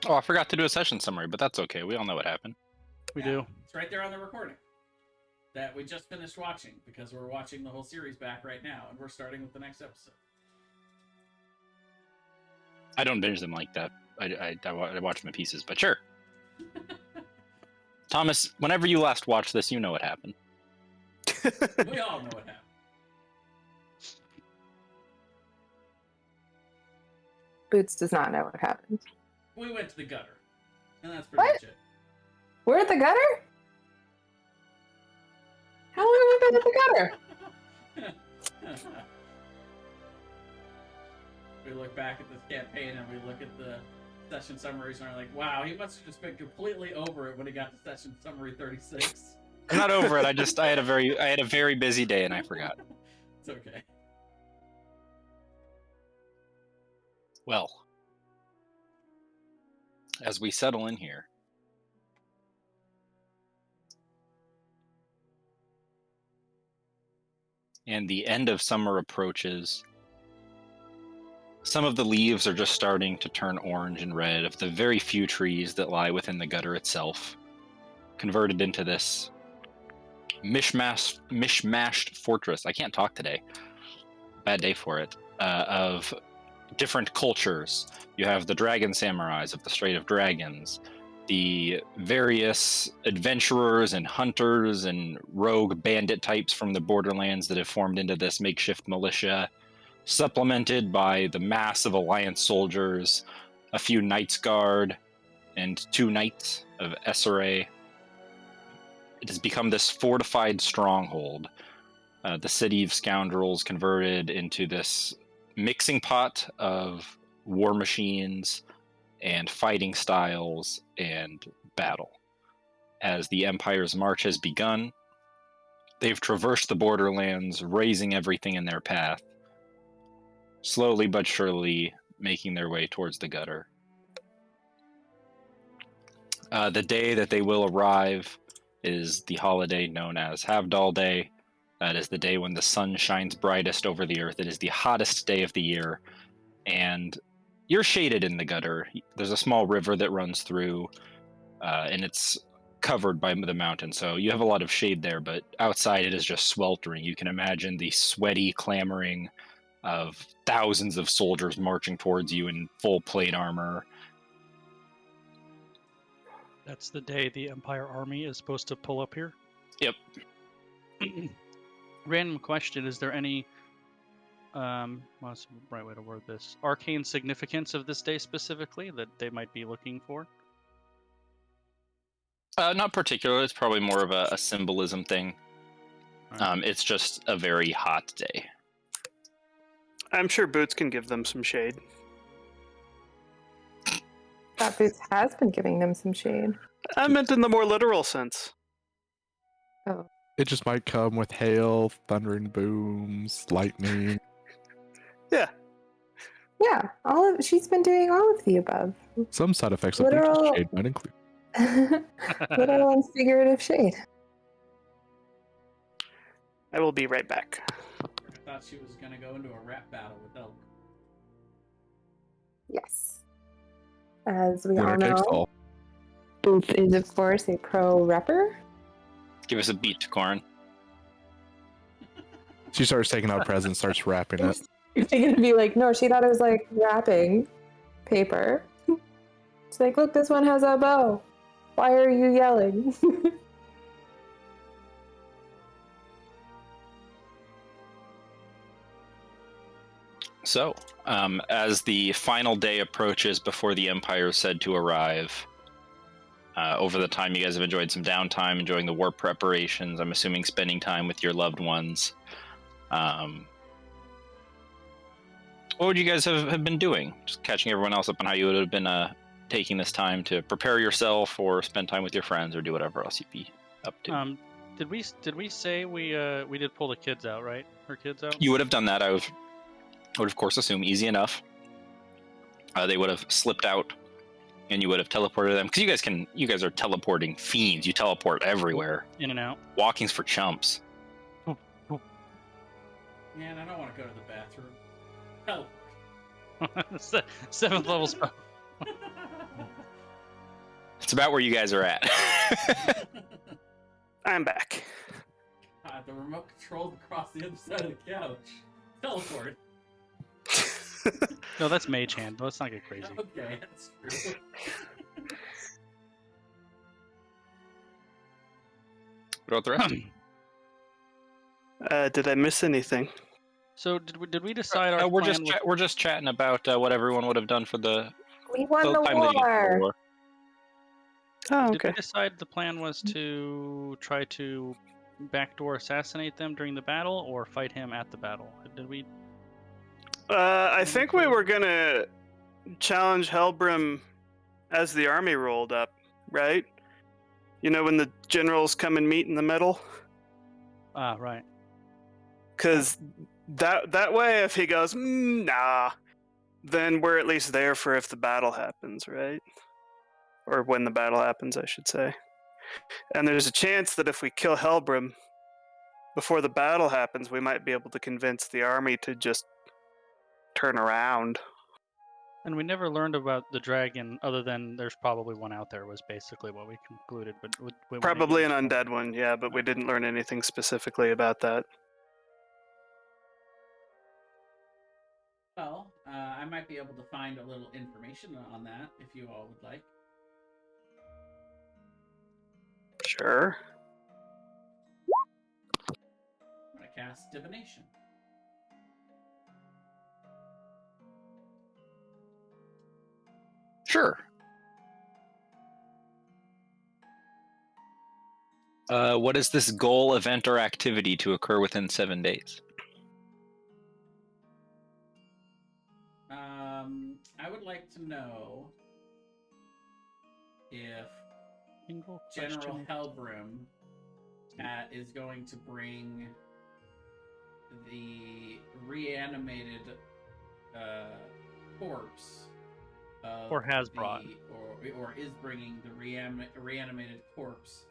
Oh, I forgot to do a session summary, but that's okay. We all know what happened. We do. It's right there on the recording that we just finished watching because we're watching the whole series back right now, and we're starting with the next episode. I don't binge them like that. I watch them in pieces, but sure. Thomas, whenever you last watched this, you know what happened. We all know what happened. Boots does not know what happened. We went to the gutter, and that's pretty much it. We're at the gutter? How long have we been at the gutter? We look back at this campaign and we look at the session summaries and are like, wow, he must have just been completely over it when he got to session summary 36. I'm not over it. I had a very busy day and I forgot. It's okay. Well, as we settle in here, and the end of summer approaches, some of the leaves are just starting to turn orange and red of the very few trees that lie within the gutter itself, converted into this mishmashed fortress. I can't talk today. Bad day for it. Of different cultures. You have the dragon samurais of the Strait of Dragons, the various adventurers and hunters and rogue bandit types from the borderlands that have formed into this makeshift militia, supplemented by the mass of Alliance soldiers, a few Knights Guard, and 2 knights of SRA. It has become this fortified stronghold. The city of scoundrels converted into this mixing pot of war machines and fighting styles and battle. As the Empire's march has begun, they've traversed the borderlands, razing everything in their path, slowly but surely making their way towards the gutter. The day that they will arrive is the holiday known as Havdahl Day. That is the day when the sun shines brightest over the earth. It is the hottest day of the year, and you're shaded in the gutter. There's a small river that runs through, and it's covered by the mountain, so you have a lot of shade there, but outside it is just sweltering. You can imagine the sweaty clamoring of thousands of soldiers marching towards you in full plate armor. That's the day the Empire Army is supposed to pull up here? Yep. Random question, is there any, what's the right way to word this, arcane significance of this day specifically that they might be looking for? Not particularly. It's probably more of a symbolism thing. Right. It's just a very hot day. I'm sure Boots can give them some shade. That Boots has been giving them some shade. I meant in the more literal sense. Oh. It just might come with hail, thundering booms, lightning. Yeah, she's been doing all of the above. Some side effects of Literal- Boots' shade might include. Literal and figurative shade. I will be right back. I thought she was going to go into a rap battle with Elk. Yes. As we Winner all takes know, all. Boots is, of course, a pro rapper. Give us a beat, Corin. She starts taking out presents, starts wrapping it. You're going to be like, no, she thought it was like wrapping paper. She's like, look, this one has a bow. Why are you yelling? So, as the final day approaches before the Empire is said to arrive, over the time you guys have enjoyed some downtime, enjoying the war preparations, I'm assuming spending time with your loved ones. What would you guys have been doing? Just catching everyone else up on how you would have been taking this time to prepare yourself or spend time with your friends or do whatever else you'd be up to. Did we say we did pull the kids out, right? Her kids out? You would have done that. I would of course assume easy enough. They would have slipped out and you would have teleported them, because you guys are teleporting fiends. You teleport everywhere. In and out. Walking's for chumps. Man, I don't want to go to the bathroom. Help. 7th level spell. It's about where you guys are at. I'm back. The remote control's across the other side of the couch. Teleport. No, that's Mage Hand. Let's not get crazy. Okay, that's true. What about the rest? Did I miss anything? So did we decide our we're plan? just we're just chatting about what everyone would have done for the We won the time leading up to the war. war. Oh, Did we okay. decide the plan was to try to backdoor assassinate them during the battle, or fight him at the battle? Did we? I think we were gonna challenge Helbrim as the army rolled up, right? You know, when the generals come and meet in the middle? Ah, right. Because that way, if he goes, nah, then we're at least there for if the battle happens, right? Or when the battle happens, I should say. And there's a chance that if we kill Helbrim before the battle happens, we might be able to convince the army to just turn around. And we never learned about the dragon, other than there's probably one out there. Was basically what we concluded. But we Probably an undead one, yeah, but we didn't learn anything specifically about that. Well, I might be able to find a little information on that if you all would like. Sure. I'm gonna cast divination. Sure. What is this goal, event, or activity to occur within 7 days? I would like to know if General Helbrim is going to bring the reanimated corpse of Or has brought. or is bringing the reanimated corpse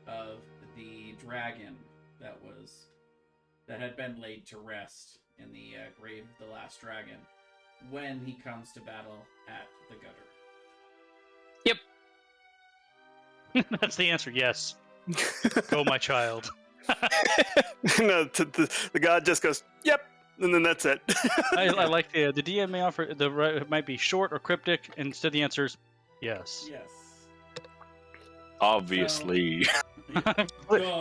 of the dragon that had been laid to rest in the grave of the last dragon when he comes to battle at the gutter. That's the answer. Yes. Go, my child. No, the god just goes, yep, and then that's it. I like the DM may offer it might be short or cryptic. Instead, the answer is yes. Yes. Obviously.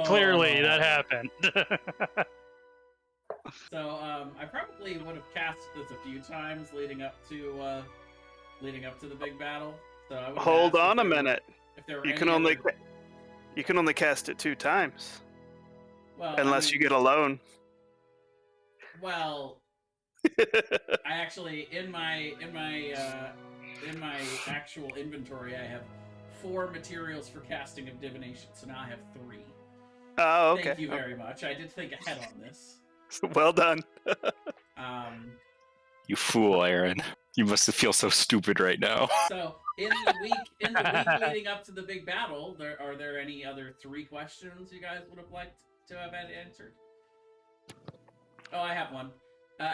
Clearly, that happened. So I probably would have cast this a few times leading up to the big battle. So I would Hold on a minute. If there were You any can only other- you can only cast it 2 times, well, unless you get a loan. Well, I actually in my actual inventory I have 4 materials for casting of divination, so now I have 3. Oh, okay. Thank you very much. I did think ahead on this. Well done. You fool, Aaron. You must feel so stupid right now. So in the week leading up to the big battle, are there any other 3 questions you guys would have liked to have had answered? Oh, I have one. Well,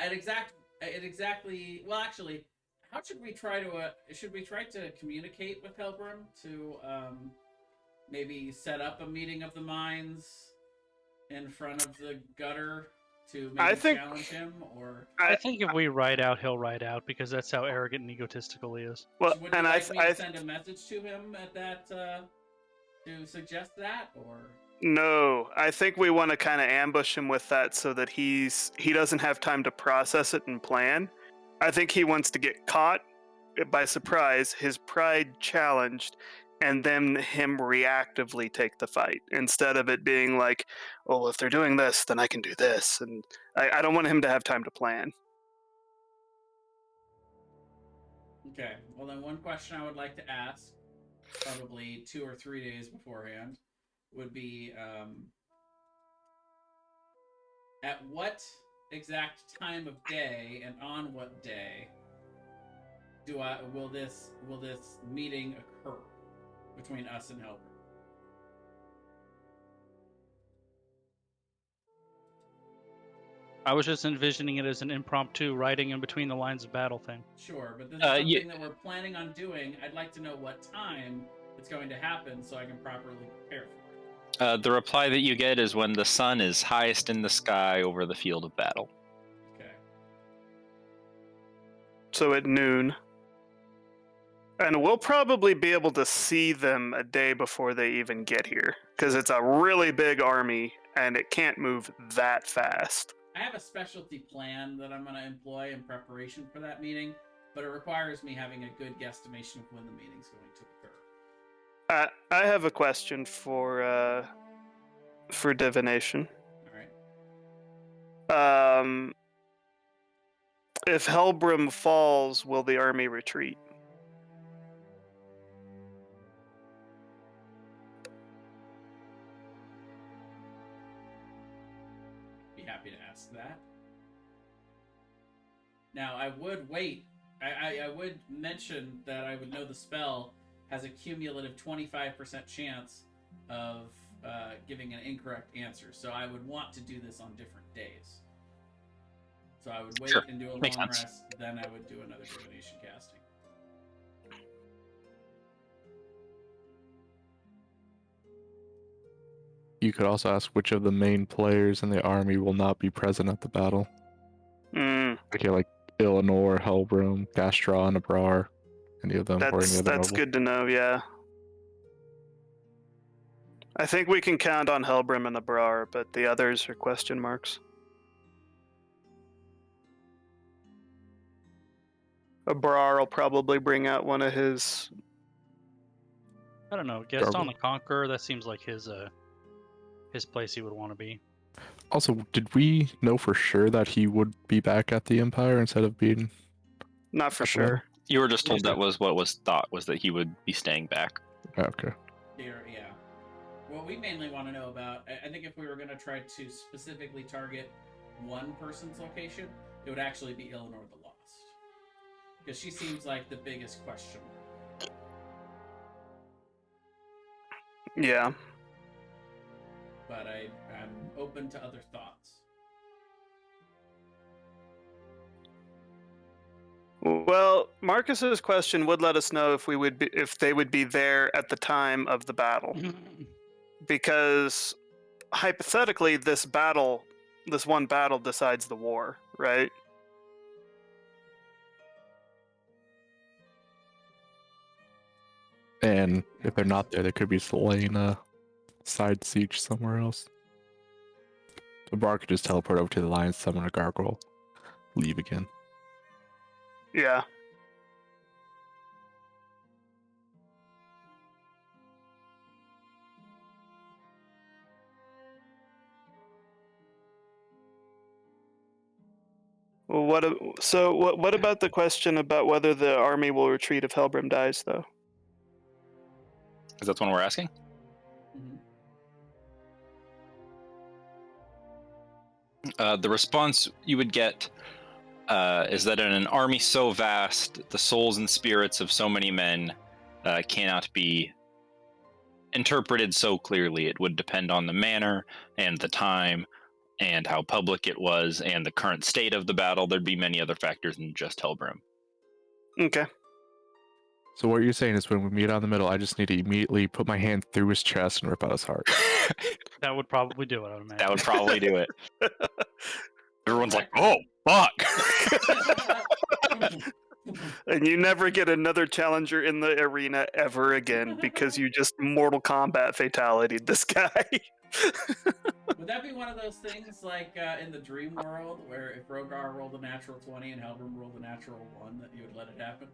actually, how should we try to communicate with Helbrim to maybe set up a meeting of the minds in front of the gutter to maybe challenge him? Or I think if we ride out, he'll ride out, because that's how arrogant and egotistical he is. Well, would and you like me to send a message to him at that to suggest that, or? No, I think we want to kind of ambush him with that so that he doesn't have time to process it and plan. I think he wants to get caught by surprise, his pride challenged, and then him reactively take the fight, instead of it being like, oh, if they're doing this, then I can do this. And I don't want him to have time to plan. Okay, well then one question I would like to ask, probably 2 or 3 days beforehand, would be at what exact time of day and on what day will this meeting occur between us and Helper? I was just envisioning it as an impromptu riding in between the lines of battle thing. Sure, but this is something that we're planning on doing. I'd like to know what time it's going to happen so I can properly prepare for it. The reply that you get is when the sun is highest in the sky over the field of battle. Okay. So at noon. And we'll probably be able to see them a day before they even get here, because it's a really big army and it can't move that fast. I have a specialty plan that I'm going to employ in preparation for that meeting, but it requires me having a good guesstimation of when the meeting's going to occur. I have a question for divination. All right. If Helbrim falls, will the army retreat? Be happy to ask that. Now, I would wait. I would mention that I would know the spell has a cumulative 25% chance of giving an incorrect answer. So I would want to do this on different days. So I would wait Sure. and do a Makes long sense. rest, then I would do another divination casting. You could also ask which of the main players in the army will not be present at the battle. Okay, like Eleanor, Helbrim, Gastron, Abrar, any of them, or any other That's noble. good to know, yeah. I think we can count on Helbrim and Abrar, but the others are question marks. Abrar will probably bring out one of his... I don't know. Gaston Garble. the Conqueror, that seems like his place he would want to be. Also, did we know for sure that he would be back at the Empire instead of being... Not for Up sure. You were just told Yes, that was what was thought, was that he would be staying back. Okay. Here, yeah. What we mainly want to know about, I think if we were going to try to specifically target one person's location, it would actually be Eleanor the Lost. Because she seems like the biggest question mark. Yeah. But I'm open to other thoughts. Well, Marcus's question would let us know if they would be there at the time of the battle. Because hypothetically this one battle decides the war, right? And if they're not there, they could be slaying a side siege somewhere else. Abrar could just teleport over to the lion, summon a gargoyle, leave again. Yeah. Well, what about the question about whether the army will retreat if Helbrim dies, though? Is that the one we're asking? Mm-hmm. The response you would get is that in an army so vast, the souls and spirits of so many men cannot be interpreted so clearly. It would depend on the manner and the time and how public it was and the current state of the battle. There'd be many other factors than just Helbrim. Okay. So what you're saying is when we meet out in the middle, I just need to immediately put my hand through his chest and rip out his heart. That would probably do it, I would imagine. That would probably do it. Everyone's like, oh, fuck. And you never get another challenger in the arena ever again because you just Mortal Kombat fatality'd this guy. Would that be one of those things like in the dream world where if Rogar rolled a natural 20 and Helbrim rolled a natural 1 that you would let it happen?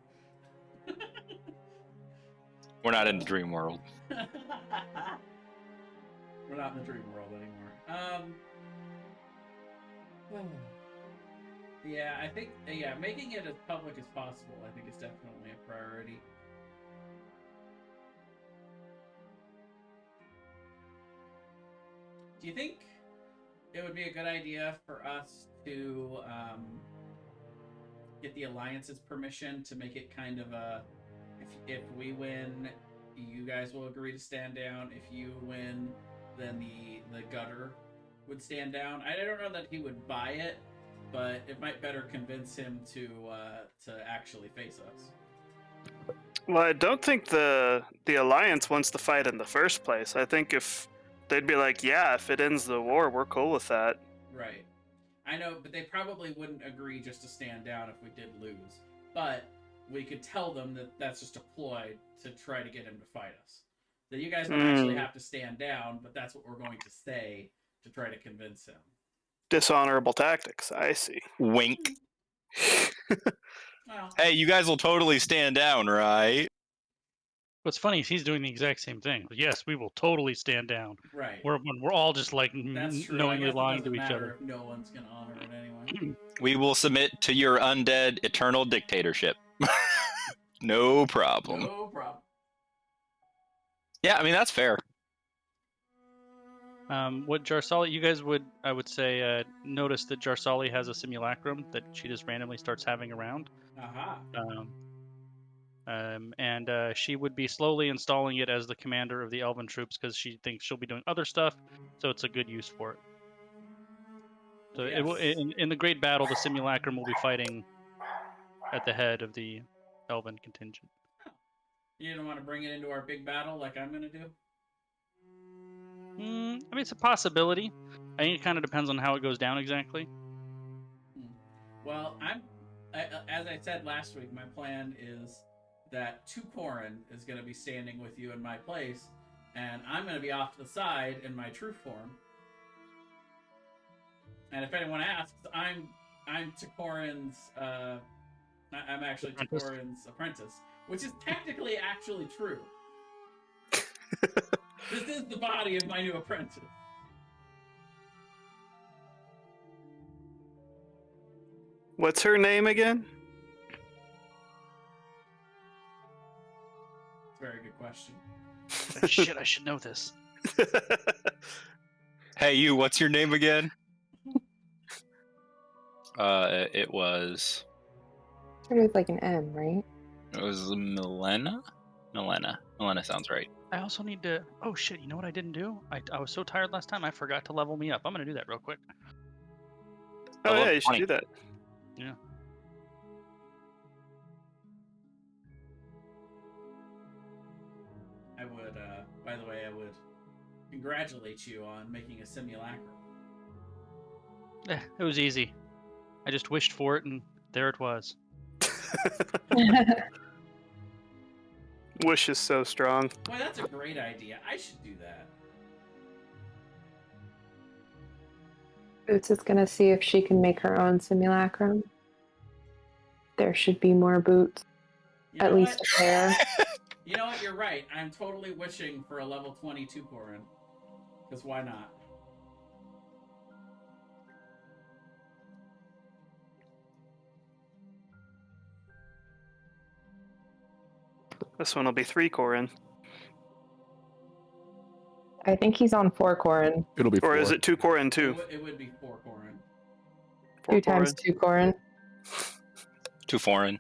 We're not in the dream world. We're not in the dream world anymore. Yeah, I think making it as public as possible I think is definitely a priority. Do you think it would be a good idea for us to get the Alliance's permission to make it kind of a if we win, you guys will agree to stand down. If you win, then the gutter would stand down. I don't know that he would buy it, but it might better convince him to actually face us. Well, I don't think the Alliance wants to fight in the first place. I think if they'd be like, yeah, if it ends the war, we're cool with that. Right. I know, but they probably wouldn't agree just to stand down if we did lose. But we could tell them that that's just a ploy to try to get him to fight us. That you guys don't actually have to stand down, but that's what we're going to say to try to convince him. Dishonorable tactics, I see. Wink. Well, Hey, you guys will totally stand down, right? What's funny is he's doing the exact same thing. Yes, we will totally stand down. right. We're all just like That's true. knowingly I guess lying it to doesn't each matter other. if no one's going to honor it anyway. We will submit to your undead eternal dictatorship. No problem. No problem. Yeah, I mean, that's fair. What Jarsali, you guys would, I would say, notice that Jarsali has a simulacrum that she just randomly starts having around. Aha. And she would be slowly installing it as the commander of the Elven troops because she thinks she'll be doing other stuff, so it's a good use for it. So Yes. it will, in the great battle, the simulacrum will be fighting at the head of the Elven contingent. You don't want to bring it into our big battle like I'm going to do? I mean, it's a possibility. I think it kind of depends on how it goes down exactly. Well, as I said last week, my plan is that Tukorin is going to be standing with you in my place, and I'm going to be off to the side in my true form. And if anyone asks, I'm Tukorin's. I'm actually Tukorin's apprentice, which is technically actually true. This is the body of my new apprentice. What's her name again? It's a very good question. Shit, I should know this. Hey, you, what's your name again? It was... Started with like an M, right? It was Milena? Milena sounds right. I also need to... Oh, shit, you know what I didn't do? I was so tired last time, I forgot to level me up. I'm going to do that real quick. Oh, I yeah, love you should 20. do that. Yeah. I would, by the way, I would congratulate you on making a simulacrum. It was easy. I just wished for it, and there it was. Wish is so strong. Boy, that's a great idea. I should do that. Boots is gonna see if she can make her own simulacrum. There should be more boots. You know At least what? a pair. You know what? You're right. I'm totally wishing for a level 22 Korin. Because why not? This one will be 3 Corin. I think he's on 4 Corin. It'll be Or 4. is it 2 Corin too? It would be 4 Korin. 4 2 times 2 Corin. Too foreign.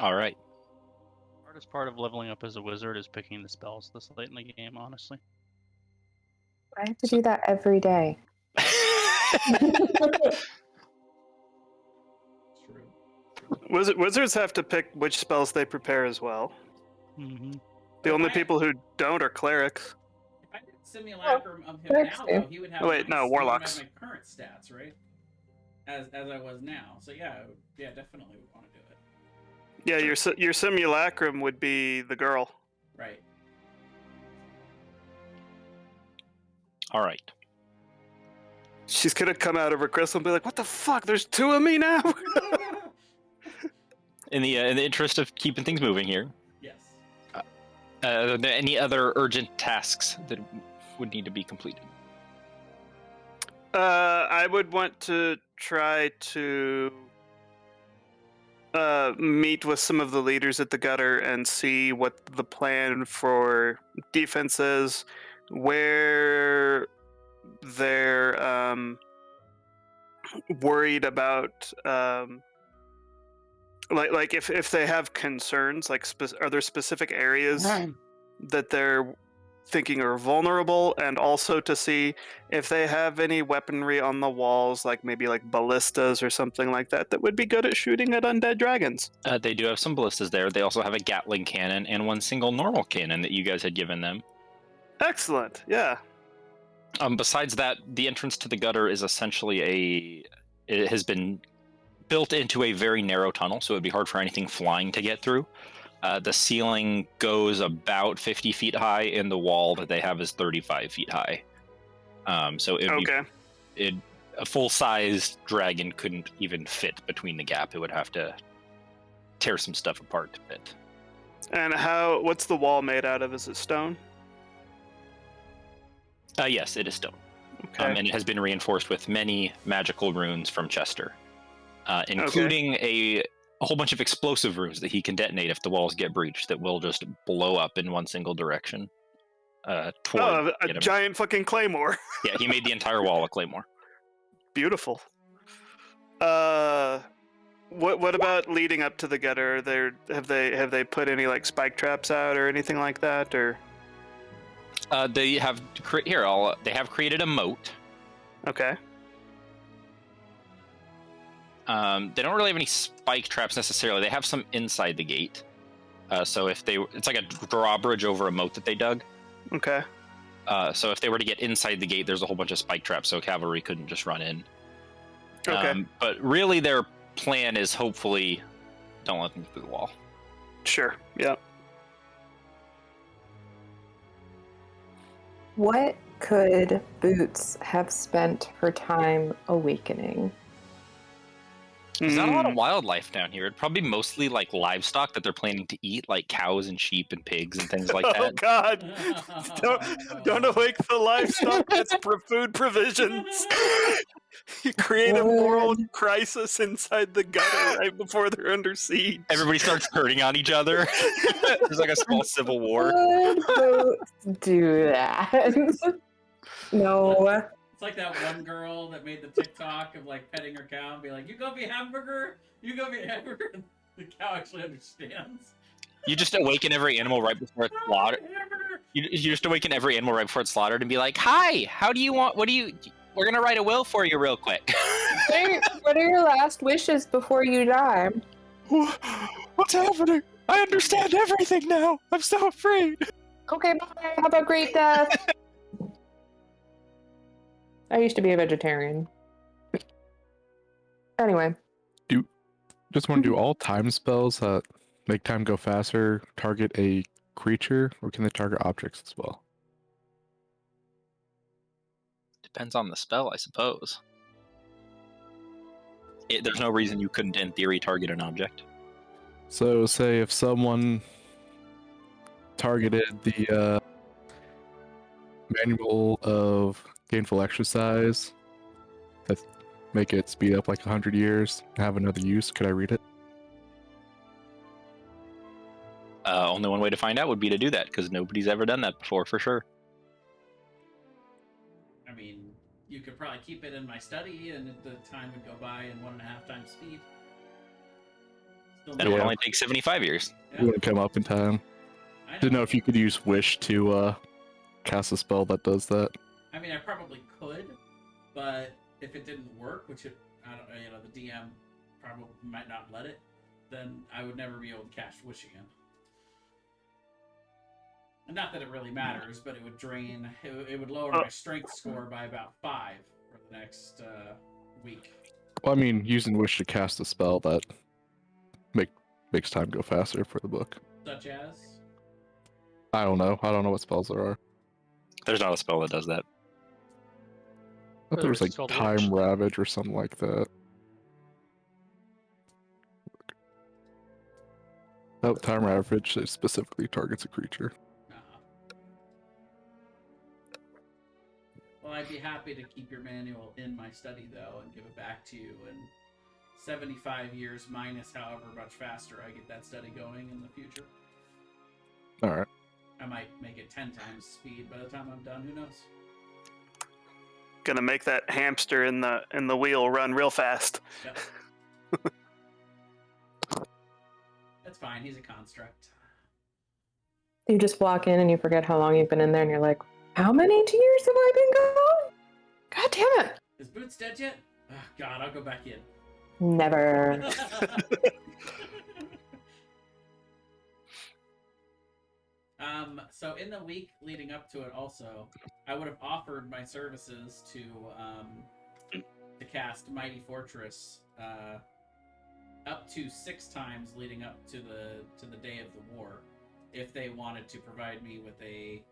All right. The hardest part of leveling up as a wizard is picking the spells this late in the game, honestly. I have to do that every day. True. Wizards have to pick which spells they prepare as well. Mm-hmm. The only people who don't are clerics. If I did simulacrum of him clerics now, do. though, he would have Oh, wait, my, no, he would have warlocks. my current stats, right? As I was now. So yeah, definitely would want to do it. Yeah, your simulacrum would be the girl. Right. All right. She's gonna come out of her crystal and be like, "What the fuck? There's 2 of me now." In the interest of keeping things moving here, Yes. are there any other urgent tasks that would need to be completed? I would want to try to meet with some of the leaders at the gutter and see what the plan for defense is, where they're worried about, like if they have concerns, like are there specific areas that they're thinking are vulnerable, and also to see if they have any weaponry on the walls, like maybe like ballistas or something like that, that would be good at shooting at undead dragons. They do have some ballistas there. They also have a Gatling cannon and one single normal cannon that you guys had given them. Excellent, yeah. Besides that, the entrance to the gutter is essentially it has been built into a very narrow tunnel, so it would be hard for anything flying to get through. The ceiling goes about 50 feet high, and the wall that they have is 35 feet high. So a full-sized dragon couldn't even fit between the gap. It would have to tear some stuff apart to fit. And what's the wall made out of? Is it stone? Yes, it is stone. Okay. And it has been reinforced with many magical runes from Chester, including a whole bunch of explosive runes that he can detonate if the walls get breached that will just blow up in one single direction. A giant fucking claymore. Yeah, he made the entire wall a claymore. Beautiful. What about leading up to the gutter? Have they put any like spike traps out or anything like that, or? They have created a moat. Okay. They don't really have any spike traps necessarily. They have some inside the gate. So it's like a drawbridge over a moat that they dug. Okay. So if they were to get inside the gate, there's a whole bunch of spike traps, so cavalry couldn't just run in. Okay. But really, their plan is hopefully don't let them through the wall. Sure. Yeah. What could Boots have spent her time awakening? There's not a lot of wildlife down here. It'd probably mostly like livestock that they're planning to eat, like cows and sheep and pigs and things like that. Oh God! Don't awake the livestock. That's food provisions. You create a moral crisis inside the gutter right before they're under siege. Everybody starts hurting on each other. There's like a small civil war. Would Boots do that? No. It's like that one girl that made the TikTok of like petting her cow and be like, "You go be hamburger, you go be hamburger." And the cow actually understands. You just awaken every animal right before it's slaughtered. You just awaken every animal right before it's slaughtered and be like, "Hi, how do you want? What do you? We're gonna write a will for you real quick." What are your last wishes before you die? What's happening? I understand everything now. I'm so afraid. Okay, bye. Have a great death. I used to be a vegetarian. Anyway. Just want to do all time spells that make time go faster, target a creature, or can they target objects as well? Depends on the spell, I suppose. There's no reason you couldn't, in theory, target an object. So, say if someone targeted the manual of gainful exercise that make it speed up like 100 years, have another use, could I read it? Only one way to find out would be to do that, because nobody's ever done that before, for sure. I mean, you could probably keep it in my study, and the time would go by in 1.5 times speed. And it would only take 75 years. Yeah. It wouldn't come up in time. Didn't know if you could use Wish to cast a spell that does that. I mean, I probably could, but if it didn't work, which I don't know, the DM probably might not let it, then I would never be able to cast Wish again. And not that it really matters, but it would drain. It would lower my strength score by about 5 for the next week. Well, I mean, using Wish to cast a spell that makes time go faster for the book. Such as? I don't know what spells there are. There's not a spell that does that. I thought there was like Called Time Witch. Ravage or something like that. Oh, Time Ravage specifically targets a creature. Well, I'd be happy to keep your manual in my study, though, and give it back to you. And 75 years minus however much faster I get that study going in the future. Alright. I might make it 10 times speed by the time I'm done. Who knows? Gonna make that hamster in the wheel run real fast. Yep. That's fine. He's a construct. You just walk in and you forget how long you've been in there, and you're like, how many years have I been gone? God damn it. Is Boots dead yet? Oh, God, I'll go back in. Never. So in the week leading up to it also, I would have offered my services to cast Mighty Fortress up to 6 times leading up to the day of the war, if they wanted to provide me with a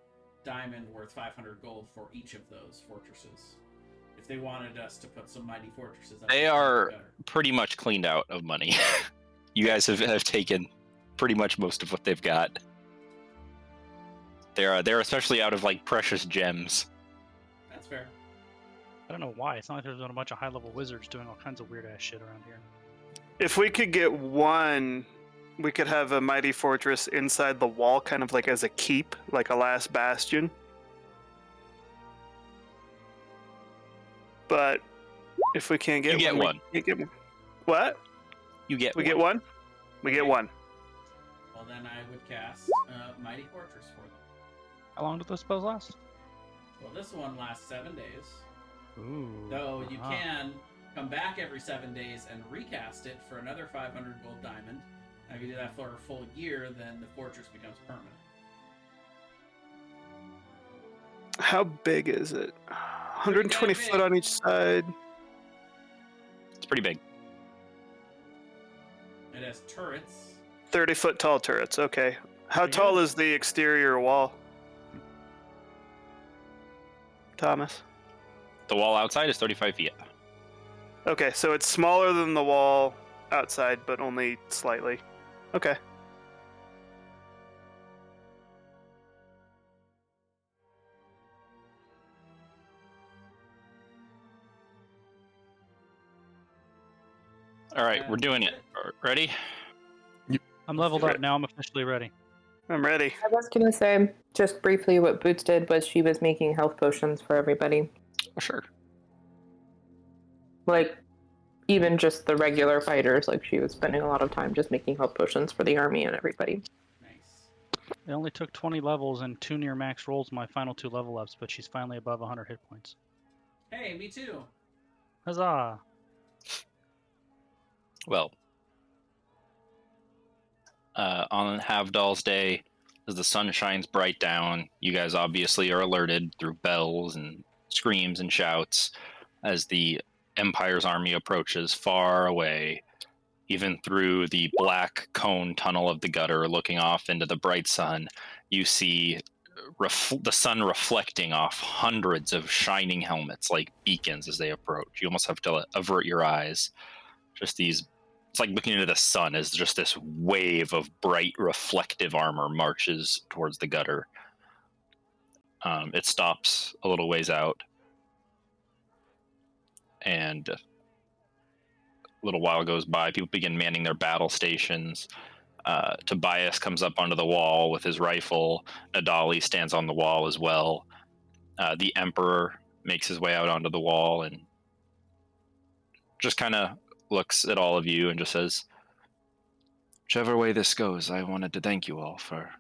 diamond worth 500 gold for each of those fortresses. If they wanted us to put some Mighty Fortresses up. They are pretty much cleaned out of money. You guys have taken pretty much most of what they've got. They're especially out of like precious gems. That's fair. I don't know why. It's not like there's been a bunch of high-level wizards doing all kinds of weird-ass shit around here. If we could get one, we could have a mighty fortress inside the wall, kind of like as a keep, like a last bastion. But if we can't get one. You get one. What? You get we one. Get one? We get one. Well, then I would cast Mighty Fortress for them. How long do those spells last? Well, this one lasts 7 days. Ooh. Though you can come back every 7 days and recast it for another 500 gold diamond. Now, if you do that for a full year, then the fortress becomes permanent. How big is it? 120 foot on each side. It's pretty big. It has turrets. 30-foot tall turrets, okay. How tall is the exterior wall? Thomas? The wall outside is 35 feet. Okay, so it's smaller than the wall outside, but only slightly. Okay. All right, we're doing it. Ready? I'm leveled up now. I'm officially ready. I'm ready. I was going to say, just briefly, what Boots did was she was making health potions for everybody. Sure. Like, even just the regular fighters, like, she was spending a lot of time just making health potions for the army and everybody. Nice. It only took 20 levels and 2 near max rolls my final 2 level ups, but she's finally above 100 hit points. Hey, me too. Huzzah! Well, on Havdal's day, as the sun shines bright down, you guys obviously are alerted through bells and screams and shouts as the Empire's army approaches far away, even through the black cone tunnel of the gutter, looking off into the bright sun. You see the sun reflecting off hundreds of shining helmets like beacons as they approach. You almost have to avert your eyes. Just these, it's like looking into the sun as just this wave of bright reflective armor marches towards the gutter. It stops a little ways out, and a little while goes by. People begin manning their battle stations. Tobias comes up onto the wall with his rifle. Nadali stands on the wall as well. The Emperor makes his way out onto the wall and just kind of looks at all of you and just says, whichever way this goes, I wanted to thank you all for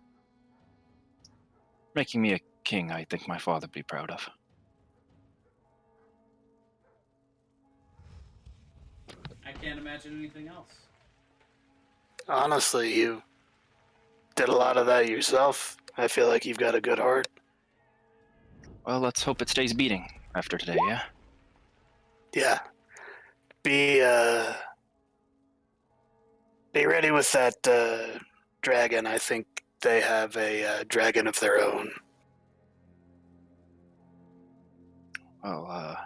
making me a king I think my father would be proud of. I can't imagine anything else. Honestly, you did a lot of that yourself. I feel like you've got a good heart. Well, let's hope it stays beating after today, yeah? Yeah. Be ready with that dragon. I think they have a dragon of their own. Well,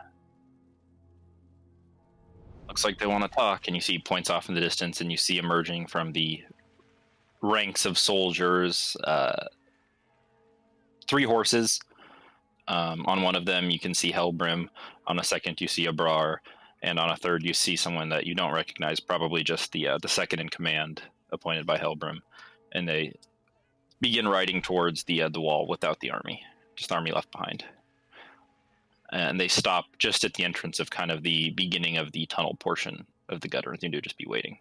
looks like they want to talk, and you see he points off in the distance, and you see emerging from the ranks of soldiers 3 horses. On one of them, you can see Hellbrim. On a second, you see Abrar. And on a third, you see someone that you don't recognize, probably just the second in command appointed by Hellbrim. And they begin riding towards the wall without the army, just the army left behind. And they stop just at the entrance of kind of the beginning of the tunnel portion of the gutter. They do just be waiting.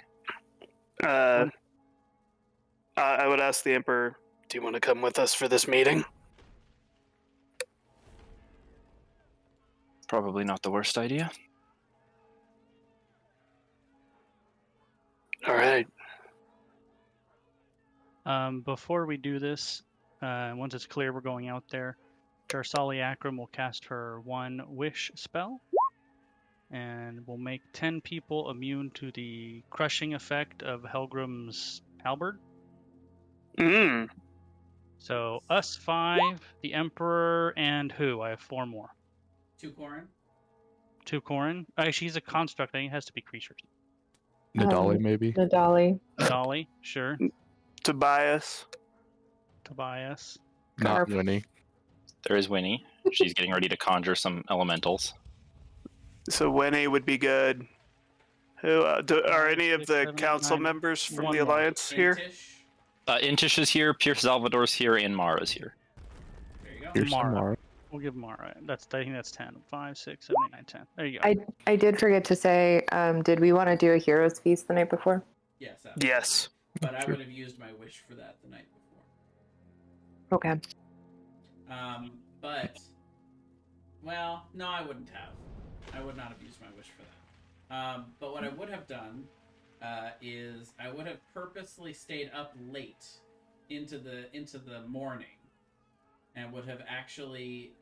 I would ask the Emperor Do you want to come with us for this meeting? Probably not the worst idea. All right. Before we do this, once it's clear we're going out there, Jarsali Akram will cast her one wish spell, and will make 10 people immune to the crushing effect of Helgrim's halberd. Mm. So us 5, the Emperor, and who? I have 4 more. 2 Corin. 2 Corin. She's a construct. I think it has to be creatures. Nadali, maybe? Nadali. Dolly, sure. Tobias. Tobias. Not Garf. Winnie. There is Winnie. She's getting ready to conjure some elementals. So Winnie would be good. Who are any of 6, the 7, council 9, members from one the more. Alliance here? Intish. Intish is here, Pierce Salvador's here, and Mara's here. There you go. Here's Mara. Samara. We'll give Mara. I think that's 10. 5, 6, 7, 8, 9, 10. There you go. I did forget to say, did we want to do a hero's feast the night before? Yes. Absolutely. Yes. But I Sure. would have used my wish for that the night before. Okay. But, well, no, I wouldn't have. I would not have used my wish for that. But what I would have done is I would have purposely stayed up late into the morning, and would have actually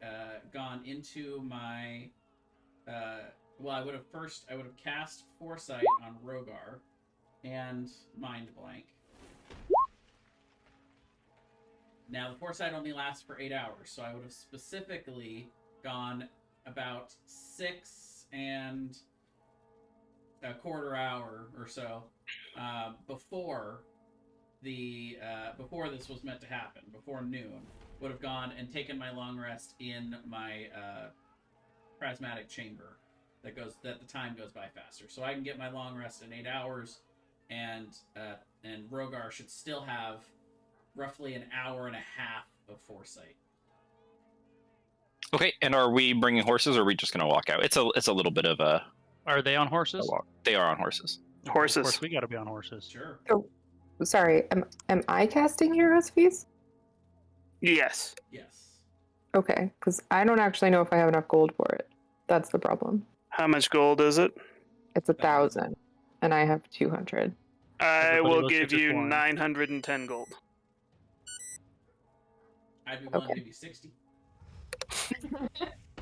gone into my. Well, I would have cast Foresight on Rogar, and Mind Blank. Now, the Foresight only lasts for 8 hours, so I would have specifically gone about 6 and a quarter hour or so before this was meant to happen, before noon. Would have gone and taken my long rest in my prismatic chamber. That the time goes by faster, so I can get my long rest in 8 hours, and Rogar should still have roughly an hour and a half of Foresight. Okay, and are we bringing horses, or are we just going to walk out? It's a little bit of a Are they on horses? walk. They are on horses. Horses. Of course, we got to be on horses. Sure. Sorry, am I casting hero's feast? Yes. Yes. Okay, because I don't actually know if I have enough gold for it. That's the problem. How much gold is it? It's 1,000, and I have 200. I Everybody will looks give at your you coin. 910 gold. I'd be willing Okay. to give you 60.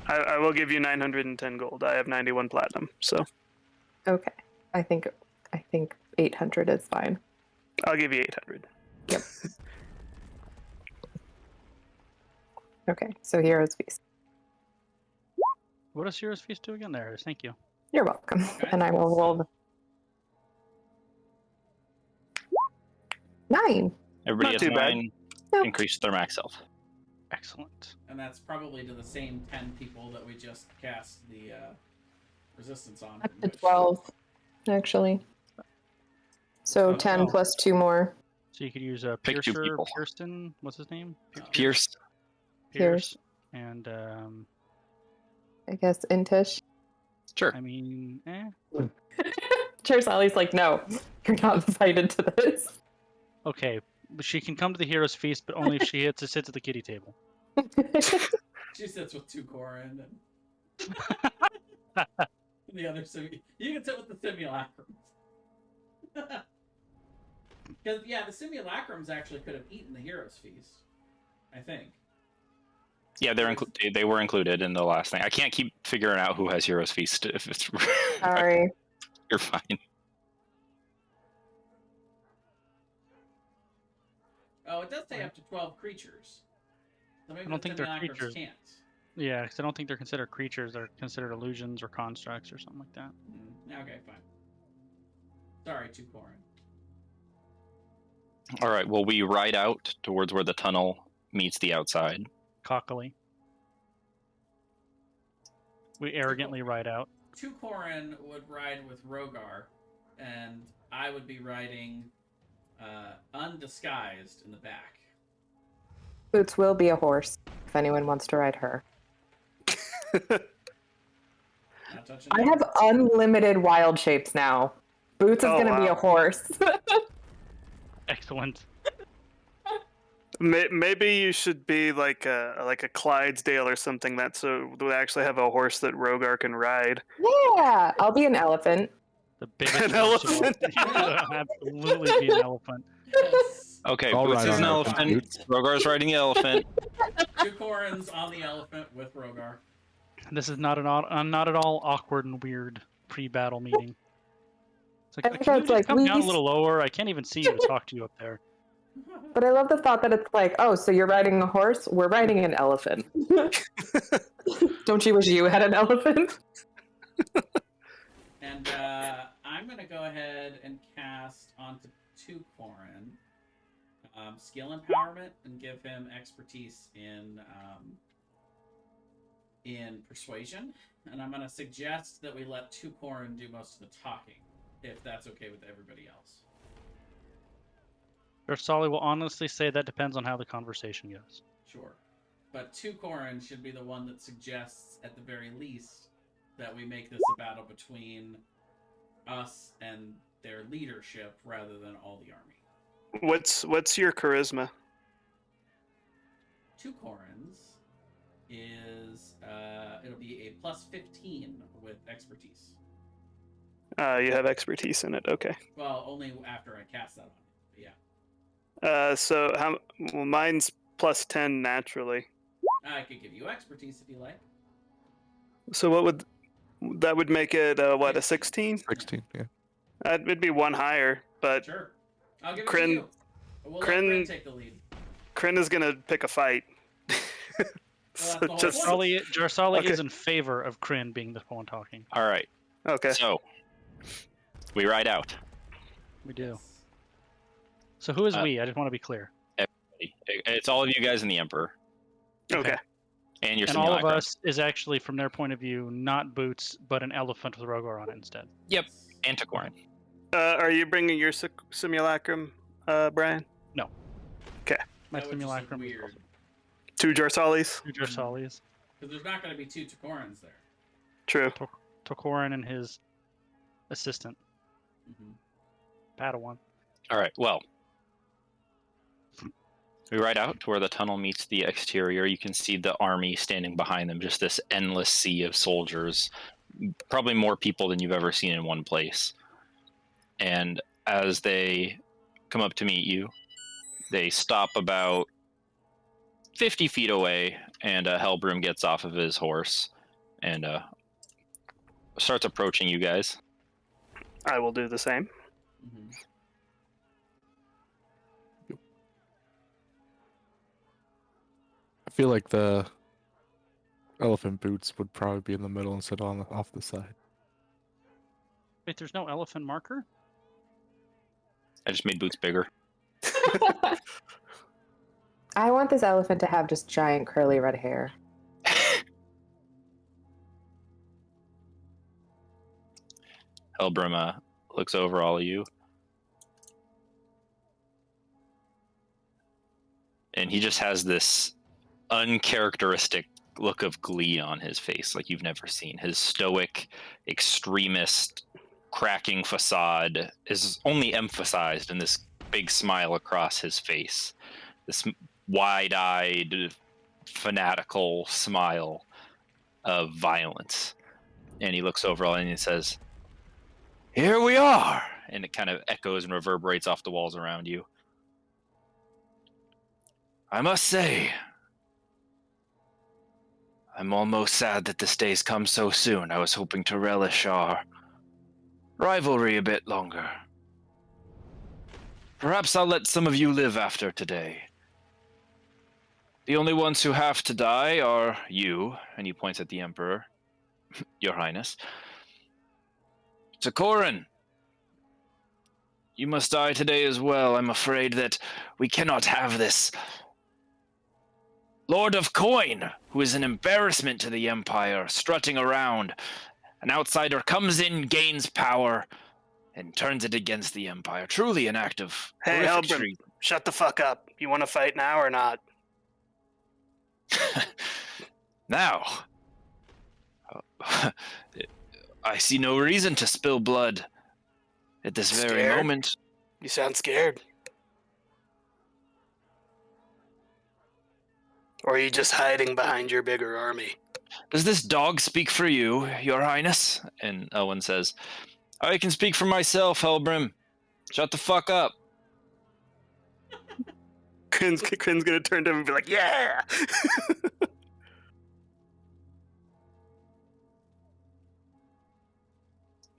I will give you 910 gold. I have 91 platinum, so Okay, I think 800 is fine. I'll give you 800. Okay, so hero's feast. What does Hero's Feast do again? There it is. Thank you. You're welcome. Okay. And I will roll the 9. Everybody Not gets too bad. 9, Nope. increase their max health. Excellent. And that's probably to the same 10 people that we just cast the resistance on. Up from to Wish. 12, actually. So Oh, 10 oh. plus 2 more. So you could use Pick 2 Piercer, people. Pierston. What's his name? Pierce. Pierce. And I guess Intish. Sure. I mean, Chersali's like, no, you're not invited to this. okay. But she can come to the Hero's Feast, but only if she sits at the kitty table. She sits with 2 Corin and the other you can sit with the simulacrums. Because the simulacrums actually could have eaten the Hero's Feast, I think. Yeah, they were included in the last thing. I can't keep figuring out who has Heroes Feast. If it's Sorry. you're fine. Oh, it does say up to 12 creatures. So maybe I don't the think they're simulacrums creatures. can't. Yeah, because I don't think they're considered creatures. They're considered illusions or constructs or something like that. Okay, fine. Sorry, 2 Corin. All right. Well, we ride out towards where the tunnel meets the outside. Cockily. We arrogantly ride out. 2 Corin would ride with Rogar, and I would be riding undisguised in the back. Boots will be a horse if anyone wants to ride her. Not touching I it. have unlimited wild shapes now. Boots is Oh, going to be wow. a horse. Excellent. Maybe you should be like a Clydesdale or something that so we actually have a horse that Rogar can ride. Yeah, I'll be an elephant. The biggest An horse of all. elephant. Absolutely be an elephant. Yes. Okay, I'll Boots ride is an on elephant, elephant. Boots. Rogar's riding the elephant. 2 Corins on the elephant with Rogar. This is not not at all awkward and weird pre-battle meeting. It's like, I think can you that's just like come down a little lower? I can't even see you to talk to you up there. But I love the thought that it's like, oh, so you're riding a horse? We're riding an elephant. Don't you wish you had an elephant? And I'm going to go ahead and cast onto 2 Corin skill empowerment and give him expertise in persuasion. And I'm going to suggest that we let 2 Corin do most of the talking, if that's okay with everybody else. Ursali will honestly say that depends on how the conversation goes. Sure. But 2 Corin should be the one that suggests, at the very least, that we make this a battle between us and their leadership rather than all the army. What's your charisma? 2 Corins is it'll be a plus 15 with expertise. You have expertise in it. Okay. Well, only after I cast that on you. But yeah. So mine's plus 10 naturally. I could give you expertise if you like. So what would make it a 16? 16, yeah. It'd be 1 higher, but Sure. I'll give it Kryn- to you. We'll let Kryn- Kryn take the lead. Kryn is gonna pick a fight. Well, that's the whole just point. Jarsali Okay. is in favor of Kryn being the one talking. All right. okay. So we ride out. We do. Yes. So who is we? I just want to be clear. It's all of you guys and the Emperor, Okay. and your And all of simulacrum. us is actually, from their point of view, not Boots, but an elephant with Rogar on it instead. Yep, and Takorin. Are you bringing your simulacrum, Brian? My That would just look simulacrum is weird. also 2 Jarsalis? two Jarsali's. Because there's not going to be 2 Takorins there. True. Tokorin and his assistant, Mm-hmm. Padawan. All right. Well, we ride out to where the tunnel meets the exterior. You can see the army standing behind them, just this endless sea of soldiers, probably more people than you've ever seen in one place. And as they come up to meet you, they stop about 50 feet away, and Hellbroom gets off of his horse and starts approaching you guys. I will do the same. Mm-hmm. I feel like the elephant boots would probably be in the middle instead of off the side. Wait, there's no elephant marker? I just made Boots bigger. I want this elephant to have just giant curly red hair. Hellbroom looks over all of you. And he just has this uncharacteristic look of glee on his face like you've never seen. His stoic, extremist, cracking facade is only emphasized in this big smile across his face. This wide-eyed, fanatical smile of violence. And he looks over and he says, "Here we are!" And it kind of echoes and reverberates off the walls around you. "I must say, I'm almost sad that this day's come so soon. I was hoping to relish our rivalry a bit longer. Perhaps I'll let some of you live after today. The only ones who have to die are you," and he points at the Emperor, "Your Highness. Takorin, you must die today as well. I'm afraid that we cannot have this Lord of Coin, who is an embarrassment to the Empire, strutting around. An outsider comes in, gains power, and turns it against the Empire. Truly an act of Hey, horrific Hellbroom, treason." shut the fuck up. You want to fight now or not? Now, I see no reason to spill blood at this very Scared? moment. You sound scared. Or are you just hiding behind your bigger army? Does this dog speak for you, Your Highness? And Owen says, I can speak for myself, Helbrim. Shut the fuck up. Crin's gonna turn to him and be like, yeah!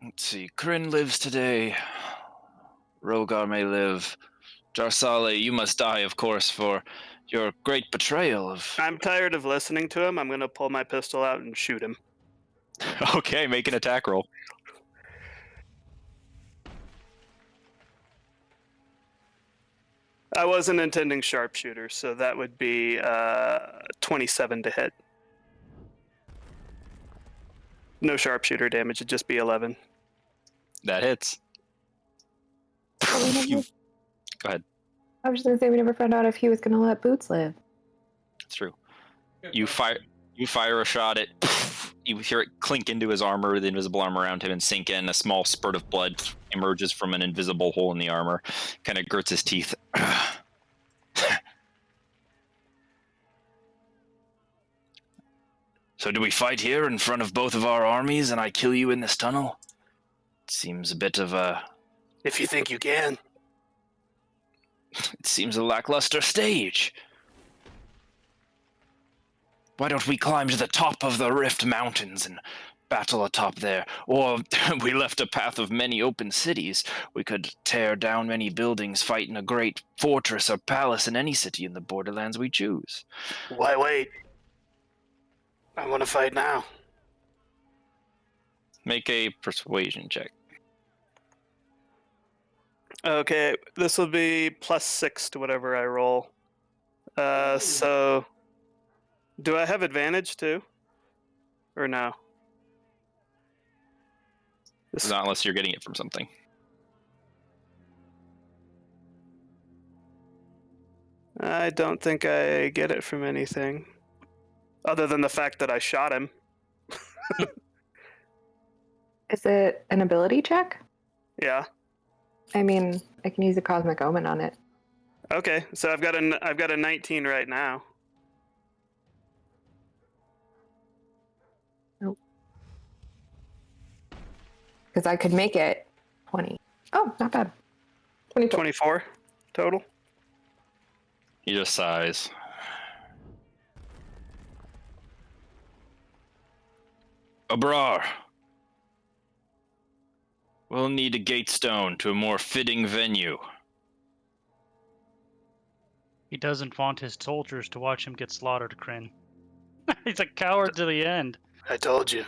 Let's see. Kryn lives today. Rogar may live. Jarsale, you must die, of course, for your great betrayal of... I'm tired of listening to him. I'm gonna pull my pistol out and shoot him. Okay, make an attack roll. I wasn't intending sharpshooter, so that would be 27 to hit. No sharpshooter damage, it'd just be 11. That hits. Go ahead. I was just gonna say we never found out if he was gonna let Boots live. It's true. You fire a shot at... You hear it clink into his armor, the invisible armor around him, and sink in. A small spurt of blood emerges from an invisible hole in the armor. Kind of grits his teeth. So do we fight here in front of both of our armies and I kill you in this tunnel? It seems a bit of a... If you think you can. It seems a lackluster stage. Why don't we climb to the top of the Rift Mountains and battle atop there? Or we left a path of many open cities. We could tear down many buildings, fight in a great fortress or palace in any city in the Borderlands we choose. Why wait? I want to fight now. Make a persuasion check. Okay, this will be +6 to whatever I roll. So... Do I have advantage too? Or no? Not unless you're getting it from something. I don't think I get it from anything. Other than the fact that I shot him. Is it an ability check? Yeah. I mean, I can use a Cosmic Omen on it. Okay, so I've got a 19 right now. Nope. Because I could make it 20. Oh, not bad. 24. 24 total. He just sighs. Abrar. We'll need a gate stone to a more fitting venue. He doesn't want his soldiers to watch him get slaughtered, Kryn. He's a coward to the end. I told you.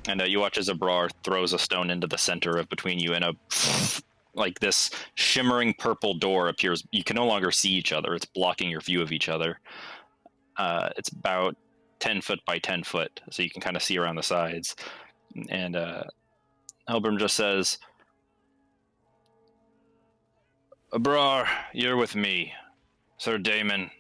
And you watch as Abrar throws a stone into the center of between you, and like this shimmering purple door appears. You can no longer see each other. It's blocking your view of each other. It's about 10 foot by 10 foot, so you can kind of see around the sides. And Helbrim just says, Abrar, you're with me. Sir Damon,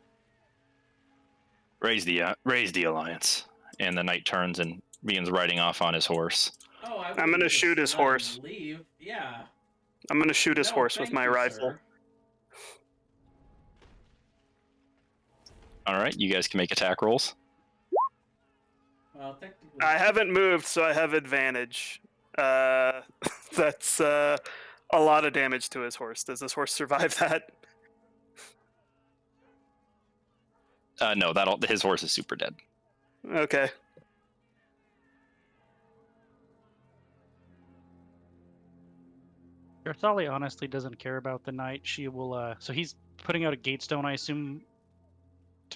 raise the alliance. And the knight turns and begins riding off on his horse. Oh, I'm gonna shoot his horse. Leave. Yeah. I'm gonna shoot his No, horse with thank my you, rifle. sir. All right, you guys can make attack rolls. Well, technically, I haven't moved, so I have advantage. That's a lot of damage to his horse. Does this horse survive that? No, his horse is super dead. Okay. Jarsali honestly doesn't care about the knight. She will, so he's putting out a gate stone, I assume,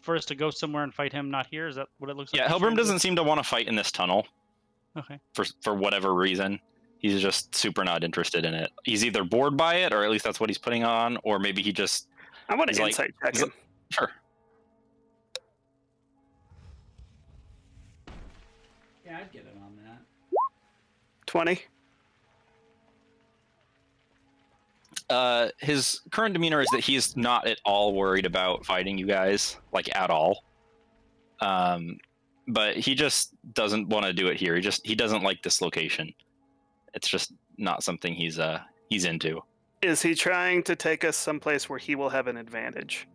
for us to go somewhere and fight him, not here? Is that what it looks like? Yeah, Helbrim doesn't seem to want to fight in this tunnel. Okay. For whatever reason. He's just super not interested in it. He's either bored by it, or at least that's what he's putting on, or maybe he just... I want He's to like- insight check him. Sure. yeah, I'd get it on that. 20. His current demeanor is that he's not at all worried about fighting you guys, like at all. But he just doesn't want to do it here. He doesn't like this location. It's just not something he's into. Is he trying to take us someplace where he will have an advantage?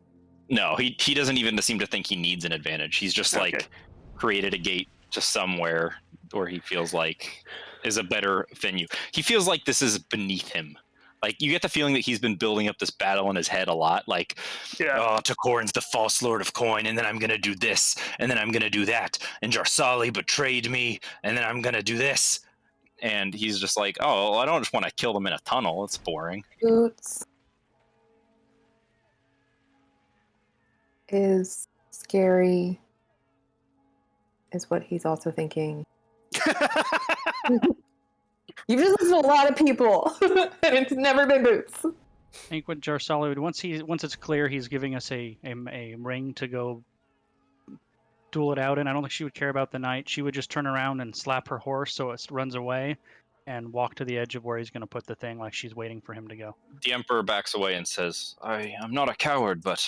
No, he doesn't even seem to think he needs an advantage. He's just like created a gate to somewhere where he feels like is a better venue. He feels like this is beneath him. Like, you get the feeling that he's been building up this battle in his head a lot. Like, oh, Takorin's the false lord of coin, and then I'm going to do this, and then I'm going to do that. And Jarsali betrayed me, and then I'm going to do this. And he's just like, oh, I don't just want to kill them in a tunnel. It's boring. Boots is scary, is what he's also thinking. You've just listened to a lot of people, and it's never been Boots. I think what Jarsali, once it's clear he's giving us a ring to go duel it out in, I don't think she would care about the knight. She would just turn around and slap her horse so it runs away and walk to the edge of where he's going to put the thing, like she's waiting for him to go. The Emperor backs away and says, I'm not a coward, but...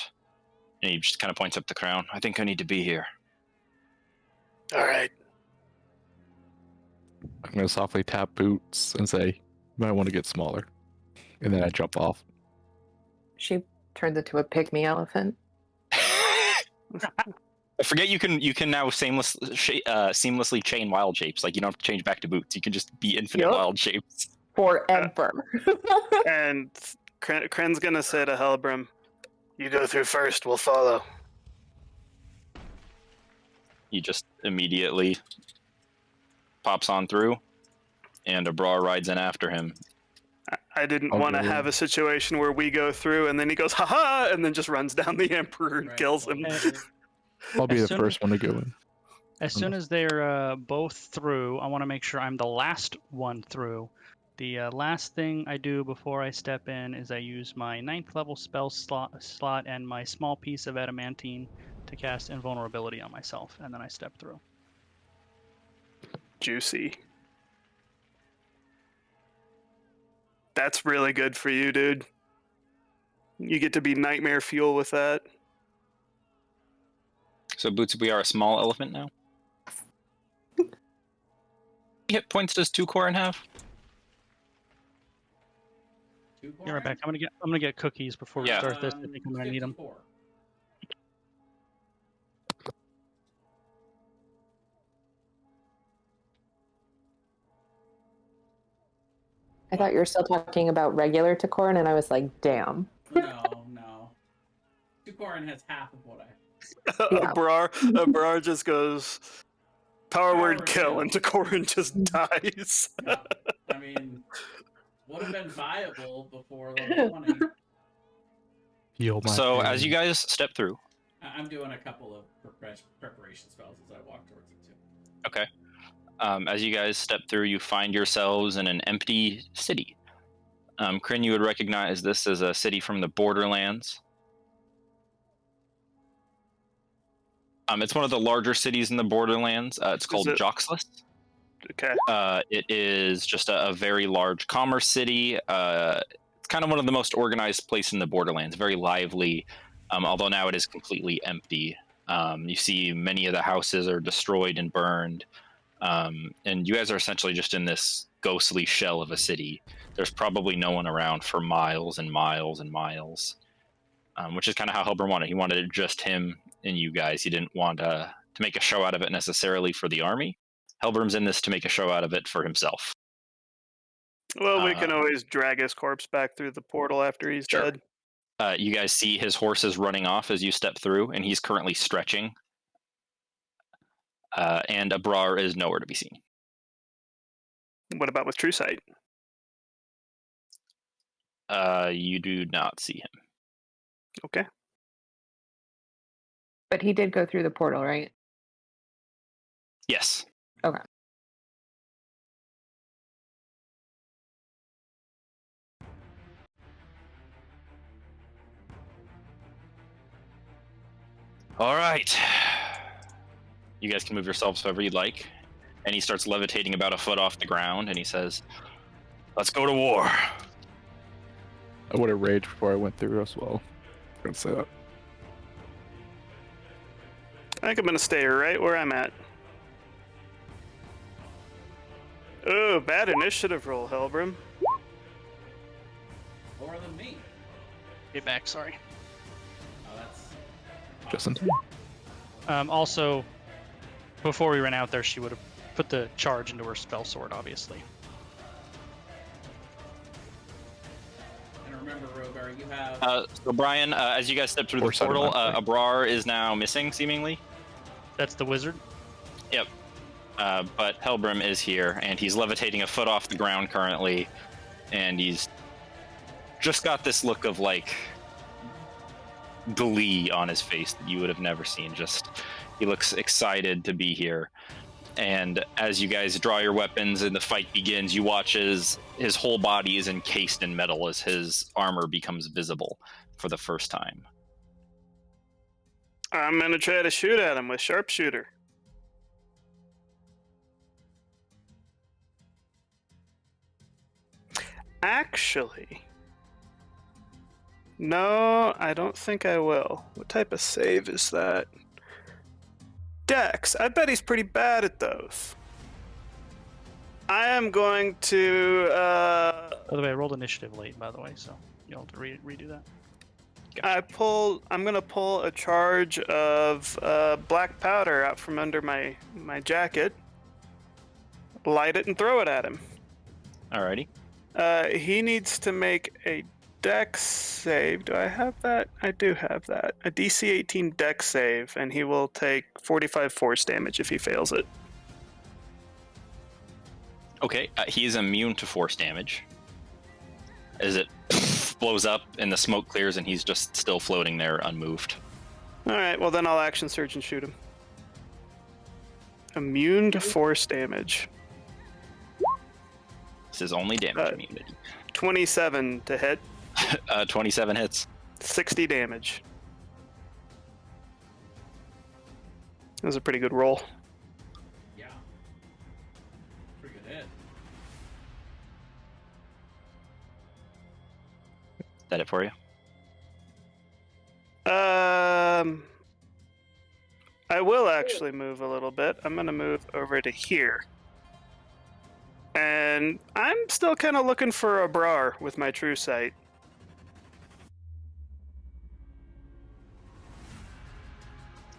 And he just kind of points up the crown. I think I need to be here. All right. I'm going to softly tap Boots and say, you might want to get smaller. And then I jump off. She turns into a pygmy elephant. I forget you can now seamlessly chain wild shapes. Like, you don't have to change back to Boots. You can just be infinite wild shapes. Forever. And Kren's going to say to Helbram, you go through first, we'll follow. He just immediately pops on through, and Abrar rides in after him. I didn't want to have a situation where we go through and then he goes, ha, and then just runs down the Emperor and kills him. I'll be the first one to go in. As soon as they're both through, I want to make sure I'm the last one through. The last thing I do before I step in is I use my 9th level spell slot and my small piece of adamantine to cast invulnerability on myself, and then I step through. Juicy. That's really good for you, dude. You get to be nightmare fuel with that. So, Boots, we are a small elephant now. Hit points does 2 Corin have? You're right back. I'm gonna get cookies before we start this. I think I'm gonna need them. I thought you were still talking about regular Takorin, and I was like, damn. No. Takorin has half of what I have. Abrar just goes, power word kill, and Takorin just dies. Yeah. I mean, would have been viable before level 20. So as you guys step through, I'm doing a couple of preparation spells as I walk towards it too. Okay. As you guys step through, you find yourselves in an empty city. Kryn, you would recognize this as a city from the Borderlands. It's one of the larger cities in the Borderlands. It's called Joxless. Okay. It is just a very large commerce city. It's kind of one of the most organized places in the Borderlands. Very lively, although now it is completely empty. You see many of the houses are destroyed and burned. And you guys are essentially just in this ghostly shell of a city. There's probably no one around for miles and miles and miles, which is kind of how Helbram wanted. He wanted just him and you guys. He didn't want to make a show out of it necessarily for the army. Helbram's in this to make a show out of it for himself. Well, we can always drag his corpse back through the portal after he's dead. You guys see his horses running off as you step through, and he's currently stretching. And Abrar is nowhere to be seen. What about with True Sight? You do not see him. Okay. But he did go through the portal, right? Yes. Okay. All right. You guys can move yourselves however you'd like. And he starts levitating about a foot off the ground, and he says, let's go to war. I would have raged before I went through as well. I'm going to say that. I think I'm going to stay right where I'm at. Oh, bad initiative roll, Helbram. Lower than me. Get back, sorry. Oh, that's Just in time. Also, before we ran out there, she would have put the charge into her spell sword, obviously. And remember, Rogar, you have... So Brian, as you guys step through the Foresight of portal, my play. Abrar is now missing, seemingly. That's the wizard? Yep. But Helbrim is here, and he's levitating a foot off the ground currently, and he's just got this look of, like, glee on his face that you would have never seen. Just, he looks excited to be here. And as you guys draw your weapons and the fight begins, you watch as his whole body is encased in metal as his armor becomes visible for the first time. I'm gonna try to shoot at him with sharpshooter. Actually, no, I don't think I will. What type of save is that? Dex. I bet he's pretty bad at those. I am going to. By the way, I rolled initiative late, by the way, so you'll have to redo that. I'm gonna pull a charge of black powder out from under my jacket, light it, and throw it at him. Alrighty. He needs to make a Dex save. Do I have that? I do have that. A DC 18 Dex save, and he will take 45 force damage if he fails it. Okay, he is immune to force damage. As it blows up and the smoke clears and he's just still floating there unmoved. Alright, well then I'll action surge and shoot him. Immune to force damage. This is only damage immunity. 27 to hit. 27 hits. 60 damage. That was a pretty good roll. Yeah. Pretty good hit. Is that it for you? I will actually move a little bit. I'm going to move over to here. And I'm still kind of looking for a Brar with my true sight.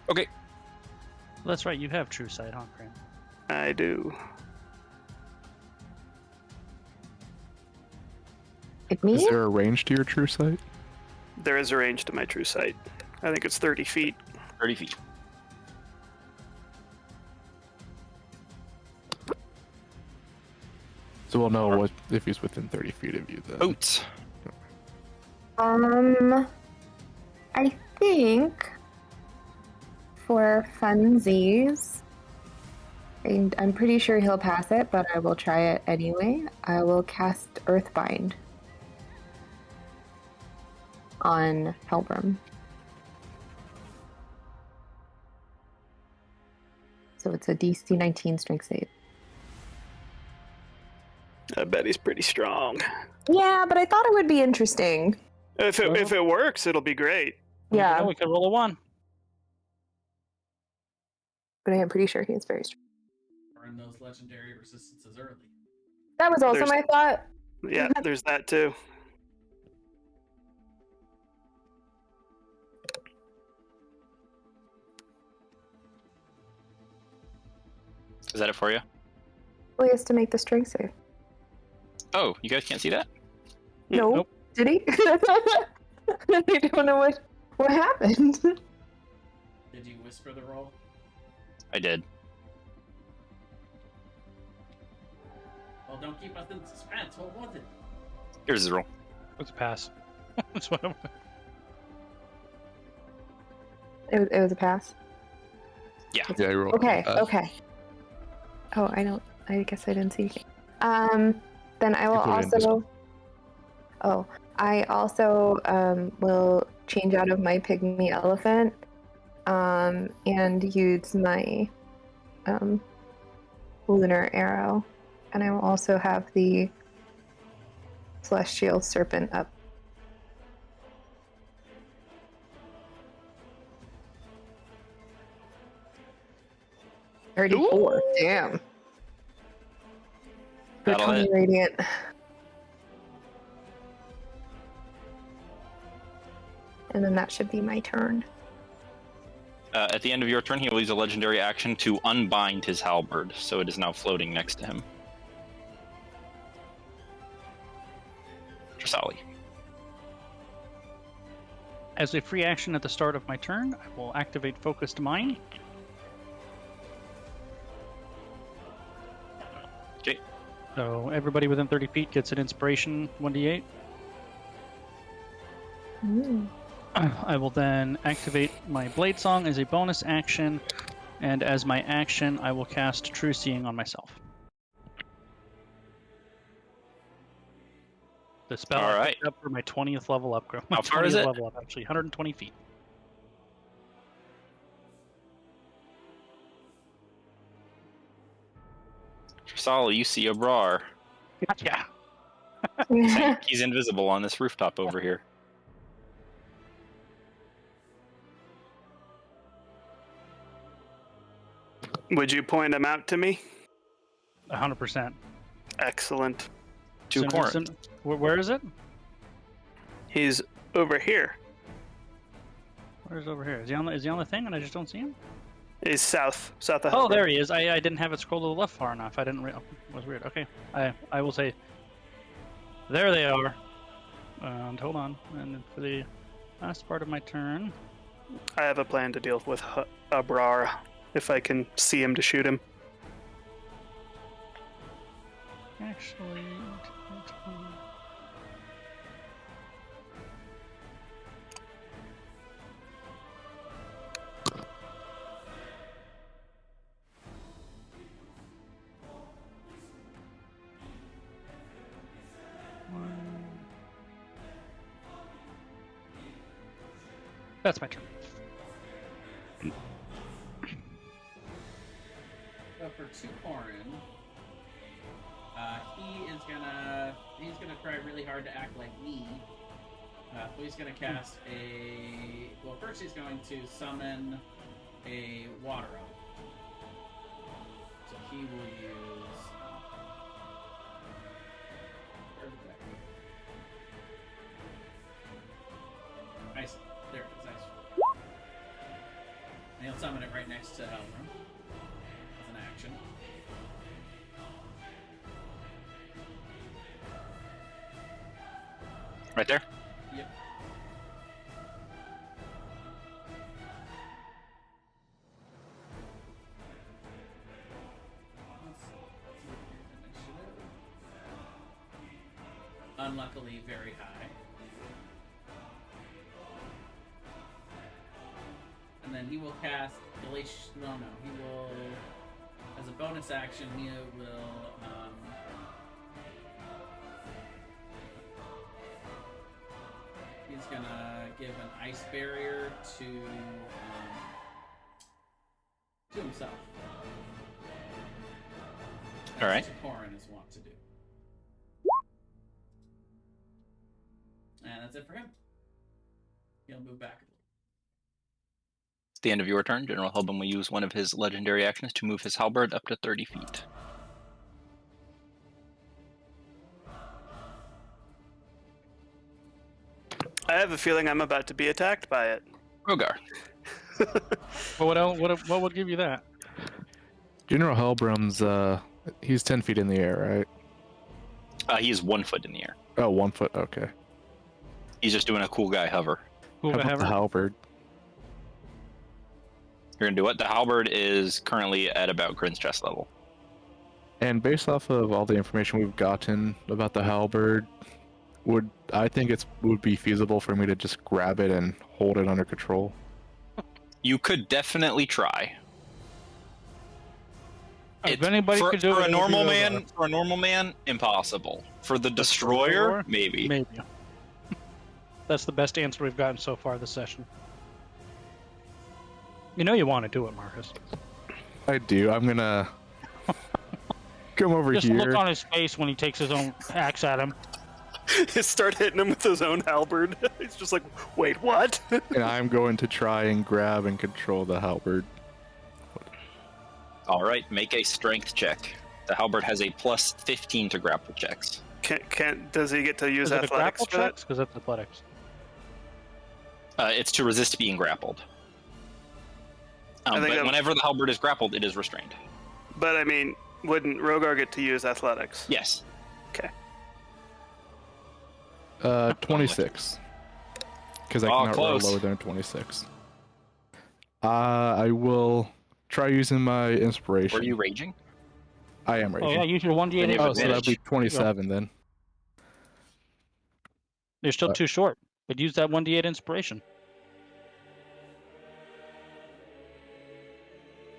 Okay. Well, that's right, you have true sight, huh, Cran? I do. Me? Is there a range to your true sight? There is a range to my true sight. I think it's 30 feet. 30 feet. So we'll know what if he's within 30 feet of you then. Boots. I think for funsies, I'm pretty sure he'll pass it, but I will try it anyway. I will cast Earthbind on Helbrim. So it's a DC 19 strength save. I bet he's pretty strong. Yeah, but I thought it would be interesting. If it works, it'll be great. Yeah, We could roll a 1. but I am pretty sure he is very strong. Burn those legendary resistances early. That was also There's- my thought. Yeah, there's that too. Is that it for you? Well, he has to make the strength save. Oh, you guys can't see that? No. Nope. Did he? I don't know what happened. Did you whisper the roll? I did. Well, don't keep us in suspense. What was it? Here's the roll. Let's pass. That's what I'm... It was a pass. Yeah. Yeah, you rolled. Okay, okay. Oh, I guess I didn't see. Then I will put it in this also. Oh, I also will change out of my pygmy elephant, and use my lunar arrow, and I will also have the celestial serpent up. $34. Damn. For That'll 20 hit. radiant. And then that should be my turn. At the end of your turn, he will use a legendary action to unbind his halberd, so it is now floating next to him. Drasali. As a free action at the start of my turn, I will activate Focused Mind. Okay. So everybody within 30 feet gets an inspiration 1d8. Ooh. I will then activate my Blade Song as a bonus action, and as my action, I will cast True Seeing on myself. The spell All I right. picked up for my 20th level upgrade. How far is it? Level up, actually, 120 feet. Drasali, you see a Brar. Yeah. He's invisible on this rooftop over here. Would you point him out to me? 100%. Excellent. To Corinth. Where is it? He's over here. Where's over here? Is he on the thing and I just don't see him? He's south of Oh, Halberd. there he is. I didn't have it scroll to the left far enough. I didn't. It was weird. Okay. I will say. There they are. And hold on. And for the last part of my turn. I have a plan to deal with Abrar if I can see him to shoot him. Actually. That's my turn. So for Tukorin, he's gonna try really hard to act like me. So he's gonna cast first he's going to summon a water elf. So he will use. Where did that go? Ice. There it is. Ice. And he'll summon it right next to Elrum as an action. Right there? Yep. Unluckily, very high. And then he will cast Delation. No, he will, as a bonus action, he will. He's gonna give an ice barrier to himself. All right. Tukorin is wont to do. And that's it for him. He'll move back a little. At the end of your turn, General Helbin will use one of his legendary actions to move his halberd up to 30 feet. I have a feeling I'm about to be attacked by it. Rogar. What would give you that? General Helbrum's, he's 10 feet in the air, right? He is 1 foot in the air. Oh, 1 foot, okay. He's just doing a cool guy hover. Cool How guy about the hover? halberd? You're going to do what? The halberd is currently at about Grin's chest level. And based off of all the information we've gotten about the halberd, would be feasible for me to just grab it and hold it under control? You could definitely try. If anybody could do for it, a normal man, impossible. For the destroyer, maybe. Maybe. That's the best answer we've gotten so far this session. You know you want to do it, Marcus. I do. I'm gonna come over Just here. look on his face when he takes his own axe at him. Start hitting him with his own halberd. He's just like, wait, what? And I'm going to try and grab and control the halberd. All right, make a strength check. The halberd has a plus 15 to grapple checks. Does he get to use Is it a athletics grapple for that? checks? Because that's athletics. It's to resist being grappled. I think But whenever the halberd is grappled, it is restrained. But I mean, wouldn't Rogar get to use athletics? Yes. Okay. 26. Because I cannot roll lower than 26. I will try using my inspiration. Were you raging? I am raging. Oh, yeah, use your 1d8. Oh, so that'll be 27 then. You're still too short, but use that 1d8 inspiration.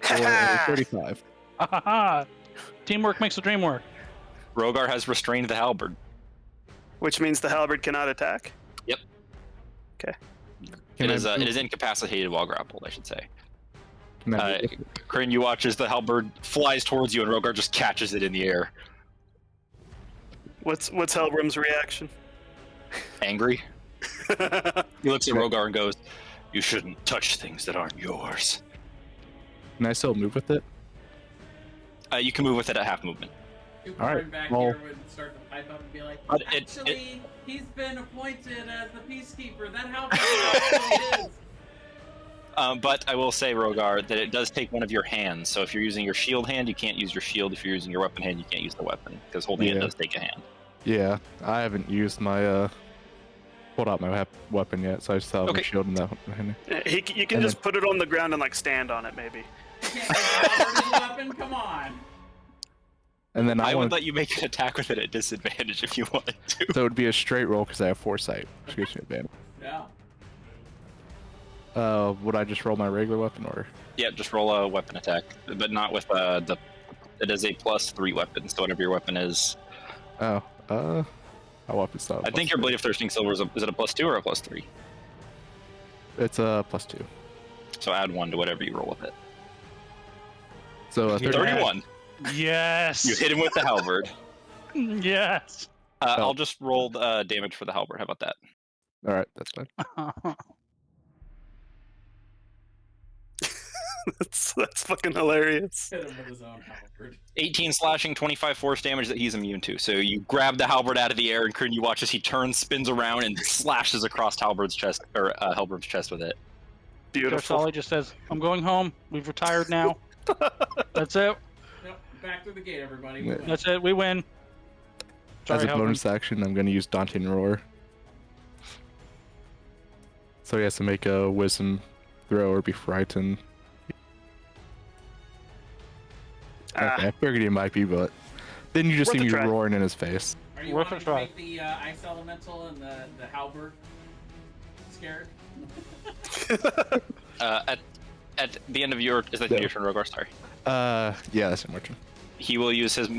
Or 35. Teamwork makes the dream work. Rogar has restrained the halberd. Which means the halberd cannot attack? Yep. Okay. It is incapacitated while grappled, I should say. Can Kryn, you watch as the halberd flies towards you and Rogar just catches it in the air. What's Helbram's reaction? Angry. He looks at Rogar and goes, "You shouldn't touch things that aren't yours." Can I still move with it? You can move with it at half movement. All right, Back well- here would start to pipe up and be like, But actually, he's been appointed as the peacekeeper. That actually is. But I will say, Rogar, that it does take one of your hands. So if you're using your shield hand, you can't use your shield. If you're using your weapon hand, you can't use the weapon, because holding it does take a hand. Yeah, I haven't used my pulled out my weapon yet, so I just have my shield in that hand. You can just put it on the ground and like stand on it, maybe. You can't use the halberd as a weapon? Come on. And then I would let you make an attack with it at disadvantage if you wanted to. So it would be a straight roll because I have foresight, which gives me advantage. Yeah. Would I just roll my regular weapon or? Yeah, just roll a weapon attack, but not with it is a +3 weapon, so whatever your weapon is. Oh, my weapon's not. I think your Blade of Thirsting Silver is it a +2 or a +3? It's a +2. So add 1 to whatever you roll with it. So 31. Yes. You hit him with the halberd. Yes. I'll just roll damage for the halberd. How about that? All right, that's fine. That's fucking hilarious. Hit him with his own halberd. 18 slashing, 25 force damage that he's immune to. So you grab the halberd out of the air, and Kryn, you watch as he turns, spins around, and slashes across Halberd's chest or Halberd's chest with it. Beautiful. Solly just says, "I'm going home. We've retired now. That's it. Yep, back through the gate, everybody. Yeah. That's it. We win." As a Sorry, bonus action, I'm going to use Daunting Roar. So he has to make a Wisdom throw or be frightened. Okay, I figured he might be, but then you just see me roaring in his face. Are you Worth a wanting to try. make the ice elemental and the halberd scared? At the end of your your turn, Rogar? Sorry. Yeah, that's in my turn. He will use his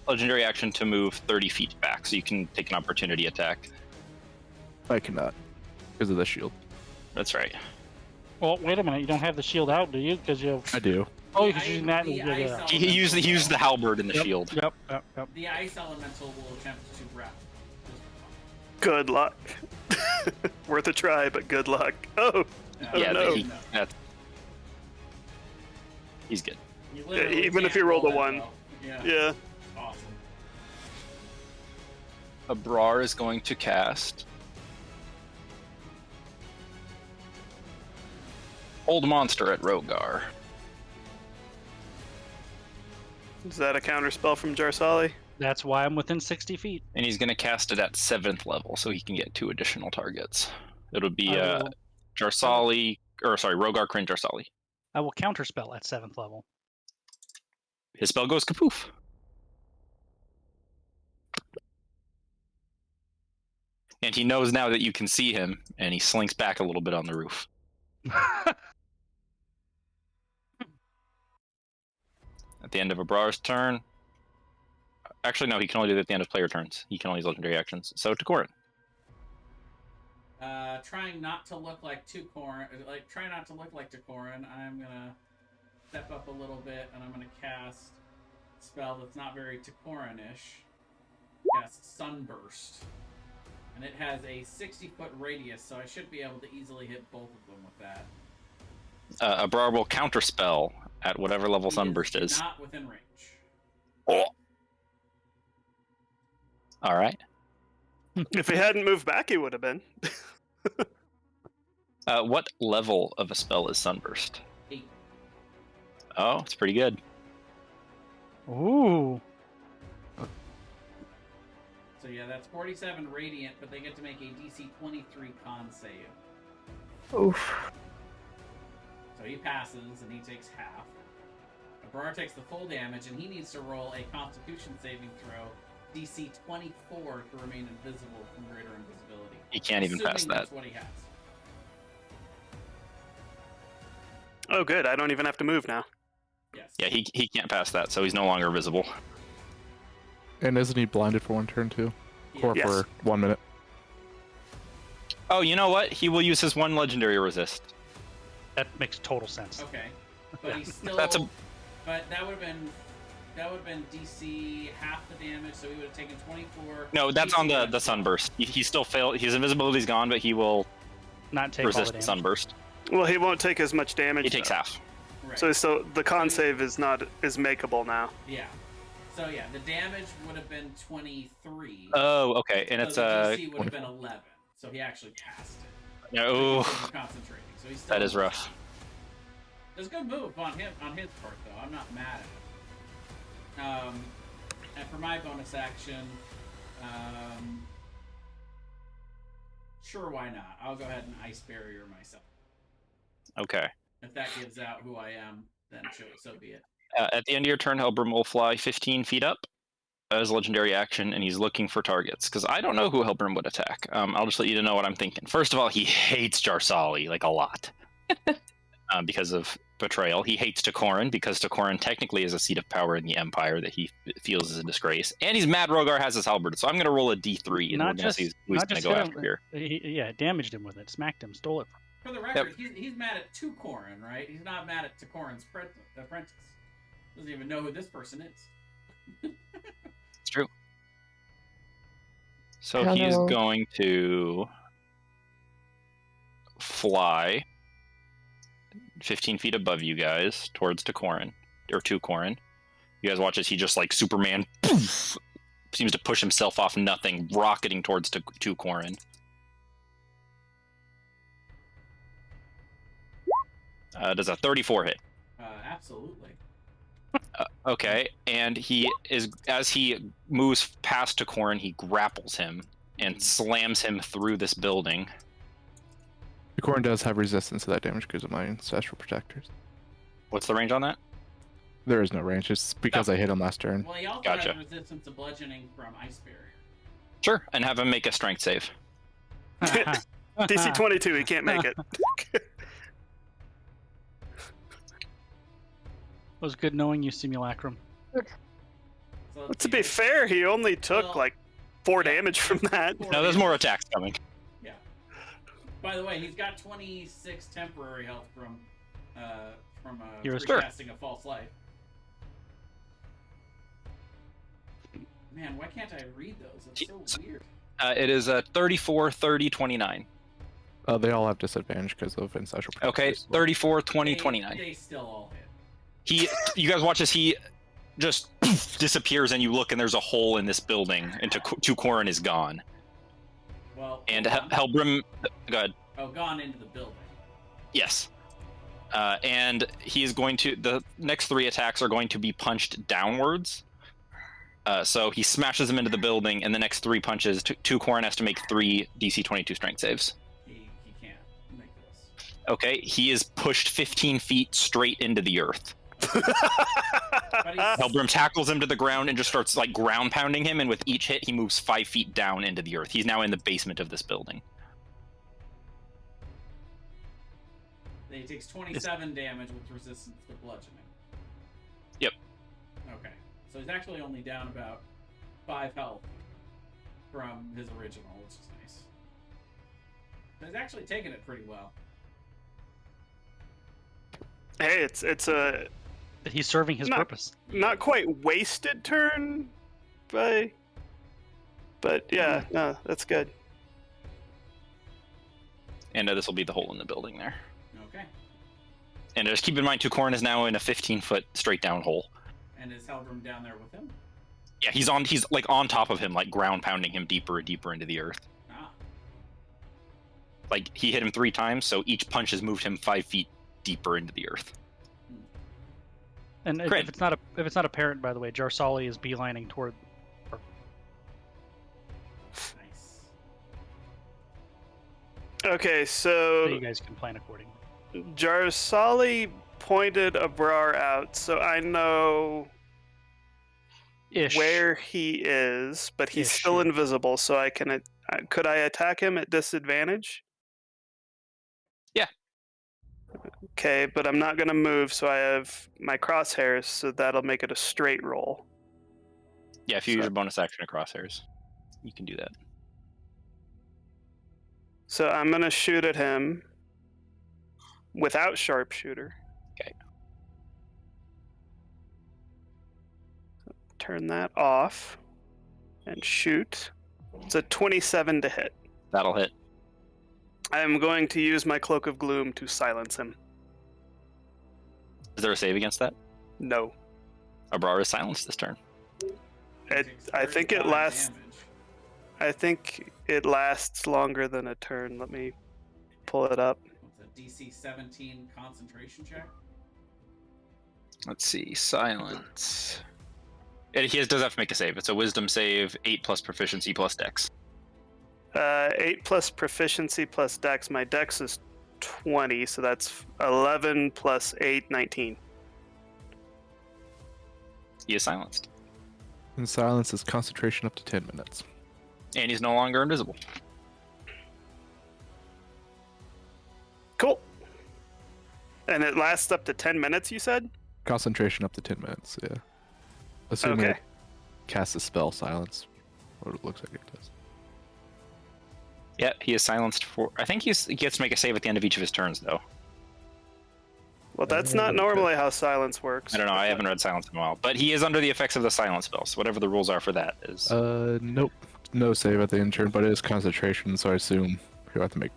legendary action to move 30 feet back, so you can take an opportunity attack. I cannot because of the shield. That's right. Well, wait a minute. You don't have the shield out, do you? Because you have... I do. Oh, you're using that. He used the halberd and the shield. Yep. The ice elemental will attempt to grapple. Good luck. Worth a try, but good luck. Oh, Yeah, no. He's good. Yeah, even if you rolled a 1. Yeah. Awesome. Abrar is going to cast Old Monster at Rogar. Is that a counter spell from Jarsali? That's why I'm within 60 feet. And he's going to cast it at 7th level, so he can get 2 additional targets. It'll be Jarsali, or sorry, Rogar, Kryn, Jarsali. I will counterspell at 7th level. His spell goes kapoof. And he knows now that you can see him, and he slinks back a little bit on the roof. At the end of Abrar's turn... Actually, no, he can only do that at the end of player turns. He can only use legendary actions. So, to Corin. Trying not to look like Tukorin, try not to look like Tukorin, I'm gonna step up a little bit, and I'm gonna cast a spell that's not very Tukorin-ish. Cast Sunburst. And it has a 60-foot radius, so I should be able to easily hit both of them with that. Abrar will counterspell at whatever level Sunburst is. Not within range. Oh. All right. If he hadn't moved back, he would have been. What level of a spell is Sunburst? 8. Oh, it's pretty good. Ooh. So yeah, that's 47 radiant, but they get to make a DC 23 con save. Oof. So he passes and he takes half. Abrar takes the full damage and he needs to roll a Constitution saving throw, DC 24, to remain invisible from greater invisibility. He can't even pass that. That's what he has. Oh, good. I don't even have to move now. Yes. Yeah, he can't pass that, so he's no longer visible. And isn't he blinded for one turn too? Or Yes. for 1 minute? Oh, you know what? He will use his one legendary resist. That makes total sense. Okay. But he's still. That's a- But that would have been DC half the damage, so he would have taken 24. No, that's DC on the damage. sunburst. He still failed. His invisibility's gone, but he will Not take all the resist damage. sunburst. Well, he won't take as much damage. He takes though. half. Right. So the con save is makeable now. Yeah. So yeah, the damage would have been 23. Oh, okay, and it's the DC would have been 11. So he actually passed it. no. Concentrating. So he's still That is rough. It's a good move on his part, though. I'm not mad at it. And for my bonus action, sure, why not? I'll go ahead and ice barrier myself. Okay. If that gives out who I am, then so be it. At the end of your turn, Helbrim will fly 15 feet up as a legendary action, and he's looking for targets. Because I don't know who Helbrim would attack. I'll just let you know what I'm thinking. First of all, he hates Jarsali, like, a lot. Because of betrayal. He hates Takorin, because Takorin technically is a seat of power in the Empire that he feels is a disgrace. And he's mad Rogar has his halberd, so I'm going to roll a D3, and we're going to see who he's going to go after here. Yeah, damaged him with it, smacked him, stole it from him. For the record, he's mad at Takorin, right? He's not mad at Takorin's apprentice. Doesn't even know who this person is. It's true. So he's going to fly 15 feet above you guys towards Takorin, or to Korin. You guys watch as he just like Superman poof, seems to push himself off nothing, rocketing towards to Korin. Does a 34 hit? Absolutely. Okay, and he is, as he moves past Takorin, he grapples him and slams him through this building. The Corn does have resistance to that damage because of my ancestral protectors. What's the range on that? There is no range. It's because I hit him last turn. Well, he also Gotcha. has resistance to bludgeoning from ice barrier. Sure, and have him make a strength save. DC 22, he can't make it. It was good knowing you, Simulacrum. So To be fair, he only took like 4 damage from that. No, there's more attacks coming. Yeah. By the way, he's got 26 temporary health from recasting a false life. Man, why can't I read those? It's so weird. It is a 34, 30, 29. They all have disadvantage because of ancestral protectors. Okay, 34, 20, 29. They still all hit. You guys watch as he just disappears, and you look, and there's a hole in this building, and Takorin is gone. Well, And Helbrim, go ahead. Oh, gone into the building. Yes. And he is going to, the next 3 attacks are going to be punched downwards. So he smashes him into the building, and the next 3 punches, Takorin has to make 3 DC 22 strength saves. He can't make this. Okay, he is pushed 15 feet straight into the earth. But Helbrim tackles him to the ground and just starts like ground pounding him, and with each hit he moves 5 feet down into the earth. He's now in the basement of this building. he takes 27 damage with resistance to bludgeoning. Yep. Okay. So he's actually only down about 5 health from his original, which is nice. So he's actually taking it pretty well. Hey, it's a He's serving his purpose. not quite wasted turn, but yeah, no, that's good. And this will be the hole in the building there. Okay. And just keep in mind, Takorin is now in a 15-foot straight down hole. And is Helbrim down there with him? Yeah, he's like on top of him, like ground pounding him deeper and deeper into the earth. Ah. Like he hit him 3 times, so each punch has moved him 5 feet deeper into the earth. And if Crit. it's not apparent, by the way, Jarsali is beelining toward. Nice. Okay, So so you guys can plan accordingly. Jarsali pointed Abrar out, so I know Ish. where he is, but he's Ish, still yeah. invisible, so I can. Could I attack him at disadvantage? Yeah. Okay, but I'm not gonna move, so I have my crosshairs, so that'll make it a straight roll. Yeah, if you use So- your bonus action to crosshairs, you can do that. So I'm gonna shoot at him without sharpshooter. Okay. Turn that off and shoot. It's a 27 to hit. That'll hit. I'm going to use my Cloak of Gloom to silence him. Is there a save against that? No. Abrar is silenced this turn. I think it lasts. I think it lasts longer than a turn. Let me pull it up. What's a DC 17 concentration check? Let's see. Silence. Does have to make a save. It's a wisdom save, 8 plus proficiency plus dex. 8 plus proficiency plus dex. My dex is 20, so that's 11 plus 8, 19. He is silenced. And silence is concentration up to 10 minutes. And he's no longer invisible. Cool. And it lasts up to 10 minutes, you said? Concentration up to 10 minutes, yeah. Assuming Okay. it casts a spell silence. What it looks like it does. Yeah, he is silenced for. I think he gets to make a save at the end of each of his turns, though. Well, that's not normally how silence works. I don't know. I haven't read silence in a while, but he is under the effects of the silence spell. So whatever the rules are for that is. Nope. No save at the end turn, but it is concentration, so I assume he'll have to make.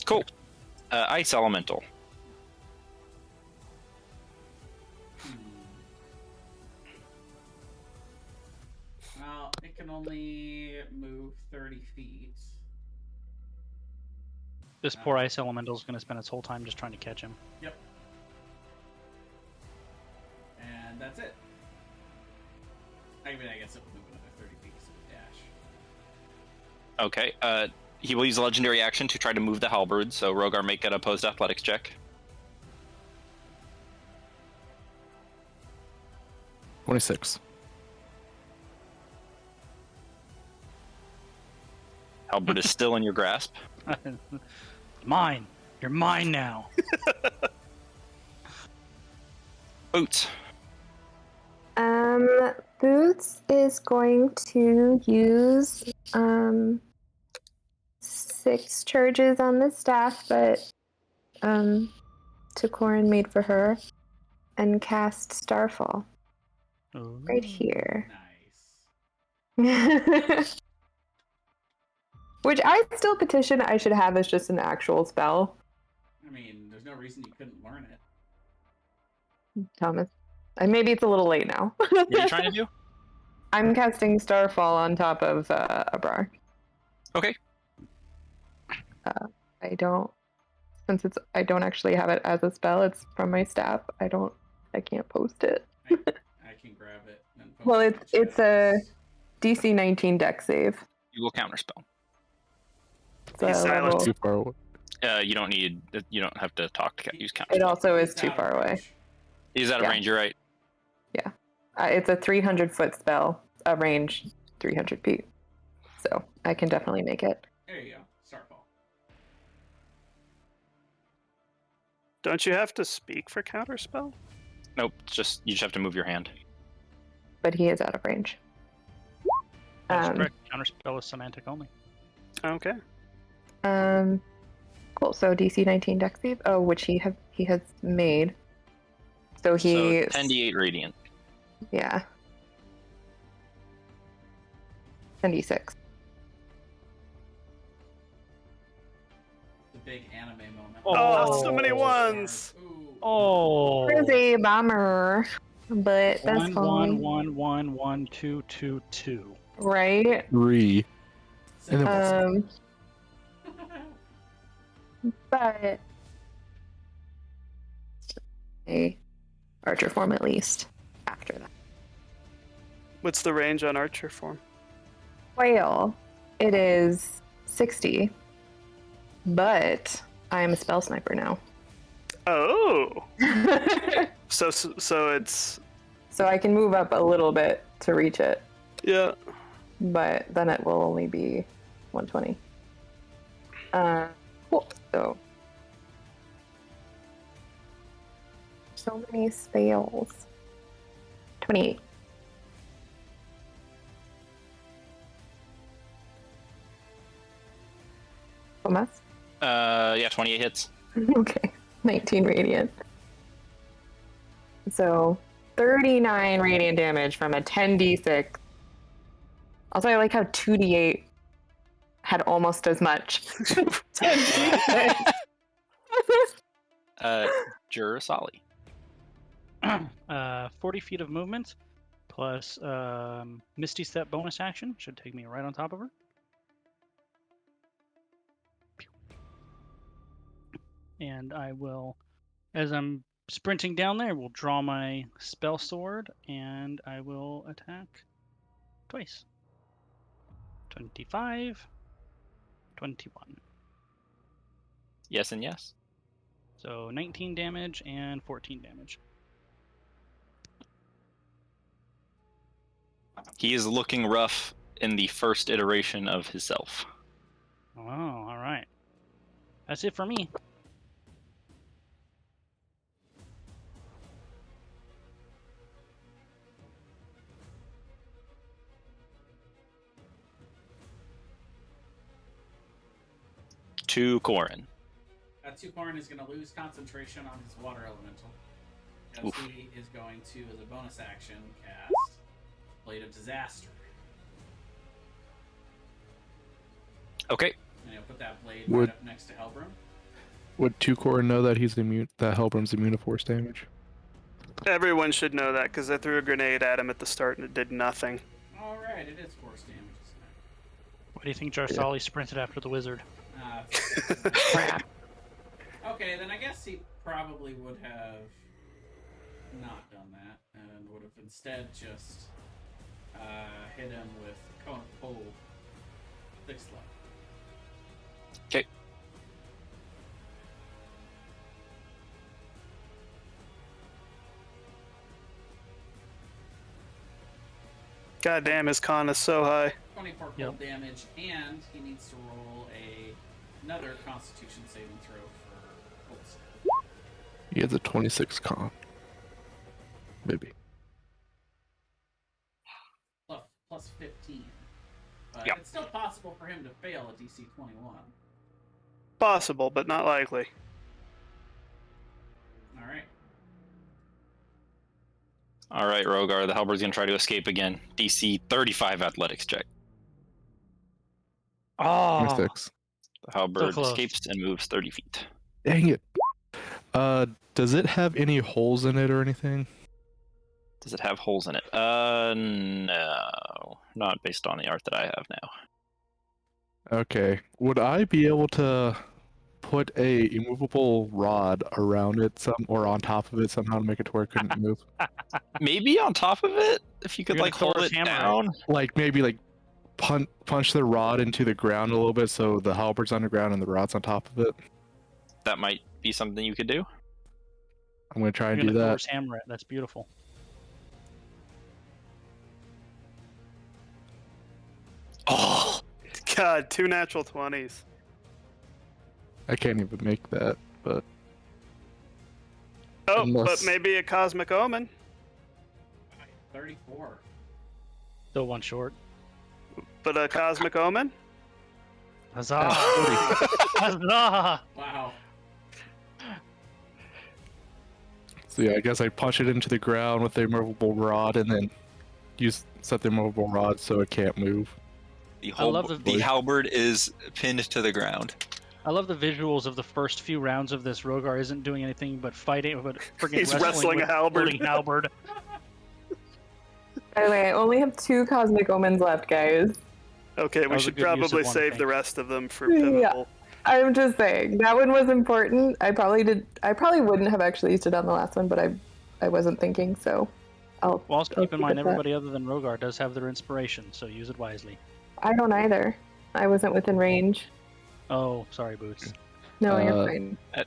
Cool. Ice elemental. Well, it can only move 30 feet. This poor ice elemental is going to spend its whole time just trying to catch him. Yep. And that's it. I mean, I guess it will move another 30 feet, so dash. Okay. He will use a legendary action to try to move the halberd. So Rogar, make an opposed athletics check. 26. Halberd is still in your grasp. Mine. You're mine now. Boots. Boots is going to use 6 charges on the staff that Tukorin made for her, and cast Starfall right here. Nice. Which I still petition I should have as just an actual spell, I mean, there's no reason you couldn't learn it. Thomas. And maybe it's a little late now. What are you trying to do? I'm casting Starfall on top of Abrar. Okay. I don't actually have it as a spell. It's from my staff. I can't post it. I can grab it. And post Well, it in the it's chat. a DC 19 dex save. You will counterspell. It's He's a silent. level- Too far away. You don't have to talk to use counterspell. It also is He's too out of far away. range. He's out of Yeah. range. You're right. It's a 300-foot spell, a range 300 feet. So I can definitely make it. There you go. Starfall. Don't you have to speak for counterspell? Nope. You just have to move your hand. But he is out of range. That's Um, correct. Counterspell is semantic only. Okay. Cool. So DC 19 dex save. Oh, which he has made. So he So 10d8 radiant. yeah. 10d6. The big anime moment. Oh, so many ones. Ooh. Oh. Crazy bomber. But that's One, fine. 1, 1, 1, 1, 2, 2, 2. Right? 3. So- And then But okay. archer form at least after that. What's the range on archer form? Well, it is 60, but I am a spell sniper now. Oh. So it's. So I can move up a little bit to reach it. Yeah. But then it will only be 120. Cool. So many spells. 28. Tomas? Yeah, 28 hits. Okay. 19 radiant. So 39 radiant damage from a 10d6. Also, I like how 2d8 had almost as much. 10d6. Jurasali. 40 feet of movement plus Misty Step bonus action. Should take me right on top of her. And I will, as I'm sprinting down there, will draw my spell sword and I will attack twice. 25, 21. Yes and yes. So 19 damage and 14 damage. He is looking rough in the first iteration of himself. Oh, all right. That's it for me. To Corin. Tukorn is going to lose concentration on his water elemental. As Oof. he is going to, as a bonus action, cast Blade of Disaster. Okay. And he'll put that blade Would- right up next to Helbram. Would Tukor know that he's immune? That Helbram's immune to force damage? Everyone should know that because I threw a grenade at him at the start and it did nothing. Alright, it is force damage, isn't it? What do you think Jarsali sprinted after the wizard? Crap. Okay, then I guess he probably would have not done that and would have instead just hit him with Cone of Cold 6th level. Okay. God damn, his con is so high. 24 cold Yep. damage, and he needs to roll another Constitution saving throw for cold save. He has a 26 con. Maybe. Plus 15. But Yep. it's still possible for him to fail a DC 21. Possible, but not likely. Alright. All right, Rogar. The halberd's gonna try to escape again. DC 35 athletics check. Oh, 26. The halberd close. escapes and moves 30 feet. Dang it. Does it have any holes in it or anything? Does it have holes in it? No. Not based on the art that I have now. Okay. Would I be able to put a immovable rod around it or on top of it somehow to make it to where it couldn't move? Maybe on top of it, if you could You're like gonna hold Thor's it hammer down. Like maybe like punch the rod into the ground a little bit so the halberd's underground and the rod's on top of it. That might be something you could do. I'm gonna try you're and do gonna that. Thor's hammer it. That's beautiful. Oh, God, 2 natural 20s. I can't even make that, but Oh, Unless- but maybe a Cosmic Omen. 34. Still one short. But a Cosmic Omen? Huzzah! Huzzah! Wow. so yeah, I guess I punch it into the ground with the immovable rod and then set the immovable rod so it can't move. the I love the halberd is pinned to the ground. I love the visuals of the first few rounds of this. Rogar isn't doing anything but fighting, but freaking He's wrestling wrestling with a halberd. floating halberd. By the way, I only have 2 cosmic omens left, guys. Okay, we was a should good use of probably one, save thank the you. rest of them for Yeah. pivotal. I'm just saying that one was important. I probably wouldn't have actually used it on the last one, but I I wasn't thinking, so I'll. Well, also I'll keep in keep mind it that. everybody other than Rogar does have their inspiration, so use it wisely. I don't either. I wasn't within range. Oh, sorry, Boots. No, you're fine. Is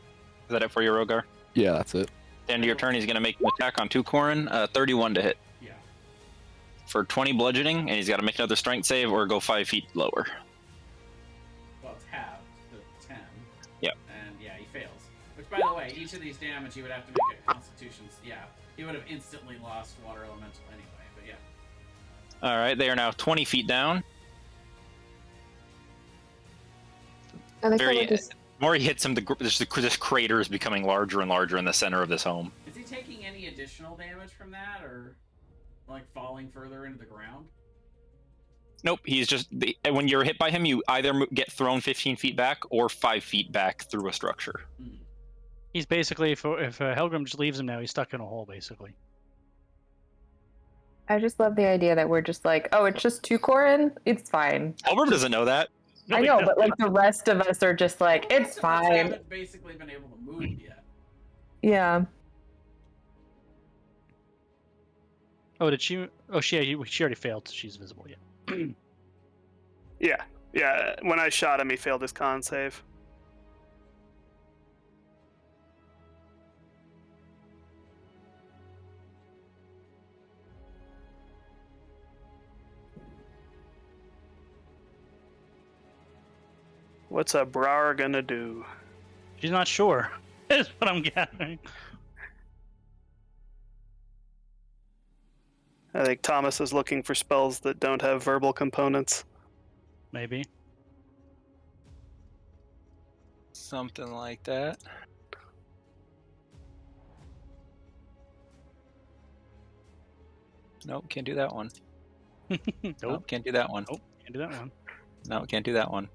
that it for you, Rogar? Yeah, that's it. End of your turn, he's going to make an attack on 2 Corin, 31 to hit. Yeah. For 20 bludgeoning, and he's got to make another strength save or go 5 feet lower. Well, it's halved to 10. Yep. And yeah, he fails. Which, by the way, each of these damage, he would have to make a Constitution. Yeah, he would have instantly lost Water Elemental anyway. But yeah. All right, they are now 20 feet down. I like how Very, we're just. the more he hits him, this crater is becoming larger and larger in the center of this home. Is he taking any additional damage from that, or like falling further into the ground? Nope, he's just when you're hit by him, you either get thrown 15 feet back or 5 feet back through a structure. He's basically, if Helgrim just leaves him now, he's stuck in a hole, basically. I just love the idea that we're just like, oh, it's just 2 Corin? It's fine. Elbert doesn't know that. I know, but like the rest of us are just like, Well, it's most of us fine. haven't basically been able to move yet. Yeah. Oh, did she? Oh, she already failed. She's visible, yeah. Yeah. When I shot him, he failed his con save. What's a Brar gonna do? She's not sure. Is what I'm gathering. I think Thomas is looking for spells that don't have verbal components. Maybe. Something like that. Nope, can't do that one. Nope. Nope, can't do that one. Nope, can't do that one. No, can't do that one.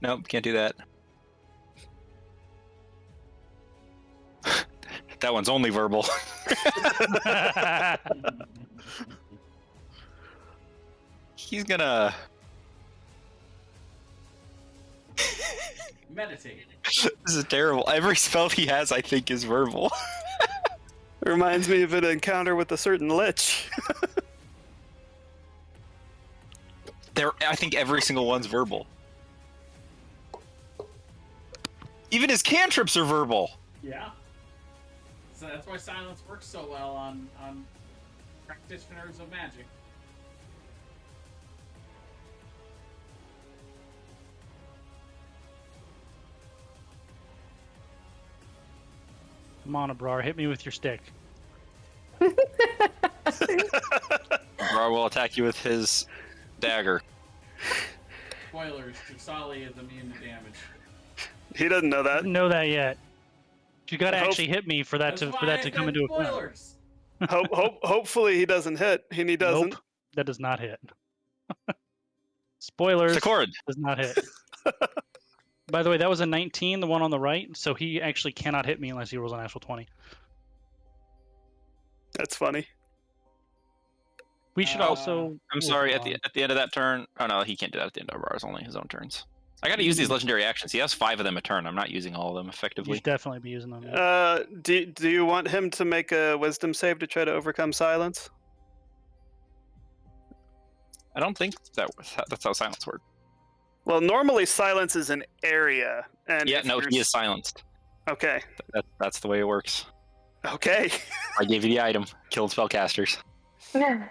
Nope, can't do that. That one's only verbal. He's gonna Meditate. This is terrible. Every spell he has, I think, is verbal. It reminds me of an encounter with a certain lich. I think every single one's verbal. Even his cantrips are verbal. Yeah. So that's why silence works so well on practitioners of magic. Come on, Abrar, hit me with your stick. Brar will attack you with his dagger. Spoilers, Tusali is immune to damage. He doesn't know I that. didn't know that yet. You got to Hope- actually hit me for that That's to why I come said into account. spoilers. Hopefully he doesn't hit, and he doesn't. Nope, that does not hit. Spoilers. Sacord. Does not hit. By the way, that was a 19, the one on the right, so he actually cannot hit me unless he rolls an actual 20. That's funny. We should Uh, also... I'm sorry, at the end of that turn... Oh no, he can't do that at the end of Brar's, only his own turns. I gotta use these legendary actions. He has 5 of them a turn. I'm not using all of them You effectively. should definitely be using them. Do you want him to make a wisdom save to try to overcome silence? I don't think that's how silence works. Well, normally silence is an area, and Yeah, if no, you're he is silenced. Okay. That's the way it works. Okay. I gave you the item. Killed spellcasters. I'm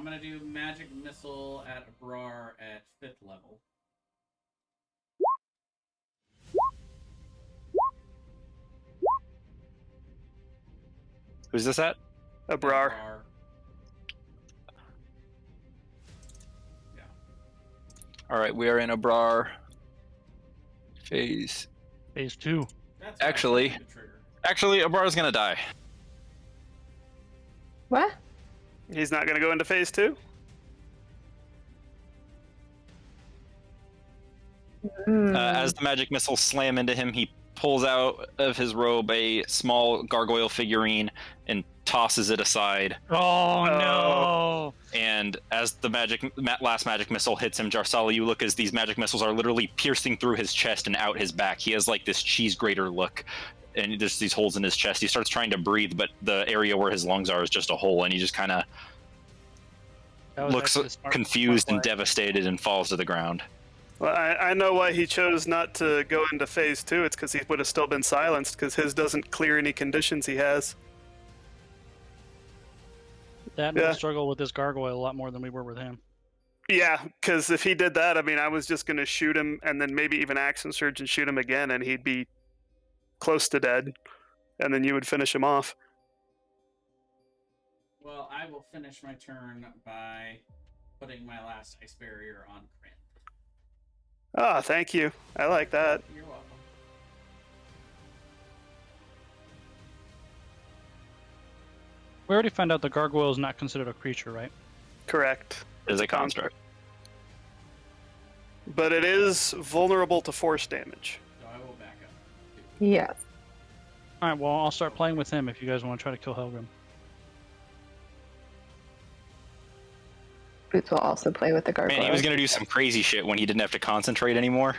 gonna do magic missile at Brar at 5th level. Who's this at? Abrar. All right, we are in Abrar phase. Phase 2. That's Actually- the trigger. Actually, Abrar's gonna die. What? He's not going to go into phase 2? As the magic missiles slam into him, he pulls out of his robe a small gargoyle figurine and tosses it aside. Oh no! And as the last magic missile hits him, Jarsali, you look as these magic missiles are literally piercing through his chest and out his back. He has like this cheese grater look, and there's these holes in his chest. He starts trying to breathe, but the area where his lungs are is just a hole, and he just kind of looks confused and devastated and falls to the ground. Well, I know why he chose not to go into phase 2. It's because he would have still been silenced, because his doesn't clear any conditions he has. That will struggle with this gargoyle a lot more than we were with him. Yeah, because if he did that, I mean, I was just going to shoot him and then maybe even action surge and shoot him again, and he'd be close to dead, and then you would finish him off. Well, I will finish my turn by putting my last ice barrier on Kryn. Ah, thank you. I like that. You're welcome. We already found out the gargoyle is not considered a creature, right? Correct. It is a construct. But it is vulnerable to force damage. So I will back up. Yes. Alright, well, I'll start playing with him if you guys want to try to kill Helgrim. Boots will also play with the gargoyle. Man, he was going to do some crazy shit when he didn't have to concentrate anymore.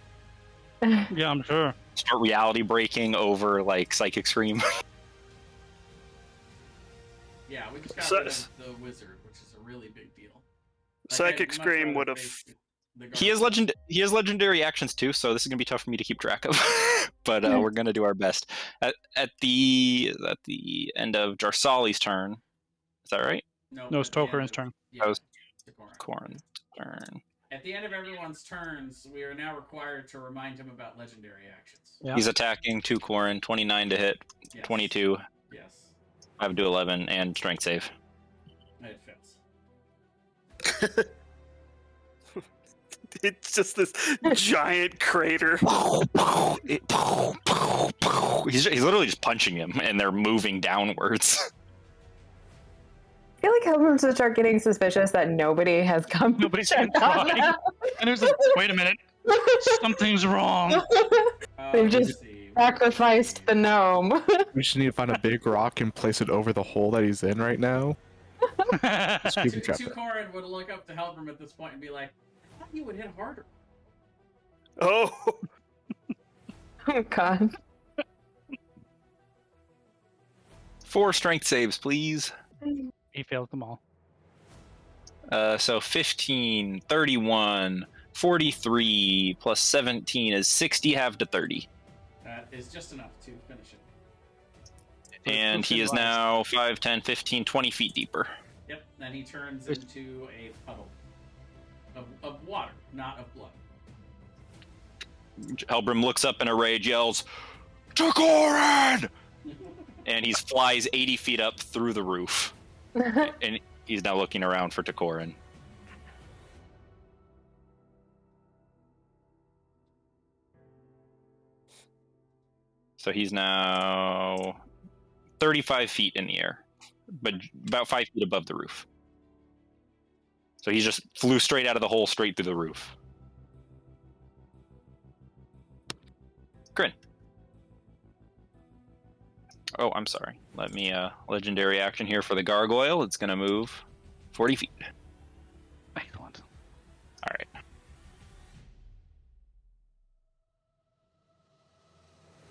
Yeah, I'm sure. Start reality breaking over, like, Psychic Scream. Yeah, we just got rid of the wizard, which is a really big deal. Like, Psychic Scream would have... He has legendary actions too, so this is gonna be tough for me to keep track of. But we're gonna do our best. At the end of Jarsali's turn, is that right? No, it's Tokarin's turn. Yeah, Tokarin's turn. At the end of everyone's turns, we are now required to remind him about legendary actions. Yeah. He's attacking Tokarin, 29 to hit, Yes. 22. Yes, 5 to 11, and strength save. it fits. It's just this giant crater. He's literally just punching him, and they're moving downwards. I feel like Helgrim's to start getting suspicious that nobody has come. Nobody's to even check on trying. them. And there's like, wait a minute, something's wrong. They've Let's just see. sacrificed the gnome. We just need to find a big rock and place it over the hole that he's in right now. Just keep him trapped there. Tukorin would look up to Helgrim at this point and be like, I thought you would hit harder. Oh! Oh god. 4 strength saves, please. He failed them all. So 15, 31, 43, plus 17 is 60, half to 30. That is just enough to finish it. And he is now 5, 10, 15, 20 feet deeper. Yep, then he turns into a puddle of water, not of blood. Helbrim looks up in a rage, yells, Tokarin! And he flies 80 feet up through the roof. And he's now looking around for Tokarin. So he's now 35 feet in the air, but about 5 feet above the roof. So he just flew straight out of the hole, straight through the roof. Grin. Oh, I'm sorry. Let me, legendary action here for the gargoyle. It's going to move 40 feet. Excellent. All right.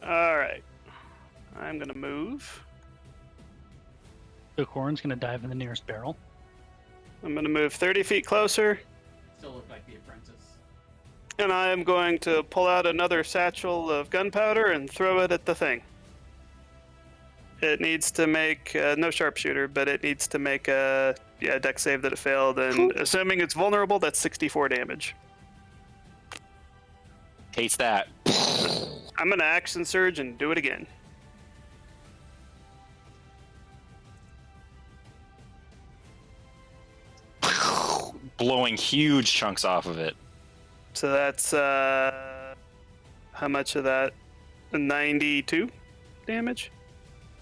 All right. I'm going to move. Tokarin's gonna dive in the nearest barrel. I'm going to move 30 feet closer. Still look like the apprentice. And I am going to pull out another satchel of gunpowder and throw it at the thing. It needs to make, no sharpshooter, but it needs to make a dex save that it failed. And assuming it's vulnerable, that's 64 damage. Hates that. I'm going to action surge and do it again. Blowing huge chunks off of it. So that's, how much of that? 92 damage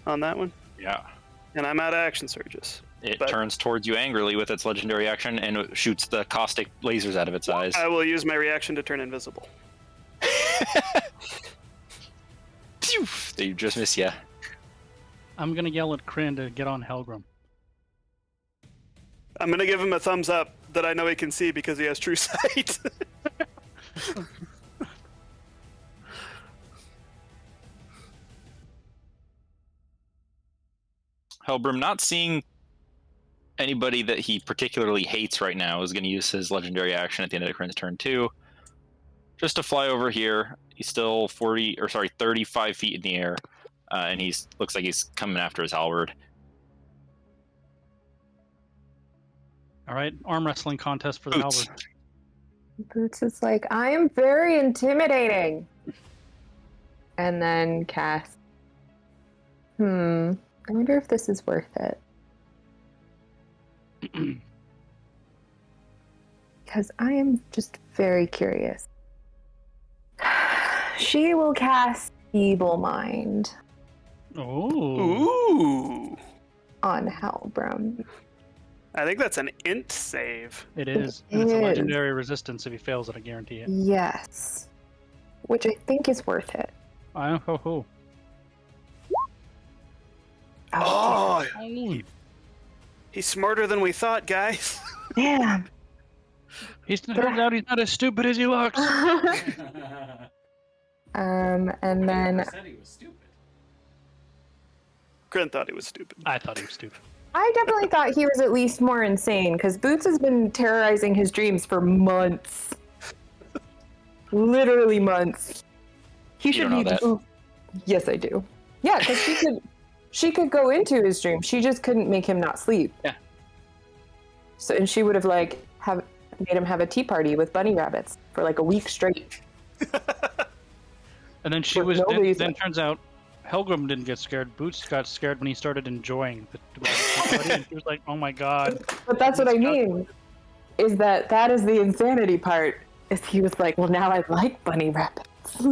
on that one. Yeah. And I'm out of action surges. It But- turns towards you angrily with its legendary action and it shoots the caustic lasers out of its eyes. I will use my reaction to turn invisible. Phew, they just miss you. I'm gonna yell at Kryn to get on Helgrim. I'm going to give him a thumbs up that I know he can see because he has true sight. Helbrim, not seeing anybody that he particularly hates right now, is going to use his legendary action at the end of Kryn's turn 2. Just to fly over here. He's still 35 feet in the air. And looks like he's coming after his halberd. All right, arm wrestling contest for the Boots. halberd. Boots is like, I am very intimidating. And then cast. I wonder if this is worth it. Because I am just very curious. She will cast Evil Mind Oh. Ooh. on Helbrim. I think that's an int save. It is. And it's a legendary resistance. If he fails it, I guarantee it. Yes. Which I think is worth it. Oh. Oh, Oh. he's smarter than we thought, guys. Damn. Turns out he's not as stupid as he looks. And I then said he was stupid. Kryn thought he was stupid. I thought he was stupid. I definitely thought he was at least more insane because Boots has been terrorizing his dreams for months. Literally months. He You should don't know need that. to. Yes, I do. Yeah, because she could go into his dream. She just couldn't make him not sleep. Yeah. So and she would have made him have a tea party with bunny rabbits for like a week straight. And then then turns out Helgrim didn't get scared. Boots got scared when he started enjoying the party, and she was like, "Oh my god!" But that's what I mean. Is that is the insanity part? Is he was like, well, now I like bunny rabbits.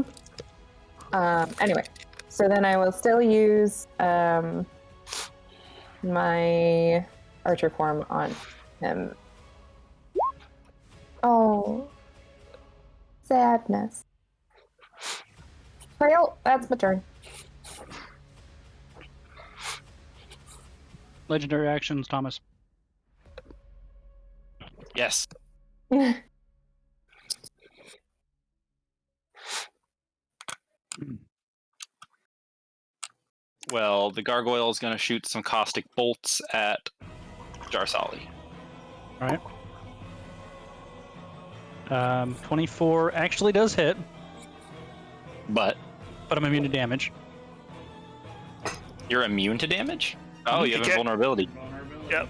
Anyway, so then I will still use my archer form on him. Oh, sadness. Well, that's my turn. Legendary actions, Thomas. Yes. Well, the gargoyle is going to shoot some caustic bolts at Jarsali. All right. 24 actually does hit, But I'm immune to damage. you're immune to damage? Oh, you have Okay. invulnerability. Vulnerability. Yep.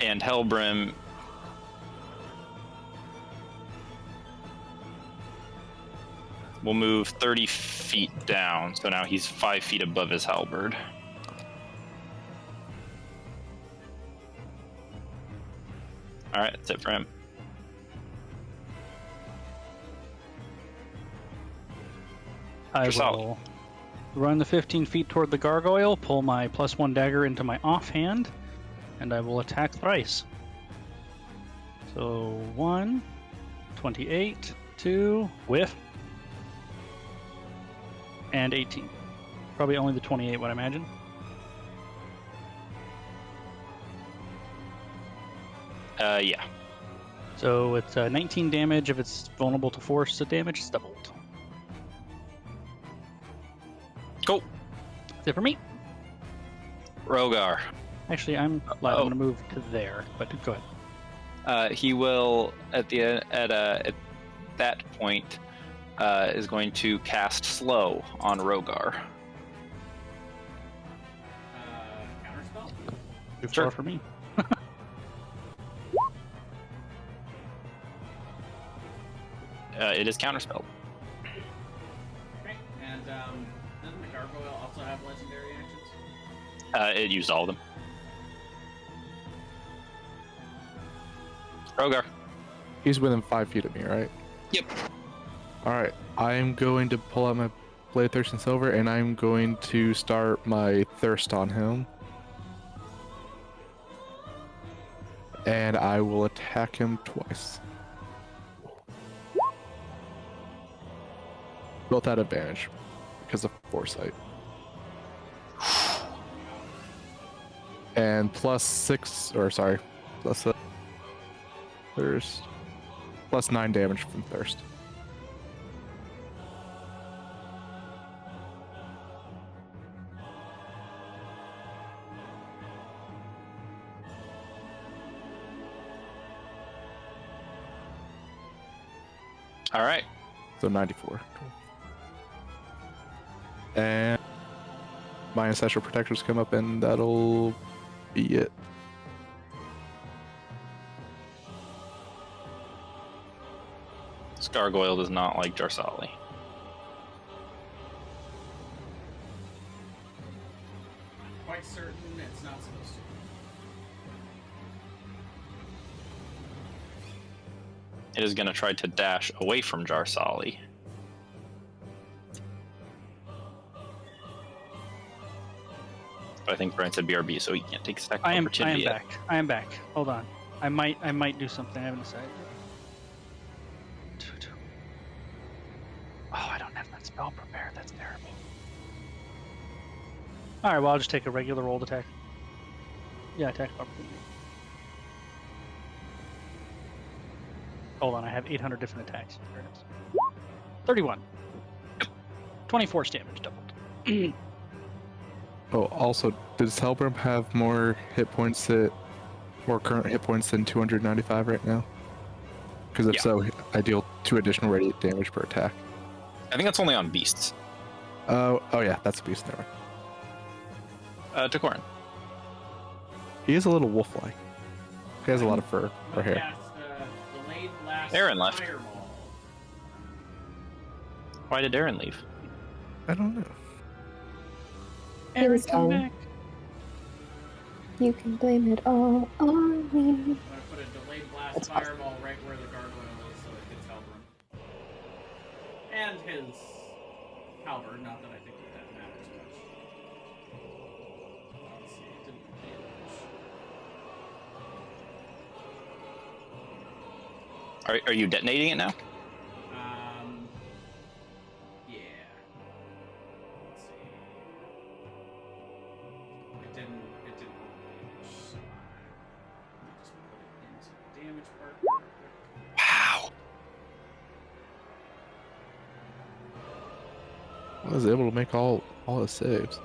And Hellbrim will move 30 feet down, so now he's 5 feet above his halberd. Alright, that's it for him. I Dressal. will run the 15 feet toward the gargoyle, pull my +1 dagger into my offhand, and I will attack thrice. So 1, 28, 2, whiff, and 18. Probably only the 28, would I imagine. Yeah. So it's 19 damage. If it's vulnerable to force damage, it's doubled. Cool. That's it for me. Rogar. Actually, I'm going to move to there, but go ahead. He will at that point is going to cast slow on Rogar. Counterspell? Too Sure. far for me. It is counterspelled. Okay. And doesn't the gargoyle also have legendary actions? It used all of them. Rogar. He's within 5 feet of me, right? Yep. Alright, I'm going to pull out my Blade Thirst and Silver, and I'm going to start my Thirst on him. And I will attack him twice. Both at advantage, because of Foresight. And +6, or sorry, plus thirst, +9 damage from thirst. All right. So 94. And my ancestral protectors come up, and that'll be it. This gargoyle does not like Jarsali. Quite certain it's not supposed to. It is going to try to dash away from Jarsali. But I think Brian said BRB, so he can't take stack I am opportunity yet. back. I am back. Hold on. I might do something. I haven't decided. Oh, I don't have that spell prepared. That's terrible. All right. Well, I'll just take a regular rolled attack. Yeah, attack opportunity. Hold on. I have 800 different attacks. There it is. 31. 24 damage doubled. Oh, also, does Hellbrim have more current hit points than 295 right now? Because if so, I deal 2 additional radiant damage per attack. I think that's only on beasts. Oh yeah, that's a beast there. Takoran. He is a little wolf-like. He has a lot of fur or hair. Cast, delayed blast Aaron left. fireball. Why did Aaron leave? I don't know. Aaron, come back. You can blame it all on me. I'm gonna put a delayed blast That's awesome. fireball right where the gargoyle is, so it gets Hellbrim. And his halberd. Not that I think that matters much. Let's see, it didn't damage. Are you detonating it now? Yeah. Let's see. It didn't damage, so let me just put it into the damage part real quick. Wow. I was able to make all his saves.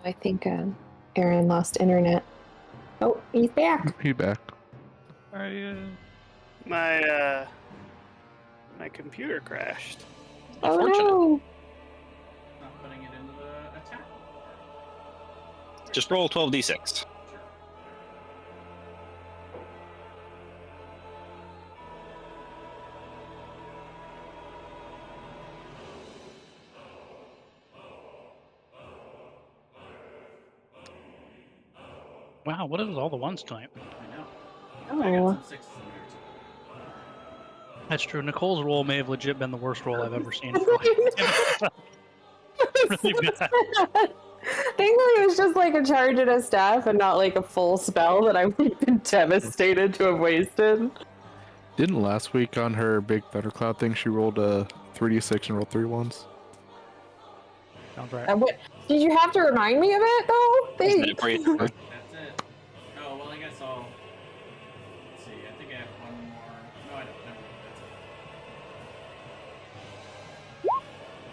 I think Aaron lost internet. Oh, he's back. He's back. My computer crashed. Oh Unfortunate. no! Not putting it into the attack. Just roll 12d6. Sure. Wow, what is all the ones tonight? I know. I got Oh, some sixes in there too. That's true. Nicole's roll may have legit been the worst roll I've ever seen. Really bad. Thankfully, it was just like a charge and a staff, and not like a full spell that I would have been devastated to have wasted. Didn't last week on her big thundercloud thing, she rolled a 3d6 and rolled 3 ones? Sounds right. What, did you have to remind me of it though? Isn't it great? That's it. Oh, well, I guess I'll... Let's see, I think I have one more... No, I don't. Never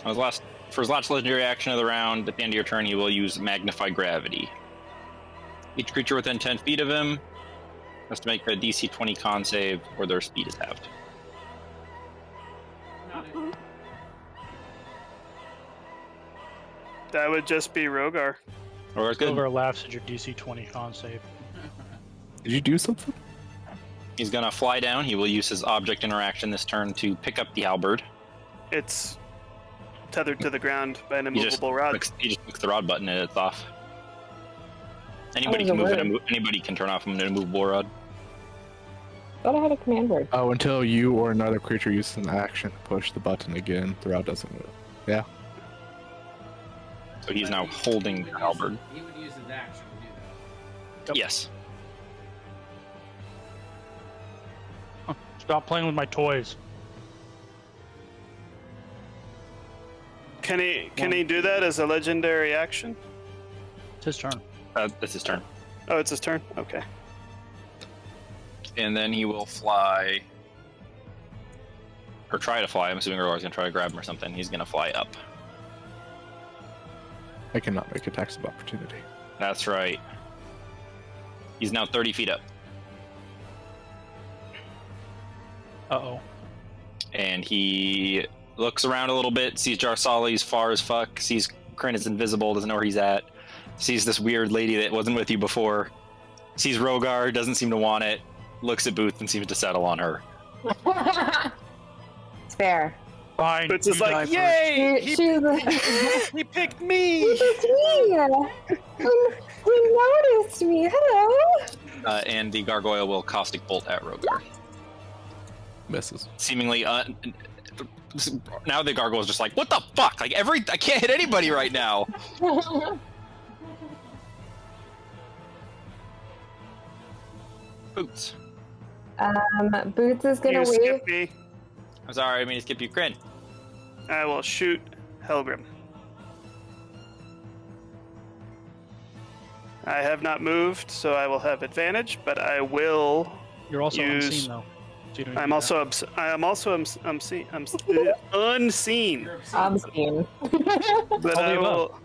mind. That's it. For his last legendary action of the round, at the end of your turn, he will use Magnify Gravity. Each creature within 10 feet of him has to make a DC 20 con save, or their speed is halved. Not it. That would just be Rogar. Or good. Silver laughs at your DC 20 con save. Did you do something? He's gonna fly down. He will use his object interaction this turn to pick up the halberd. It's tethered to the ground by an He just immovable rod. clicks the rod button and it's off. Anybody Oh, can the move word. it. Anybody can turn off an immovable rod. Thought I had a command word. Oh, until you or another creature uses an action to push the button again, the rod doesn't move. Yeah. So he's But now holding he the would halberd. He would use his action to do that. Yes. Stop playing with my toys. Can he do that as a legendary action? It's his turn. It's his turn. Oh, it's his turn? Okay. And then he will fly. Or try to fly. I'm assuming Rogar's going to try to grab him or something. He's going to fly up. I cannot make attacks of opportunity. That's right. He's now 30 feet up. Uh-oh. And he looks around a little bit, sees Jarsali's far as fuck, sees Kryn is invisible, doesn't know where he's at, sees this weird lady that wasn't with you before, sees Rogar, doesn't seem to want it, looks at Booth and seems to settle on her. It's fair. Fine. It's just you die like, first. yay! She's He picked me! He picked me! He noticed me! Hello! And the gargoyle will caustic bolt at Rogar. Misses. Seemingly, now the gargoyle is just like, what the fuck? Like, I can't hit anybody right now. Boots. Boots is gonna You wave. skip me. I'm sorry, I mean to skip you, Kryn. I will shoot Helgrim. I have not moved, so I will have advantage, but I will. You're also use- unseen, though. So you don't I'm do also unseen. Unseen. You're I'm obscene. seen. But All the above.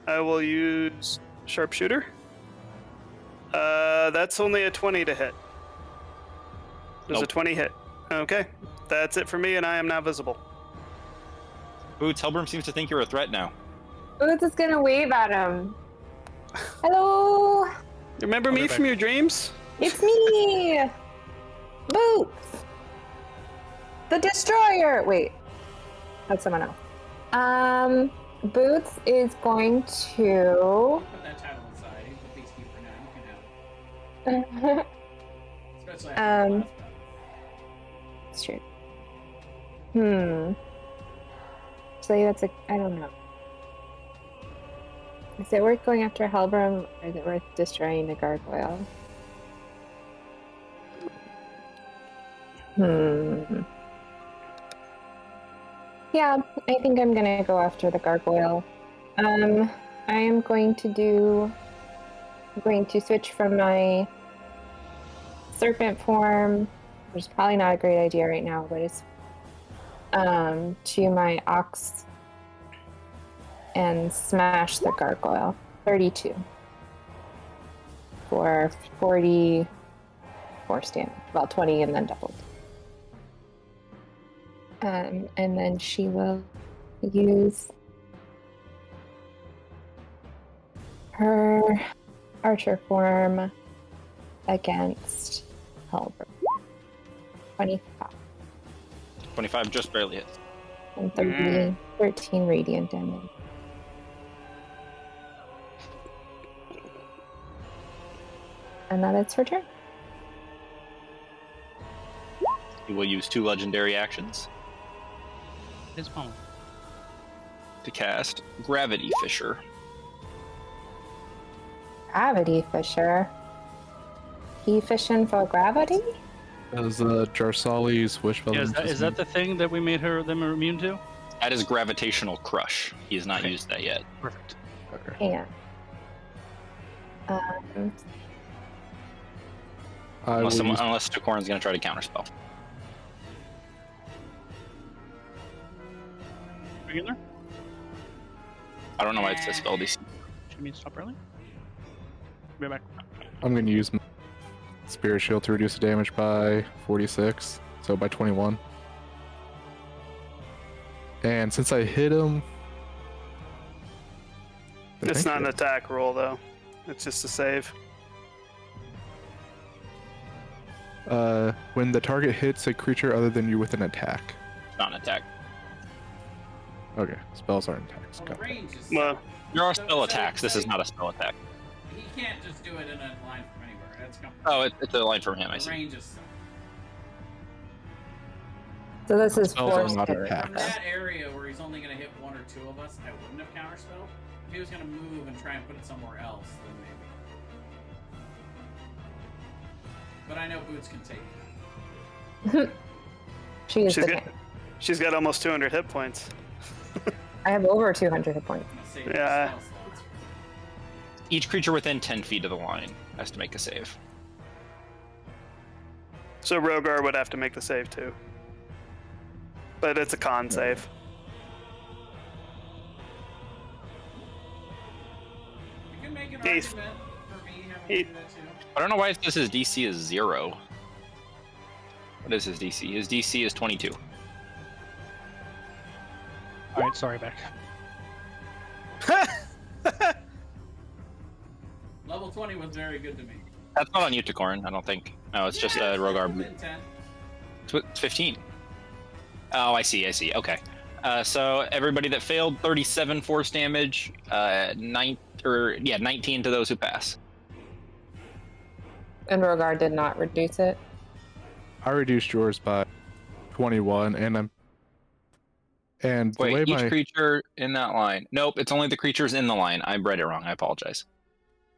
I will use sharpshooter. That's only a 20 to hit. Does a Nope. 20 hit? Okay, that's it for me, and I am now visible. Boots, Helbrim seems to think you're a threat now. Boots is gonna wave at him. Hello! Remember I'll me get from back. your dreams? It's me! Boots! The Destroyer! Wait. That's someone else. Boots is going to... Put that title aside. He's the peacekeeper now. You can have it. Especially after the last battle. It's true. So that's a... I don't know. Is it worth going after Helbrim, or is it worth destroying the gargoyle? Yeah, I think I'm gonna go after the gargoyle. I am going to switch from my serpent form, which is probably not a great idea right now, but it's to my ox and smash the gargoyle. 32 for 44 damage. Well, 20 and then doubled. And then she will use her archer form against Helbrim. 25 25 just barely hits. and 13 radiant damage. And that is her turn. He will use 2 legendary actions His phone. to cast Gravity Fissure. Gravity Fisher. He fishing for gravity? As Jarsali's wish Yeah, is that the thing that we made them immune to? That is Gravitational Crush. He has not Okay. used that yet. Perfect. Okay. Yeah. I will use, Unless Takorn's going to try to counterspell. Are you in there? I don't know why it says spell DC. Should we stop early? Be back. I'm going to use my Spirit Shield to reduce the damage by 46, so by 21. And since I hit him... It's not an attack roll, though. It's just a save. When the target hits a creature other than you with an attack. Not an attack. Okay, spells aren't attacks. Well, Got the it. range is. Well, There are So- spell so- attacks. This so is not a spell attack. He can't just do it in a line from anywhere. That's complicated. Oh, it's a line from him, I The see. range is. So this is Spells are forced not to- attacks. From that area where he's only going to hit 1 or 2 of us, I wouldn't have counterspelled. If he was going to move and try and put it somewhere else, then maybe. But I know Boots can take it. She's got almost 200 hit points. I have over 200 hit points. Yeah. Each creature within 10 feet of the line has to make a save. So Rogar would have to make the save too. But it's a con save. You can make an Heath. argument for me having Heath. to do that too. I don't know why it says his DC is 0. What is his DC? His DC is 22. All right, sorry, Beck. Level 20 was very good to me. That's not on you, Takorin, I don't think. No, it's just Rogar. Within 10. It's 15. Oh, I see. Okay. So everybody that failed, 37 force damage, 19 to those who pass. And Rogar did not reduce it. I reduced yours by 21, and the way Wait, each my creature in that line. Nope, it's only the creatures in the line. I read it wrong. I apologize.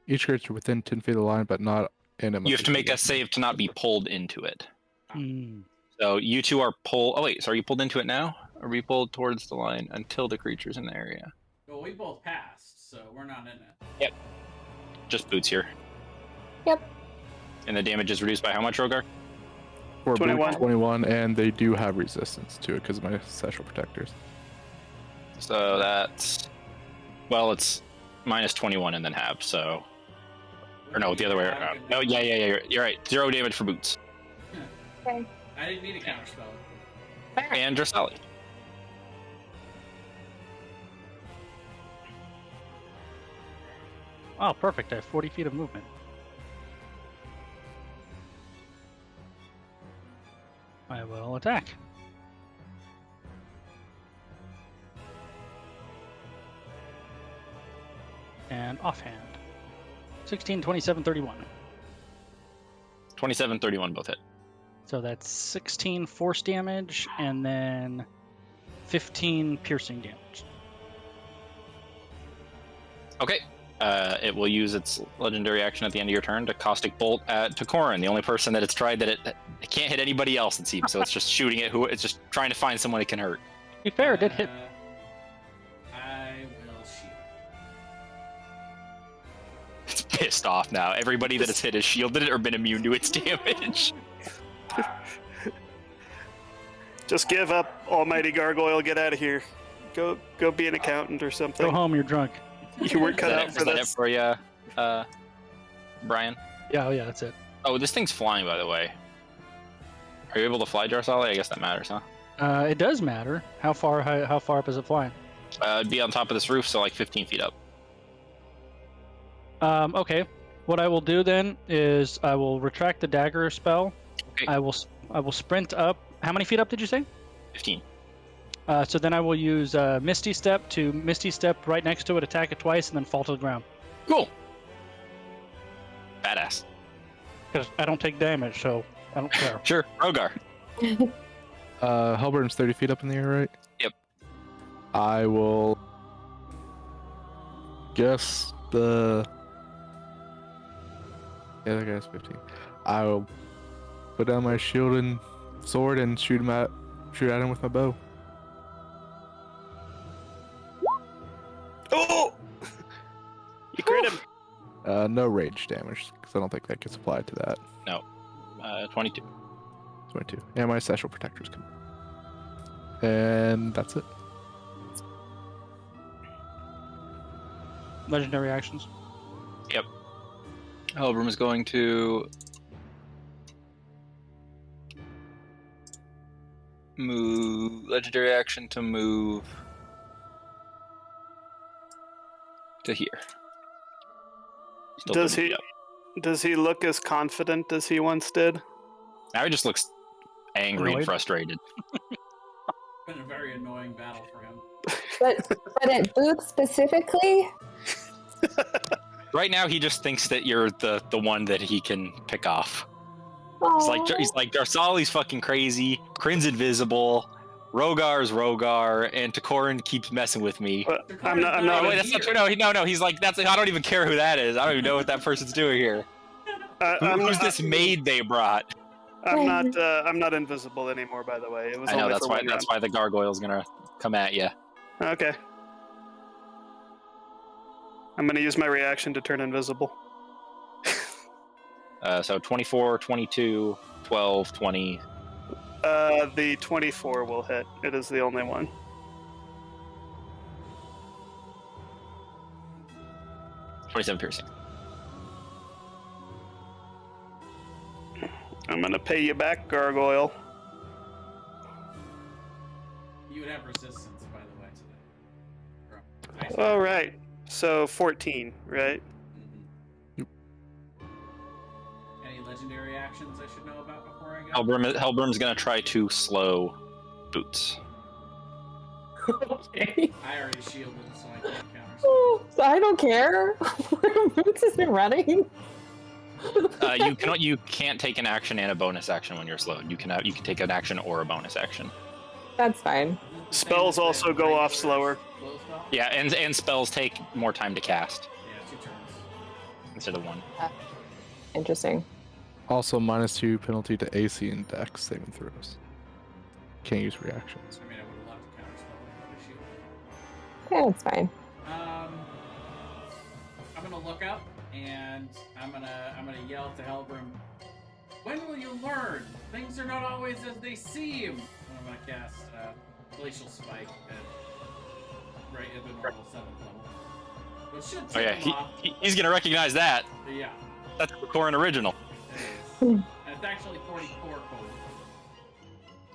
each creature within 10 feet of the line, but not in it. You have to make a save to not be pulled into it. Mm. So you two are pulled. Oh wait, so are you pulled into it now? Or are we pulled towards the line until the creature's in the area? Well, we both passed, so we're not in it. Yep. Just Boots here. Yep. And the damage is reduced by how much, Rogar? For 21. 21, and they do have resistance to it because of my Satchel Protectors. So that's... Well, it's minus 21 and then half, so... Or no, the other way around. No, yeah, you're right. 0 damage for Boots. Okay. I didn't need a counterspell. And Drasali. Oh, perfect. I have 40 feet of movement. I will attack. And offhand. 16, 27, 31. 27, 31 both hit. So that's 16 force damage and then 15 piercing damage. Okay. It will use its legendary action at the end of your turn to Caustic Bolt at Takorin, the only person that it's tried that it can't hit anybody else, it seems. So it's just shooting at it's just trying to find someone it can hurt. To be fair, it did hit. I will shield. It's pissed off now. Everybody that has hit has shielded it or been immune to its damage. Just give up, almighty gargoyle. Get out of here. Go be an accountant or something. Go home, you're drunk. You weren't cut out Is for that it this. for you, Brian? Yeah, yeah, that's it. Oh, this thing's flying, by the way. Are you able to fly, Jarsali? I guess that matters, huh? It does matter. How far up is it flying? It'd be on top of this roof, so like 15 feet up. Okay. What I will do then is I will retract the dagger spell. Okay. I will sprint up. How many feet up did you say? 15. So then I will use Misty Step to Misty Step right next to it, attack it twice, and then fall to the ground. Cool. Badass. Because I don't take damage, so I don't care. Sure, Rogar. Halberd's 30 feet up in the air, right? Yep. I will guess the... Yeah, that guy's 15. I will put down my shield and sword and shoot at him with my bow. Oh! You crit him. No rage damage, because I don't think that gets applied to that. No. 22. 22. And my Satchel Protectors come. And that's it. Legendary actions. Yep. Helbram is going to move legendary action to move to here. Still Does couldn't he? be up. Does he look as confident as he once did? Now he just looks angry and Annoyed? frustrated. Been a very annoying battle for him. But at Boots specifically, Right now, he just thinks that you're the one that he can pick off. He's like Darsali's fucking crazy. Kryn's invisible. Rogar's Rogar, and Takorin keeps messing with me. But I'm not. Oh, wait, that's not true. No. He's like, I don't even care who that is. I don't even know what that person's doing here. I'm Who's not- this maid they brought? I'm not invisible anymore, by the way. It was I know only that's for why. one That's round. why the gargoyle's gonna come at you. Okay. I'm gonna use my reaction to turn invisible. So 24, 22, 12, 20. The 24 will hit. It is the only one. $27 piercing. I'm gonna pay you back, gargoyle. You would have resistance, by the way, today. All right. So 14, right? Mm-hmm. Any legendary actions I should know about before I go? Hellbrim's gonna try to slow Boots. Okay. I already shielded, so I can't counter. Oh, so I don't care. Boots isn't running. You can't take an action and a bonus action when you're slowed. You can take an action or a bonus action. That's fine. Spells also go off slower. Slow spell? Yeah, and spells take more time to cast Yeah, 2 turns. instead of 1. Interesting. Also, -2 penalty to AC and Dex saving throws. Can't use reactions. I mean, I would have loved to counter spell with shield. Yeah, it's fine. I'm gonna look up and I'm gonna yell to Hellbrim. When will you learn? Things are not always as they seem. And I'm gonna cast Glacial Spike at the normal 7th level. Which should Oh yeah, tip him off. he's gonna recognize that. Yeah, That's the Corin original. it is. And it's actually 44 cold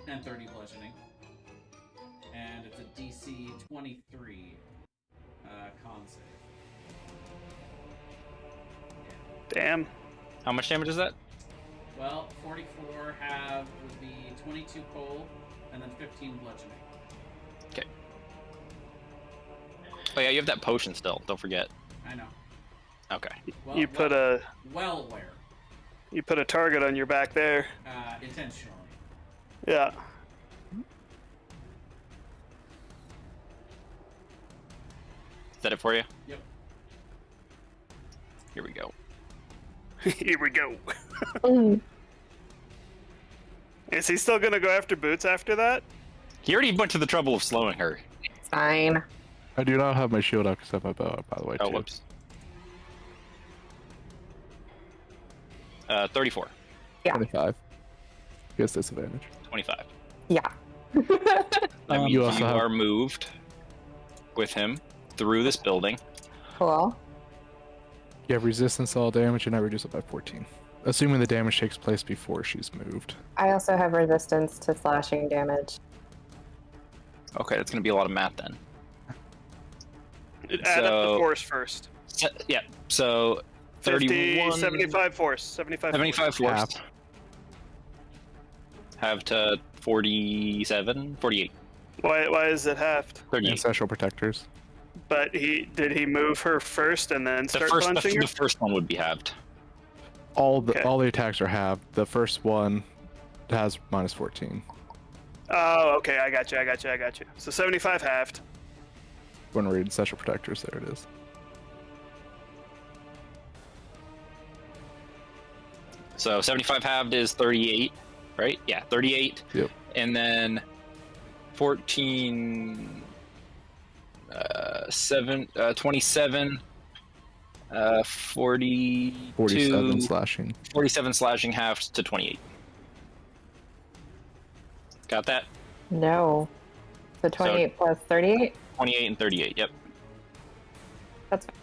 and 30 bludgeoning, and it's a DC 23 con save. Damn. How much damage is that? Well, 44 would be 22 cold and then 15 bludgeoning. Okay. Oh yeah, you have that potion still. Don't forget. I know. Okay. Well, You put a target on your back there. intentionally. Yeah. Is that it for you? Yep. Here we go. Here we go. Mm. Is he still gonna go after Boots after that? He already went to the trouble of slowing her. It's fine. I do not have my shield up except my bow out, by the way, Oh, too. whoops. 34. Yeah. 25. He has disadvantage. 25. Yeah. That means you you, also have- are moved with him through this building. Cool. You have resistance to all damage and I reduce it by 14. Assuming the damage takes place before she's moved. I also have resistance to slashing damage. Okay, that's going to be a lot of math then. Add up the So- force first. Yeah, so 31... 75 force. 75 75 force. force. Have to 47, 48, Why is it halved? 38. Ancestral protectors. But did he move her first and then The start first, punching her? the first one would be halved. All the Okay. attacks are halved. The first one has -14. Oh, okay, I got you. So 75 halved. When we're in ancestral protectors, there it is. So 75 halved is 38, right? Yeah, 38. Yep. And then 14, 27, 42, 47 slashing. 47 slashing halved to 28. Got that? No. So 28 plus 38? 28 and 38, yep. That's fine.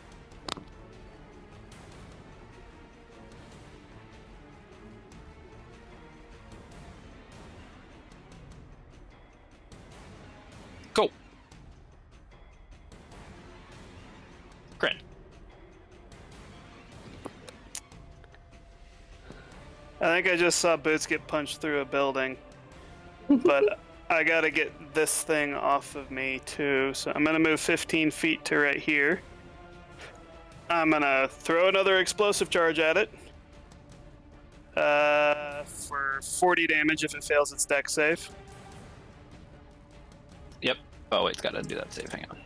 Go. Grin. I think I just saw Boots get punched through a building. But I gotta get this thing off of me too. So I'm gonna move 15 feet to right here. I'm gonna throw another explosive charge at it. For 40 damage if it fails its dex save. Yep. Oh, wait, it's got to do that save. Hang on.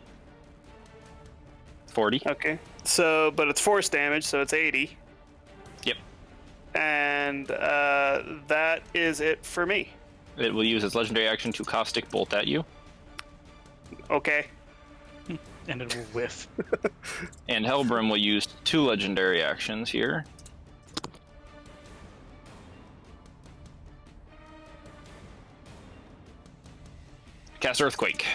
40. Okay. So, but it's force damage, so it's 80. Yep. And that is it for me. It will use its legendary action to caustic bolt at you. Okay. And it will whiff. And Hellbrim will use 2 legendary actions here. Cast Earthquake.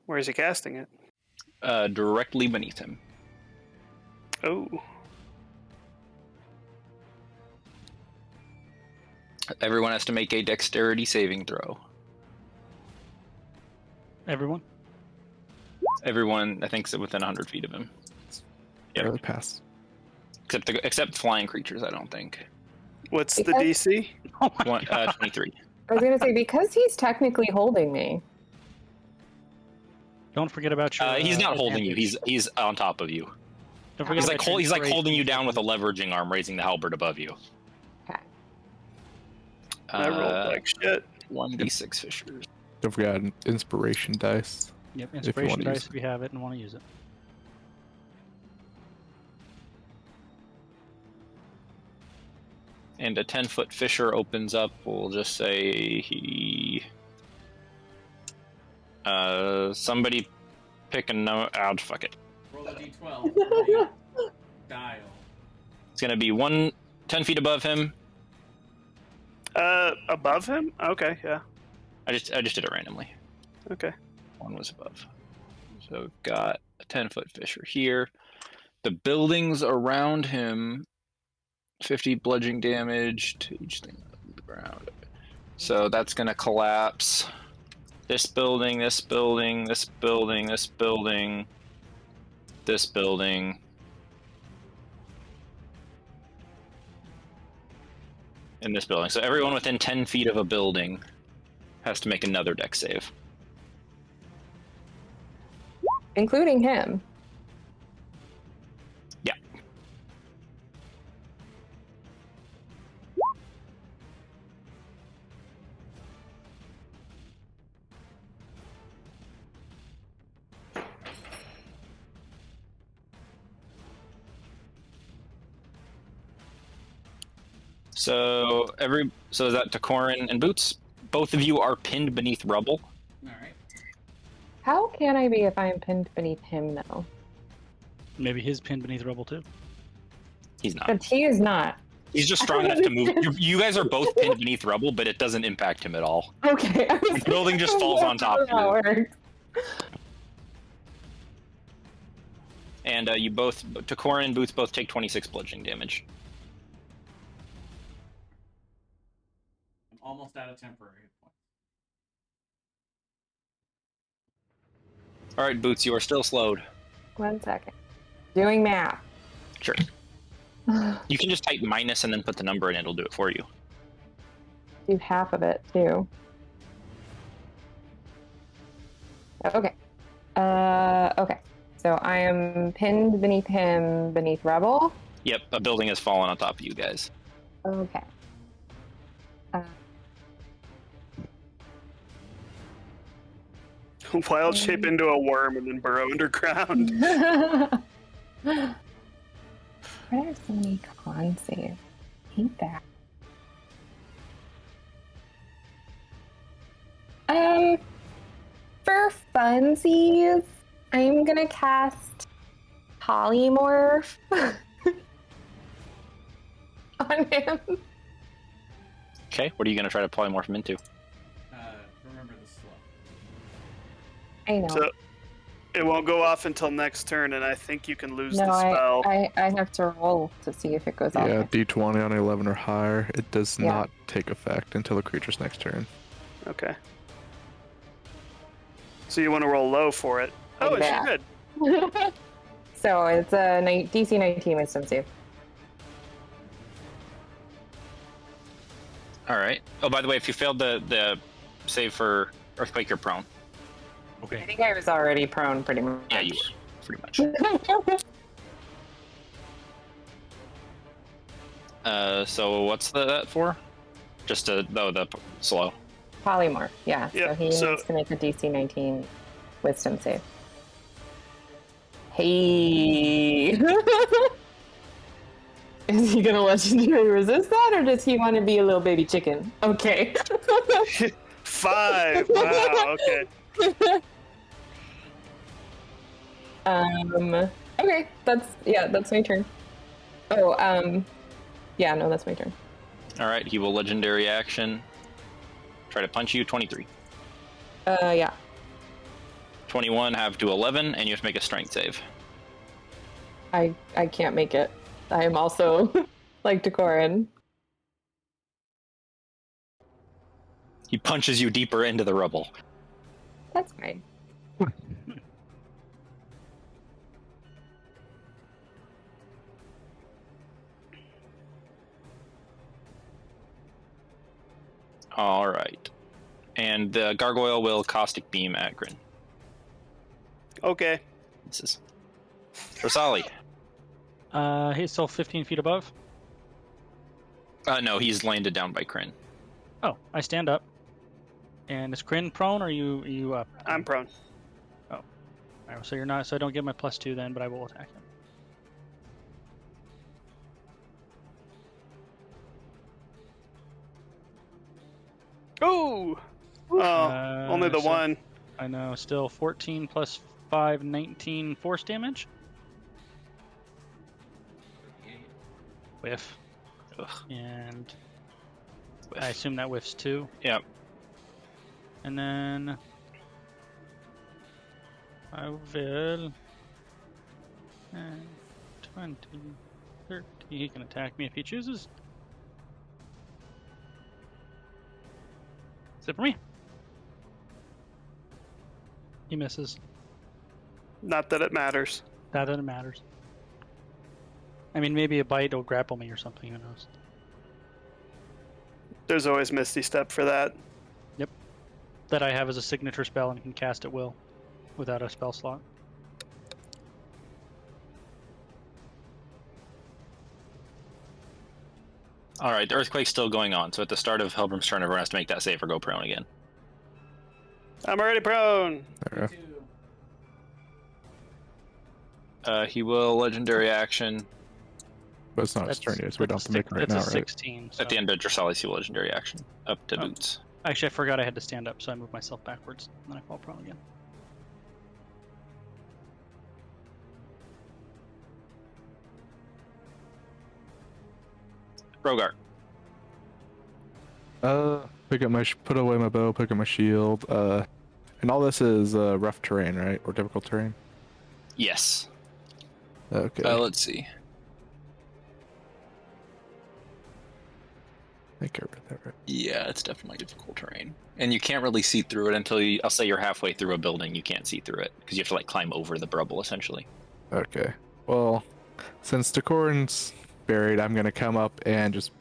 Where is he casting it? Directly beneath him. Oh. Everyone has to make a dexterity saving throw. Everyone? Everyone, I think, is within 100 feet of him. Barely pass. Except flying creatures, I don't think. What's the DC? Oh my God. 23. I was gonna say, because he's technically holding me. Don't forget about your. He's not holding you. advantage. He's on top of you. Don't forget He's about like your he's like inspiration holding you if down with a have leveraging arm, raising the halberd above you. Okay. I rolled like shit. 1d6 fissures. Don't forget inspiration dice. Yep, if you inspiration wanna use dice if you have it and want to use it. And a 10-foot fissure opens up. We'll just say he. Somebody pick a note. Ouch, fuck it. Roll a d12 for the dial. It's gonna be 10 feet above him. Above him? Okay, yeah. I just did it randomly. Okay. One was above. So we've got a 10-foot fissure here. The buildings around him, 50 bludgeoning damage to each thing on the ground. So that's gonna collapse. This building, this building, this building, this building, this building. In this building. So everyone within 10 feet of a building has to make another dex save. Including him. Yeah. So is that Takorin and Boots? Both of you are pinned beneath rubble. Alright. How can I be if I am pinned beneath him now? Maybe his pinned beneath rubble too. He's not. But he is not. He's just strong enough to move. You guys are both pinned beneath rubble, but it doesn't impact him at all. Okay. The building just falls on top of you. And you both, Takorin and Boots, both take 26 bludgeoning damage. I'm almost out of temporary hit points. All right, Boots, you are still slowed. 1 second. Doing math. Sure. You can just type minus and then put the number in, it'll do it for you. Do half of it too. Okay. Okay. So I am pinned beneath him, beneath rubble. Yep, a building has fallen on top of you guys. Okay. Wild shape into a worm and then burrow underground. Why are so many con saves? Hate that. For funsies, I'm gonna cast polymorph on him. Okay, what are you going to try to polymorph him into? Remember the slow. I know. So it won't go off until next turn, and I think you can lose No, the spell. I have to roll to see if it goes off. Yeah, D20 on 11 or higher. It does Yeah. not take effect until the creature's next turn. Okay. So you want to roll low for it? Oh, Like it's that. good. So it's a DC 19 wisdom save. All right. Oh, by the way, if you failed the save for Earthquake, you're prone. I Okay. think I was already prone pretty much. Yeah, you were, pretty much. So what's that for? Just the slow. Polymorph, yeah. Yeah, So he so- needs to make a DC 19 wisdom save. Hey. Is he gonna legendary resist that, or does he want to be a little baby chicken? Okay. 5. Wow. Okay. Okay. That's my turn. Oh, yeah, no, that's my turn. All right, he will legendary action. Try to punch you. 23. Yeah. 21 have to 11, and you have to make a strength save. I can't make it. I am also like Decorin. He punches you deeper into the rubble. That's fine. All right. And the gargoyle will caustic beam at Grin. Okay. This is Rosali. He's still 15 feet above. No, he's landed down by Kryn. Oh, I stand up. And is Kryn prone, or are you up? I'm prone. Oh. Alright, so you're not, so I don't get my +2 then, but I will attack him. Ooh! Oh, only the so- one. I know, still 14 plus 5, 19 force damage. Whiff. Ugh. And Whiff. I assume that whiffs too. Yep. And then I will 20, 30. He can attack me if he chooses. That's it for me. He misses. Not that it matters. That doesn't matter. I mean, maybe a bite will grapple me or something. Who knows? There's always Misty Step for that. That I have as a signature spell and can cast at will without a spell slot. All right, the earthquake's still going on. So at the start of Helbram's turn, everyone has to make that save or go prone again. I'm already prone. There we go. He will legendary action But it's not his turn yet, so we don't have to make it right that's now, a right? 16. So. at the end of Drasali's. He will legendary action up to Oh. boots. Actually, I forgot I had to stand up, so I moved myself backwards. And then I fall prone again. Rogar. Put away my bow, pick up my shield. And all this is rough terrain, right? Or difficult terrain? Yes. Okay. Let's see. I think I read that right. Yeah, it's definitely difficult terrain, and you can't really see through it until you. I'll say you're halfway through a building. You can't see through it because you have to like climb over the rubble essentially. Okay. Well, since Decorin's buried, I'm gonna come up and just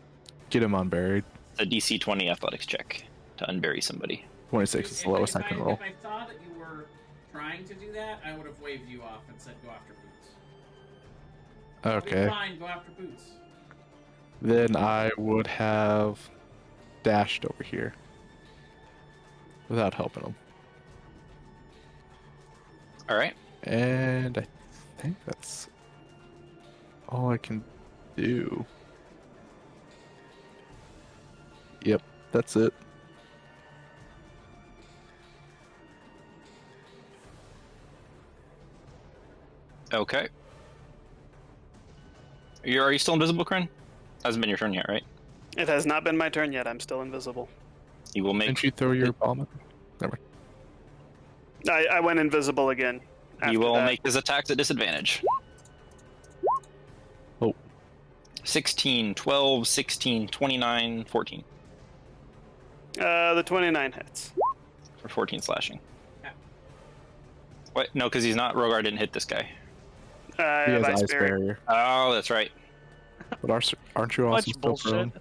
get him unburied. A DC 20 athletics check to unbury somebody. 26 is the lowest I can roll. If I saw that you were trying to do that, I would have waved you off and said go after boots. Okay. Fine, go after boots. Then I would have dashed over here without helping him. All right. And I think that's all I can do. Yep, that's it. Okay. Are you still invisible, Kryn? Hasn't been your turn yet, right? It has not been my turn yet. I'm still invisible. You will make. Didn't you throw your bomb at me? Never mind. I went invisible again. He after will that. make his attacks at disadvantage. Oh. 16, 12, 16, 29, 14. The 29 hits. For 14 slashing. Yeah. What? No, because he's not. Rogar didn't hit this guy. I He have has ice ice barrier. barrier. Oh, that's right. But aren't you also Much still bullshit. prone?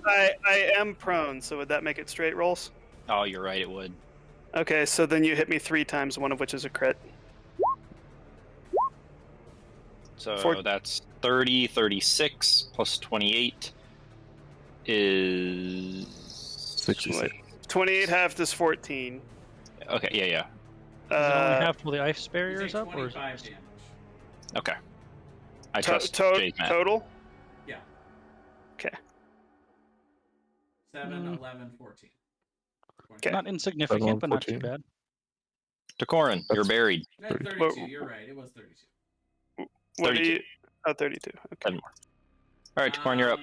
I am prone, so would that make it straight rolls? Oh, you're right. It would. Okay, so then you hit me 3 times, one of which is a crit. So that's 30, 36 plus 28 is 66. 28 halved is 14. Okay, yeah. Does it only have all the ice barriers up, or is it 25 just... damage. Okay. I trust Jay's math. Total? Yeah. Okay. 7, 11, 14. Okay. Not insignificant, but not too 14. bad. Decorin, you're That's- buried. No, 32. 32. You're right. It was 32. What do 32. you? Oh, 32. Okay. 10 more. All right, Decorin, you're up.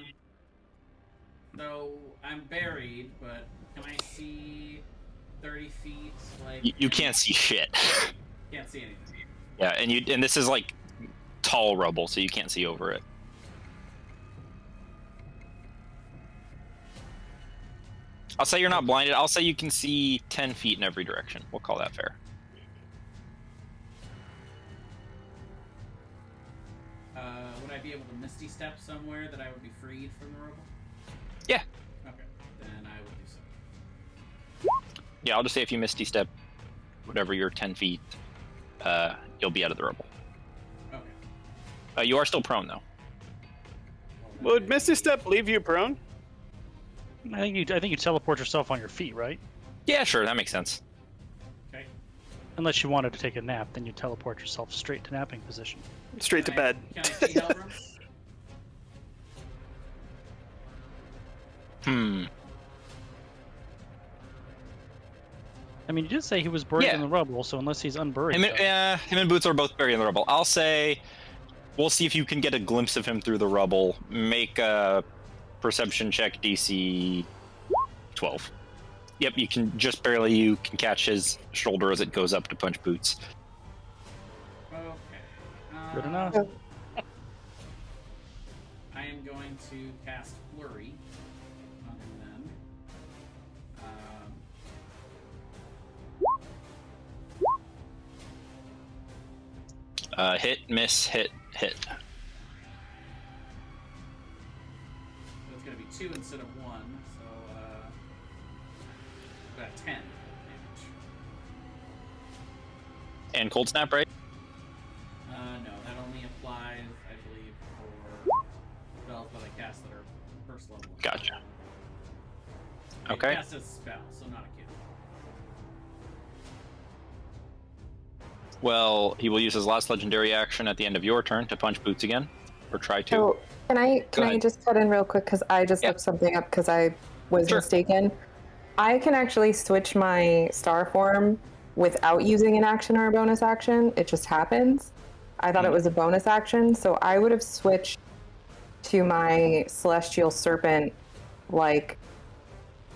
So I'm buried, but can I see 30 feet? Like You can't see shit. Can't see anything. Yeah, and this is like tall rubble, so you can't see over it. I'll say you're not blinded. I'll say you can see 10 feet in every direction. We'll call that fair. Would I be able to misty step somewhere that I would be freed from the rubble? Yeah. Okay, then I will do so. Yeah, I'll just say if you misty step, whatever your 10 feet, you'll be out of the rubble. Okay. You are still prone though. Would Misty Step leave you prone? I think you teleport yourself on your feet, right? Yeah, sure, that makes sense. Okay. Unless you wanted to take a nap, then you teleport yourself straight to napping position. Straight to bed. Can I see Helbram? I mean, you did say he was buried Yeah. in the rubble, so unless he's unburied, Him and Boots are both buried in the rubble. I'll say we'll see if you can get a glimpse of him through the rubble. Make a perception check DC 12. Yep, you can just barely, you can catch his shoulder as it goes up to punch Boots. Okay. good enough. I am going to cast Flurry on him then. Hit, miss, hit, hit. So it's going to be 2 instead of 1, so got 10 damage. And cold snap, right? No, that only applies, I believe, for spells that I cast that are first level. Gotcha. I Okay. cast a spell, so not a kid. Well, he will use his last legendary action at the end of your turn to punch Boots again, or try to. So can I ahead. just cut in real quick because I just Yeah. looked something up because I was Sure. mistaken. I can actually switch my star form without using an action or a bonus action. It just happens. I thought it was a bonus action, so I would have switched to my celestial serpent like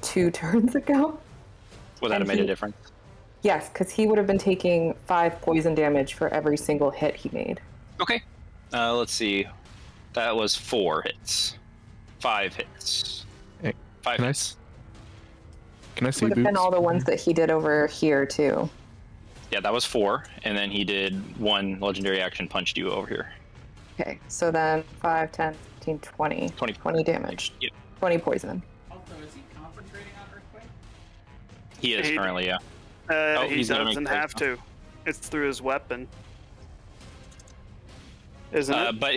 2 turns ago. Would that have and made a he- difference? Yes, because he would have been taking 5 poison damage for every single hit he made. Okay. Let's see. That was 4 hits. 5 hits. Hey, 5 Can I, hits. can I see Would have been Boots? all the ones that he did over here too. Yeah, that was 4, and then he did 1 legendary action, punched you over here. Okay, so then 5, 10, 15, 20. 20 damage. Yep. 20 poison. Also, is he concentrating on Earthquake? He is He- currently, yeah. He he's gonna make doesn't poison. have to. It's through his weapon. Isn't it? But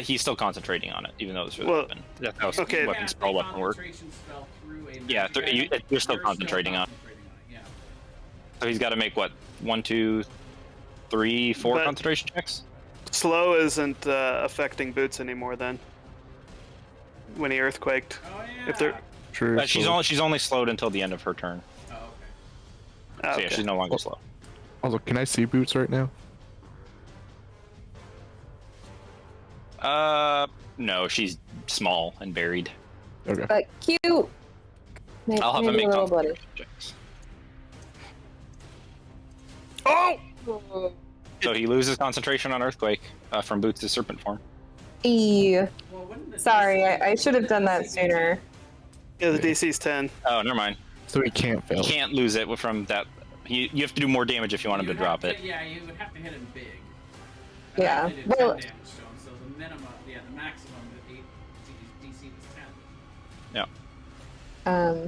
he's still concentrating on it, even though it's really Well, weapon. That's how okay. weapon spell weapon work. Concentration spell through a Yeah, magic you're still item, concentrating on it. Yeah. So he's got to make what? 1, 2, 3, 4 But- concentration checks? Slow isn't affecting Boots anymore then. When he earthquaked. Oh yeah. If they're True. She's only slowed until the end of her turn. Oh, okay. Ah, So yeah, okay. she's no longer slow. Also, can I see Boots right now? No, she's small and buried. Okay. But cute! I'll have him Maybe make a little bloody. concentration checks. Oh! So he loses concentration on Earthquake from Boots' serpent form. Eee. Well, wouldn't the Sorry, DC I should have done that DC sooner. Yeah, the DC's 10. Oh, never mind. So he can't fail. You can't lose it from that. You have to do more damage if you want him to You'd have drop it. Yeah, you would have to hit him big. Yeah, I only did well- 10 damage to him, so the minimum, the maximum that DC was 10. Yeah.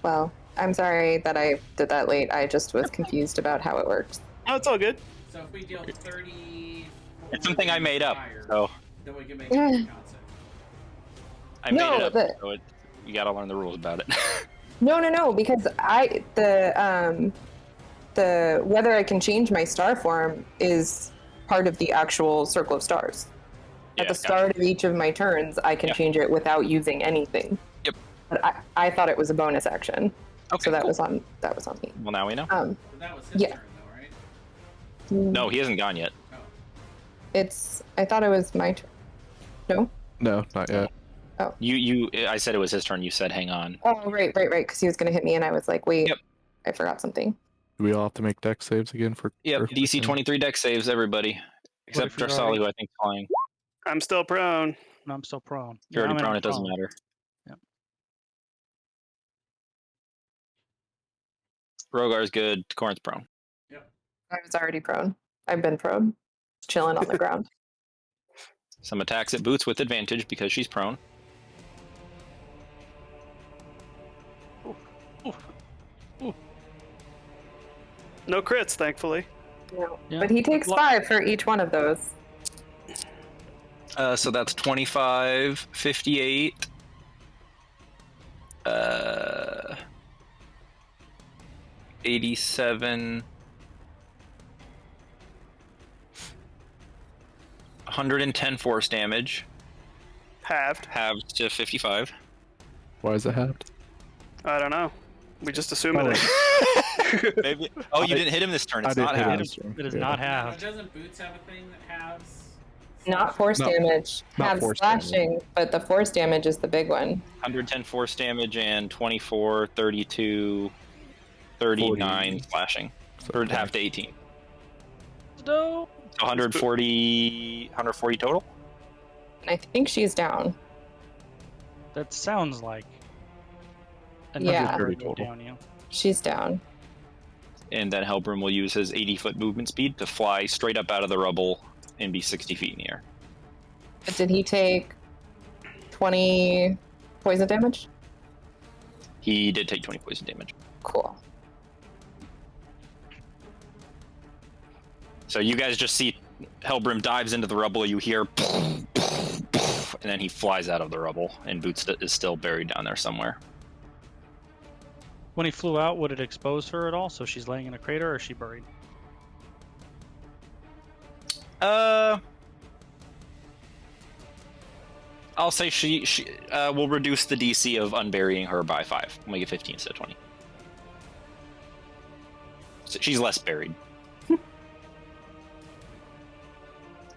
Well, I'm sorry that I did that late. I just was confused about how it works. Oh, it's all good. So if we deal 30. It's something I made up, higher, so then we can make it a concept. I made No, it up. the- You gotta learn the rules about it. No, because whether I can change my star form is part of the actual circle of stars. At the start of each of my turns, I can change it without using anything. Yep. But I thought it was a bonus action. Okay, so that cool. was on me. Well, now we know. But that was his turn, though, right? No, he hasn't gone yet. Oh. I thought it was my turn. No? No, not yet. Oh. I said it was his turn. You said hang on. Oh, right. Because he was going to hit me, and I was like, wait, Yep. I forgot something. Do we all have to make dex saves again for? Yep, earthquake DC then? 23 deck saves, everybody. Except if you're Jarsali, who I think is flying. I'm still prone. No, I'm still prone. If you're Yeah, already I'm prone, it doesn't matter. Yep. Rogar's good. Corinth's prone. Yep. I was already prone. I've been prone. Chilling on the ground. Some attacks at Boots with advantage because she's prone. No crits, thankfully. No. Yeah. But he takes 5 for each one of those. So that's 25, 58. 87. 110 force damage. Halved. Halved to 55. Why is it halved? I don't know. We just assumed it. Maybe. Oh, you didn't hit him this turn. It's not halved. It is not Now, halved. doesn't Boots have a thing that halves? Not force damage. not Have force slashing, but the force damage is the big one. 110 force damage and 24, 32, 39 40. slashing. So, Or half to 18. No. 140 total? And I think she's down. That sounds like. Yeah. 130 Go total. down you. She's down. And then Hellbrim will use his 80-foot movement speed to fly straight up out of the rubble and be 60 feet in the air. But did he take 20 poison damage? He did take 20 poison damage. Cool. So you guys just see Hellbrim dives into the rubble, you hear and then he flies out of the rubble, and Boots is still buried down there somewhere. When he flew out, would it expose her at all? So she's laying in a crater, or is she buried? I'll say she will reduce the DC of unburying her by 5. We'll make it 15 instead of 20. So she's less buried.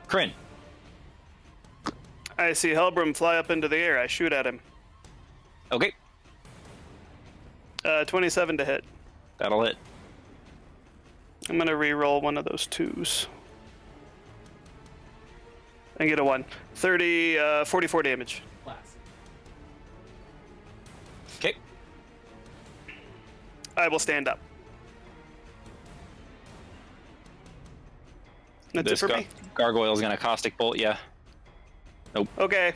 Kryn. I see Hellbrim fly up into the air. I shoot at him. Okay, 27 to hit. that'll hit. I'm going to re-roll one of those 2s. And get a 1. 44 damage. Class. Okay. I will stand up. That's it This for me? gargoyle's gonna caustic bolt, yeah. Okay.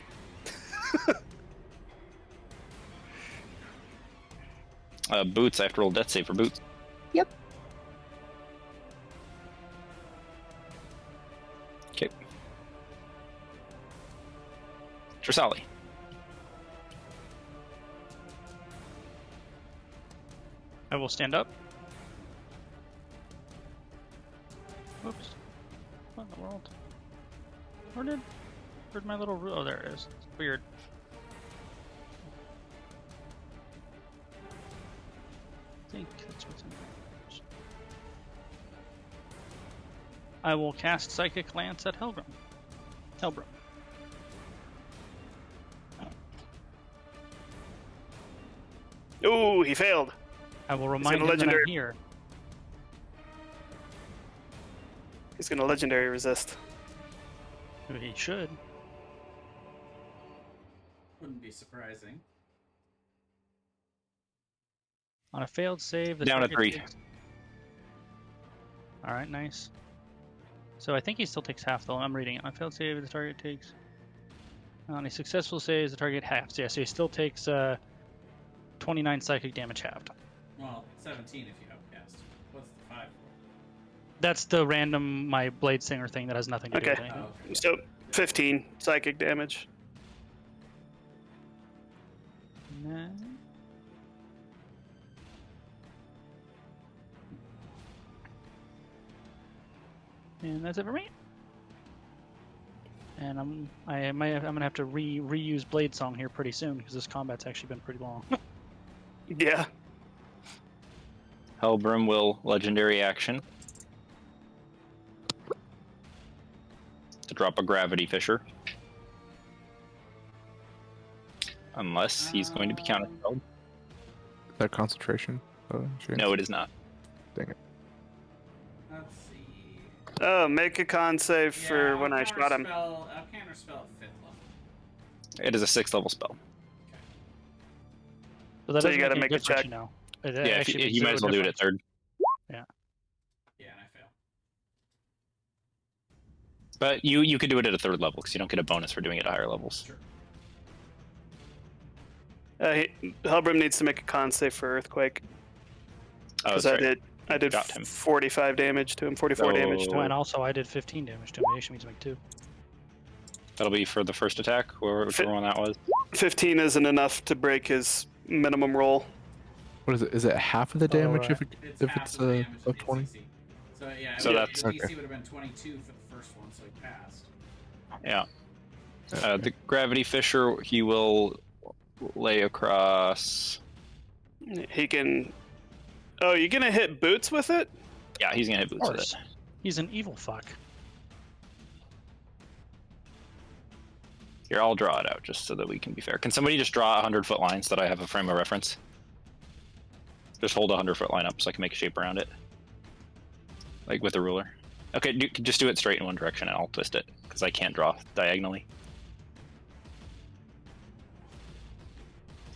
Boots, I have to roll death save for Boots. Yep. Okay. Trisali. I will stand up. Whoops. What in the world? Where'd my little... Oh, there it is. It's weird. I think that's what's in there. I will cast Psychic Lance at Hellbrim. Ooh, he failed. I will remind gonna him that I'm legendary- here. He's going to legendary resist. He should. Wouldn't be surprising. On a failed save, the Down to target 3. takes- All right, nice. So I think he still takes half, though. I'm reading it. On a failed save, the target takes... On a successful save, the target halves. Yeah, so he still takes 29 psychic damage halved. Well, 17 if you outcast. What's the 5 for? That's the random, my Blade Singer thing that has nothing to do Okay. with anything. Oh, okay. So 15 psychic damage. And then- And that's it for me. And I'm gonna have to reuse Blade Song here pretty soon because this combat's actually been pretty long. Yeah. Hellbrim will legendary action to drop a gravity fissure. Unless he's going to be counterspelled. Is that concentration? No, it is not. Dang it. Let's see. Oh, make a con save for when I shot him. I'll counterspell at 5th level. It is a 6th level spell. So, that So doesn't you gotta any make a difference, check. You know. Yeah, you might as well do it at 3rd. Yeah, and I fail. But you could do it at a 3rd level because you don't get a bonus for doing it at higher levels. Sure. Hellbrim needs to make a con save for Earthquake. Oh, Because that's right. I did Got him. 45 damage to him, 44 damage to Oh, him. and also I did 15 damage to him. He needs to make 2. That'll be for the first attack, or whichever one that was. 15 isn't enough to break his minimum roll. What is it? Is it half of the damage right. if half it's of the damage of of the 20? DC. So yeah, So that's- the DC okay. would have been 22 for the first one, so he passed. Yeah. The gravity fissure he will lay across. He can. Oh, you're gonna hit boots with it? Yeah, he's gonna hit Of boots with course. it. He's an evil fuck. Here, I'll draw it out just so that we can be fair. Can somebody just draw 100-foot lines so that I have a frame of reference? Just hold a 100-foot line up so I can make a shape around it. Like with a ruler. Okay, just do it straight in one direction and I'll twist it, because I can't draw diagonally.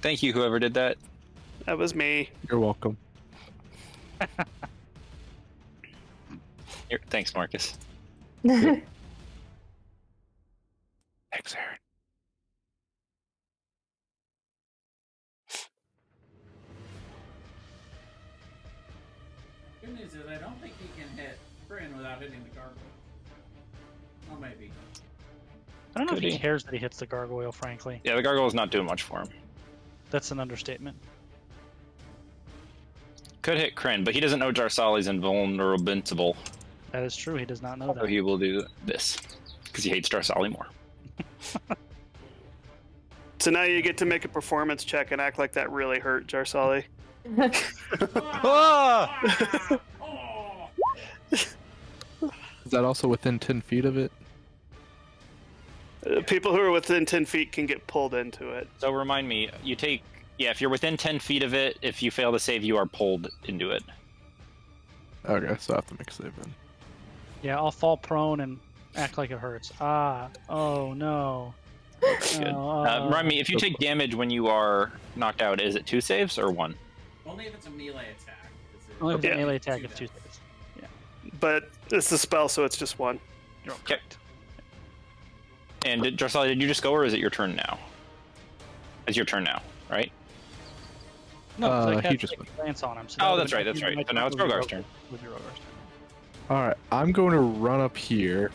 Thank you, whoever did that. That was me. You're welcome. Here, thanks, Marcus. Thanks, Aaron. Good news is I don't think he can hit Bryn without hitting the gargoyle. Oh, maybe. I don't know Could if he he? cares that he hits the gargoyle, frankly. Yeah, the gargoyle's not doing much for him. That's an understatement. Could hit Kryn, but he doesn't know Jarsali's invulnerable, That is true. He does not know so that. he will do this. Because he hates Jarsali more. So now you get to make a performance check and act like that really hurt Jarsali. Ah! Oh! Is that also within 10 feet of it? People who are within 10 feet can get pulled into it. So remind me, you take... Yeah, if you're within 10 feet of it, if you fail to save, you are pulled into it. Okay, so I have to make a save then. Yeah, I'll fall prone and act like it hurts. Ah. Oh, no. Good. Oh, Remind me, if you take damage when you are knocked out, is it 2 saves or 1? Only if it's a melee attack. Only if it's Yeah. a melee attack, Two it's 2 dice. saves. But it's a spell, so it's just one. You're Okay. correct. And Jarsali, did you just go, or is it your turn now? It's your turn now, right? No, 'cause I he cast just like, went. glance on him. So Oh, that that's would right, have that's been right. my So now it's turn with Rogar's your turn. With your Rogar's turn. Alright, I'm going to run up here.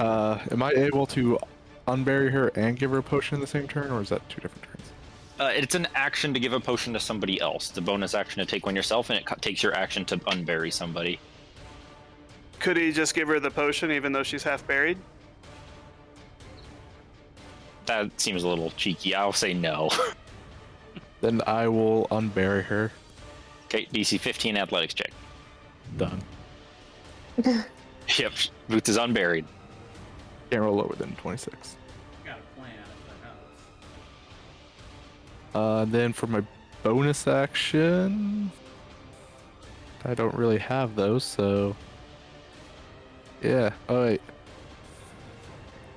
Am I able to unbury her and give her a potion in the same turn, or is that 2 different turns? It's an action to give a potion to somebody else. It's a bonus action to take one yourself, and it takes your action to unbury somebody. Could he just give her the potion even though she's half buried? That seems a little cheeky. I'll say no. Then I will unbury her. Okay, DC 15 athletics check. Done. Yep, Boots is unburied. Can't roll lower than 26. Got a plan if that helps. Then for my bonus action, I don't really have those, so yeah. Oh wait,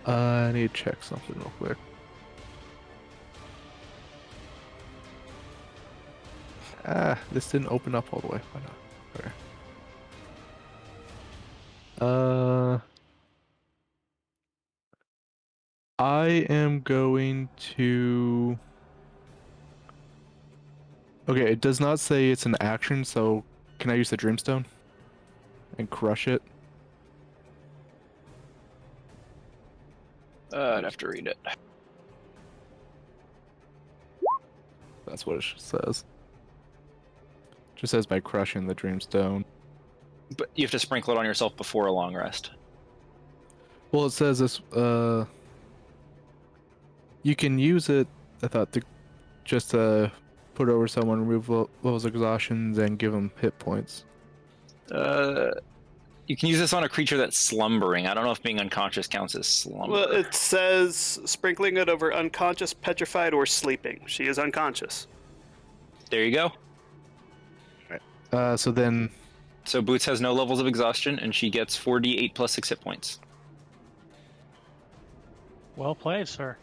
I need to check something real quick. This didn't open up all the way. Why not? Okay. I am going to. Okay, it does not say it's an action, so can I use the Dreamstone and crush it? I'd have to read it. That's what it says. Just says by crushing the Dreamstone. But you have to sprinkle it on yourself before a long rest. Well, it says this. You can use it. I thought to just put over someone, remove levels of exhaustions, and give them hit points. You can use this on a creature that's slumbering. I don't know if being unconscious counts as slumber. Well, it says sprinkling it over unconscious, petrified, or sleeping. She is unconscious. There you go. So then, So Boots has no levels of exhaustion, and she gets 4d8 plus 6 hit points. Well played, sir.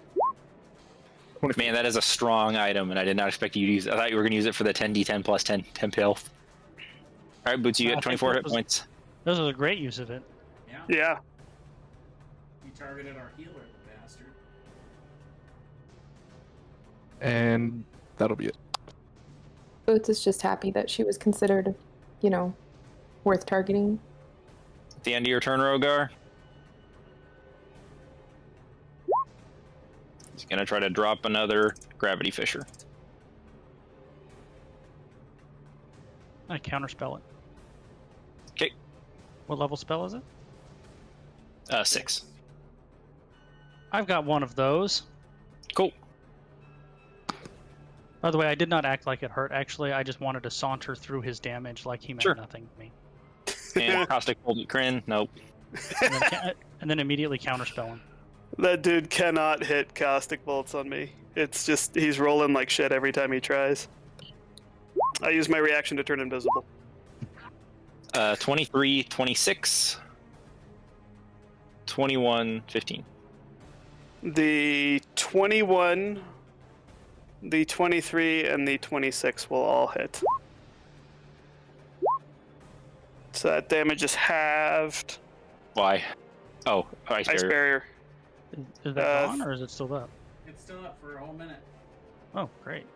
Man, that is a strong item, and I did not expect you to use it. I thought you were going to use it for the 10d10 plus 10 health. All right, Boots, you get 24 hit points. This was a great use of it. Yeah. Yeah. We targeted our healer, the bastard. and that'll be it. Boots is just happy that she was considered, worth targeting. At the end of your turn, Rogar. He's going to try to drop another Gravity Fissure. I counterspell it. Okay. What level spell is it? 6. I've got one of those. Cool. By the way, I did not act like it hurt. Actually, I just wanted to saunter through his damage like he meant Sure. nothing to me. And Caustic Bolt at Kryn. Nope. And then immediately counterspell him. That dude cannot hit caustic bolts on me. It's just, he's rolling like shit every time he tries. I use my reaction to turn invisible. 23, 26, 21, 15. The 21, the 23, and the 26 will all hit. So that damage is halved. Why? Oh, Ice Ice Barrier. barrier. Is that gone or is it still up? It's still up for a whole minute. Oh, great.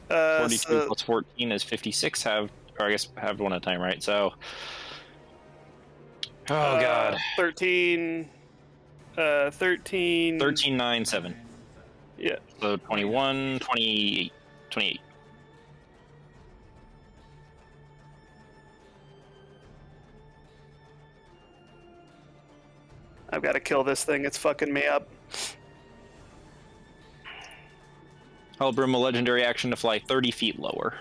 42 So plus 14 is 56. Have one at a time, right? So. Oh, God. 13. 13. 13, 9, 7. Yeah. So 21, 28. 28. I've got to kill this thing. It's fucking me up. Hellbrim, a legendary action to fly 30 feet lower.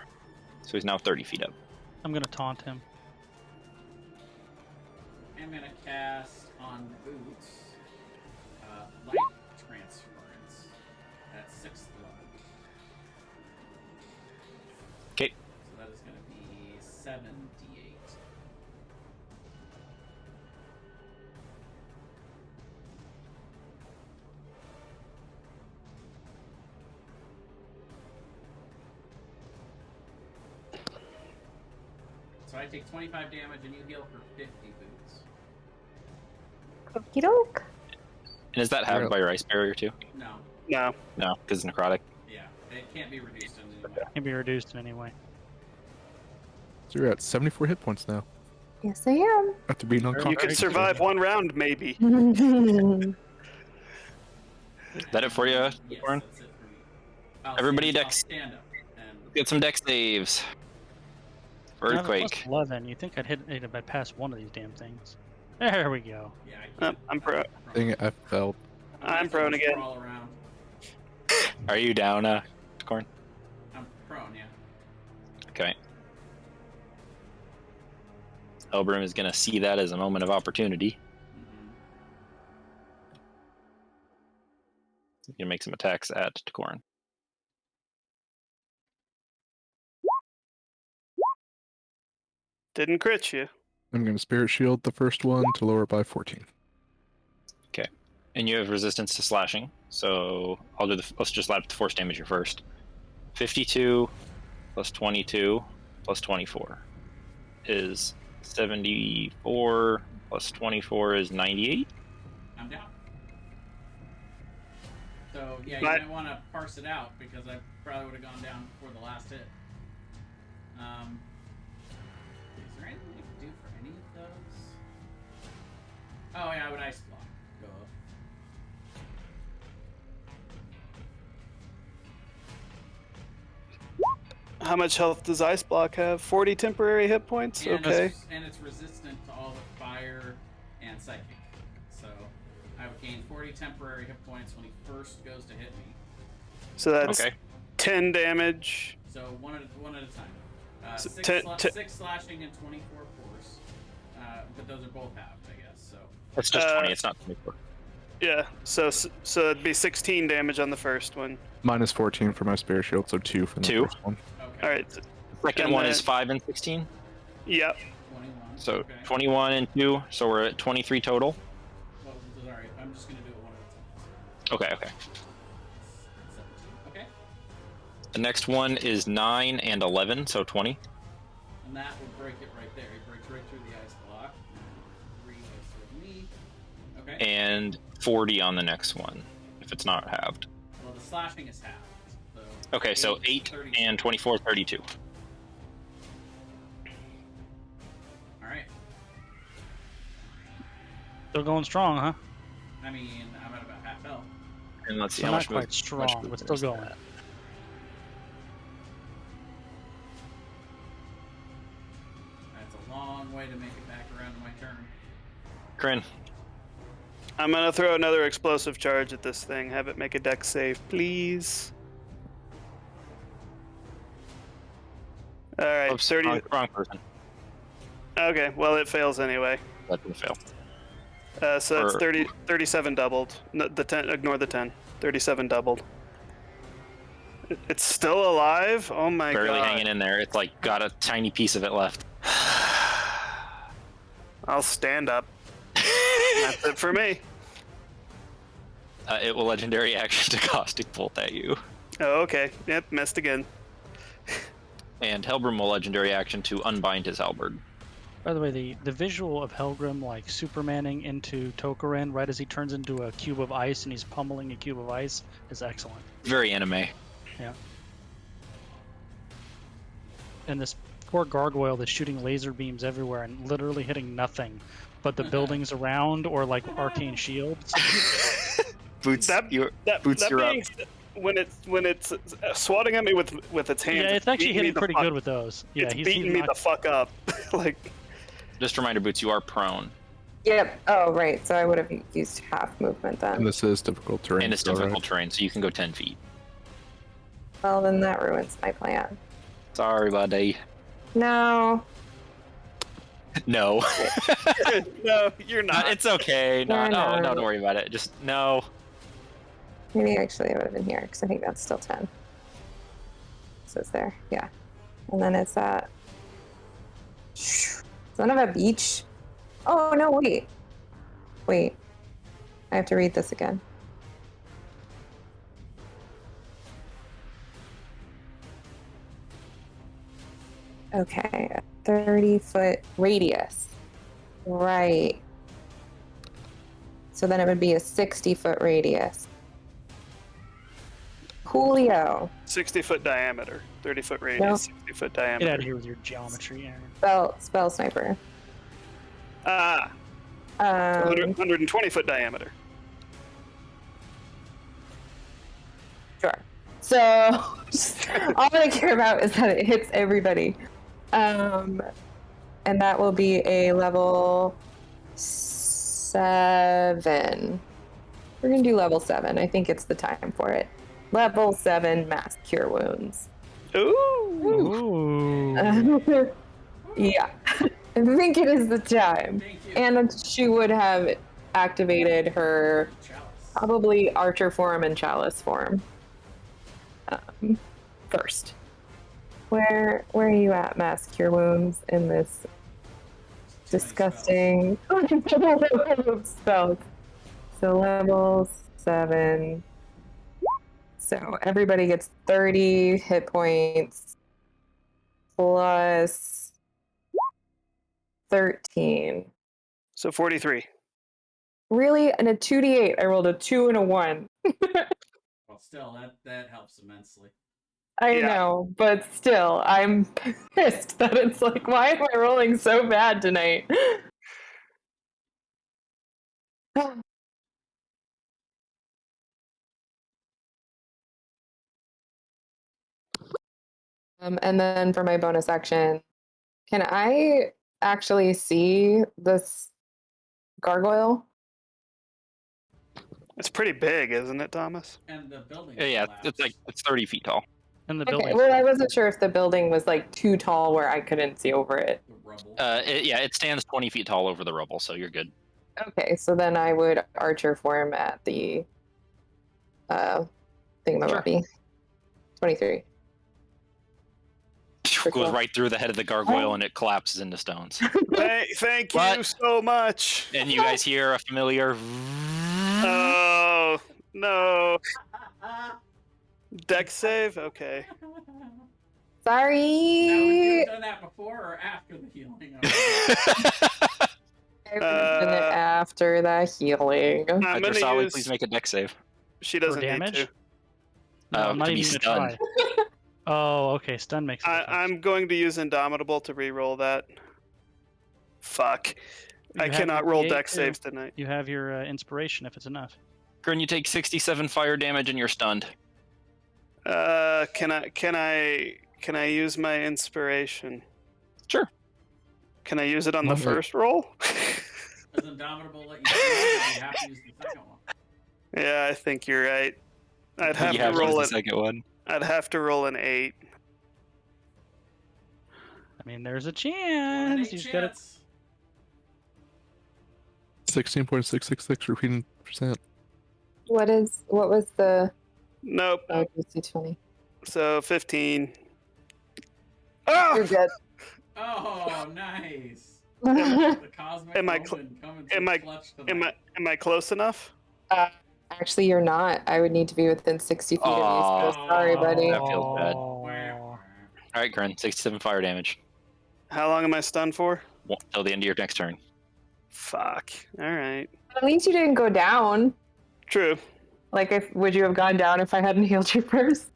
So he's now 30 feet up. I'm going to taunt him. I'm gonna cast on Boots light transference at 6th level. Okay. So that is gonna be 7d8. So I take 25 damage and you heal for 50, Boots. Okie doke. And is that halved by your Ice Barrier too? No. No. No, because it's necrotic. Yeah. It can't be reduced in any way. Can be reduced in any way. So you're at 74 hit points now Yes, I am. after being You unconscious. could survive one round, maybe. Is that it for you, Yes, Warren? that's it for me. I'll Everybody stand, I'll dex- stand up. And Get some dex saves. For I have a plus Earthquake. 11. You think I'd hit it if I passed one of these damn things? There we go. yeah, I can't. I'm pro. Dang it, I fell. I'm prone again. Crawl around. Are you down, Corn? I'm prone, yeah. Okay. Hellbrim is going to see that as a moment of opportunity. Mm-hmm. He's going to make some attacks at Corn. Didn't crit you. I'm going to Spirit Shield the first one to lower it by 14. Okay. And you have resistance to slashing. So let's just slap the force damage here first. 52 plus 22 plus 24 is 74 plus 24 is 98. I'm down. So, yeah, you But- might want to parse it out because I probably would have gone down before the last hit. Is there anything you can do for any of those? Oh, yeah, I would ice block. Go up. How much health does Ice Block have? 40 temporary hit points? And Okay. and it's it's resistant to all but fire and psychic. So I would gain 40 temporary hit points when he first goes to hit me. So that's Okay. 10 damage. So one at a time. So 6 slashing and 24 force. But those are both halved, I guess. So It's just 20. It's not 24. Yeah, so it'd be 16 damage on the first one. Minus 14 for my spirit shield, so 2 from the 2. first one. okay. All right. The second And one then- is 5 and 16. Yep. 21. So okay. 21 and 2. So we're at 23 total. Well, sorry, I'm just gonna do it one at a time. Okay. 17. Okay. The next one is 9 and 11. So 20. And that would break it right there. It breaks right through the ice block. 3 goes to me. Okay. And 40 on the next one, if it's not halved. Well, the slashing is halved. So Okay, so 8 32. and 24, 32. All right. Still going strong, huh? I mean, I'm at about half health. And let's see So how not much quite move- strong, much but movement still is going. that. That's a long way to make it back around to my turn. Kryn, I'm gonna throw another explosive charge at this thing. Have it make a dex save, please. All right, oops, 30. wrong person. Okay, well it fails anyway. That didn't fail. So it's Or- 37 doubled. No, the 10. Ignore the 10. 37 doubled. It's still alive. Oh my Barely god. hanging in there. It's like got a tiny piece of it left. I'll stand up. That's it for me. It will legendary action to caustic bolt at you. Oh, okay. Yep, missed again. And Helbram will legendary action to unbind his halberd. By the way, the visual of Helgrim like Supermaning into Tokaran right as he turns into a cube of ice and he's pummeling a cube of ice is excellent. Very anime. Yeah. And this poor gargoyle that's shooting laser beams everywhere and literally hitting nothing but the buildings around or like arcane shields. Boots, That- you're, That, Boots, that you're up. being said, when it's swatting at me with its hands, Yeah, it's actually beating me hitting the pretty fuck- good with those. Yeah, it's he's beating me not- the fuck up. Like, Just a reminder, Boots, you are prone. Yep. Oh, right. So I would have used half movement then. And this is difficult terrain. And it's still, difficult right? terrain, so you can go 10 feet. Well, then that ruins my plan. Sorry, buddy. No. No. no, you're not. It's okay. Yeah, No, no. don't worry about it. Just no. Maybe actually I would have been here because I think that's still 10. So it's there. Yeah. And then it's that. Son of a beach. Oh, no, wait. Wait. I have to read this again. Okay, a 30-foot radius. Right. So then it would be a 60-foot radius. Julio. 60-foot diameter, 30-foot radius, 60-foot diameter. Get out of here with your geometry, Aaron. Spell sniper. Ah, 120-foot diameter. Sure. So all I care about is that it hits everybody. And that will be a level 7. We're going to do level 7. I think it's the time for it. Level 7 mass cure wounds. Ooh. Ooh. Yeah. I think it is the time. Thank you. And she would have activated her Chalice. probably archer form and chalice form first. Where are you at, mass cure wounds, in this disgusting spells? So level 7. So everybody gets 30 hit points plus 13. So 43. Really? And a 2d8. I rolled a 2 and a 1. Well, still, that helps immensely. I Yeah. know, but still, I'm pissed that it's like, why am I rolling so bad tonight? And then for my bonus action, can I actually see this gargoyle? It's pretty big, isn't it, Thomas? And the building. Yeah, it's 30 feet tall. And the Okay, building. well, I wasn't sure if the building was like too tall where I couldn't see over it. The rubble. It stands 20 feet tall over the rubble, so you're good. Okay, so then I would archer for him at the thingamabobby. 23. Goes right through the head of the gargoyle and it collapses into stones. Thank you What? so much. And you guys hear a familiar. Oh no. Deck save? Okay. Sorry. Now, would you have done that before or after the healing? I would have done it after the healing. I'm gonna Sally, use. please make a deck save. She doesn't need damage? to. No, I'm not to be even gonna stunned. try. Oh, okay. Stun makes a difference. I'm going to use Indomitable to re-roll that. Fuck. You I have cannot your roll D8 deck too. saves tonight. You have your inspiration if it's enough. Grin, you take 67 fire damage and you're stunned. Can I use my inspiration? Sure. Can I use it on the Okay. first roll? Does Indomitable let you do that, or do you have to use the second one? Yeah, I think you're right. I'd have You to have to use roll the it. second one. I'd have to roll an 8. I mean, there's a One chance. eight You just gotta. chance. 16.666 repeating percent. What was the Nope. DC 20? So 15. You're Oh! good. Oh, nice. uh, The cosmic Am I omen coming am to I- clutch Am tonight. I close enough? actually, you're not. I would need to be within 60 feet of you. So sorry, buddy. That feels bad. Oh. Alright, Grin, 67 fire damage. How long am I stunned for? Till the end of your next turn. Fuck. All right. At least you didn't go down. True. Like, would you have gone down if I hadn't healed you first?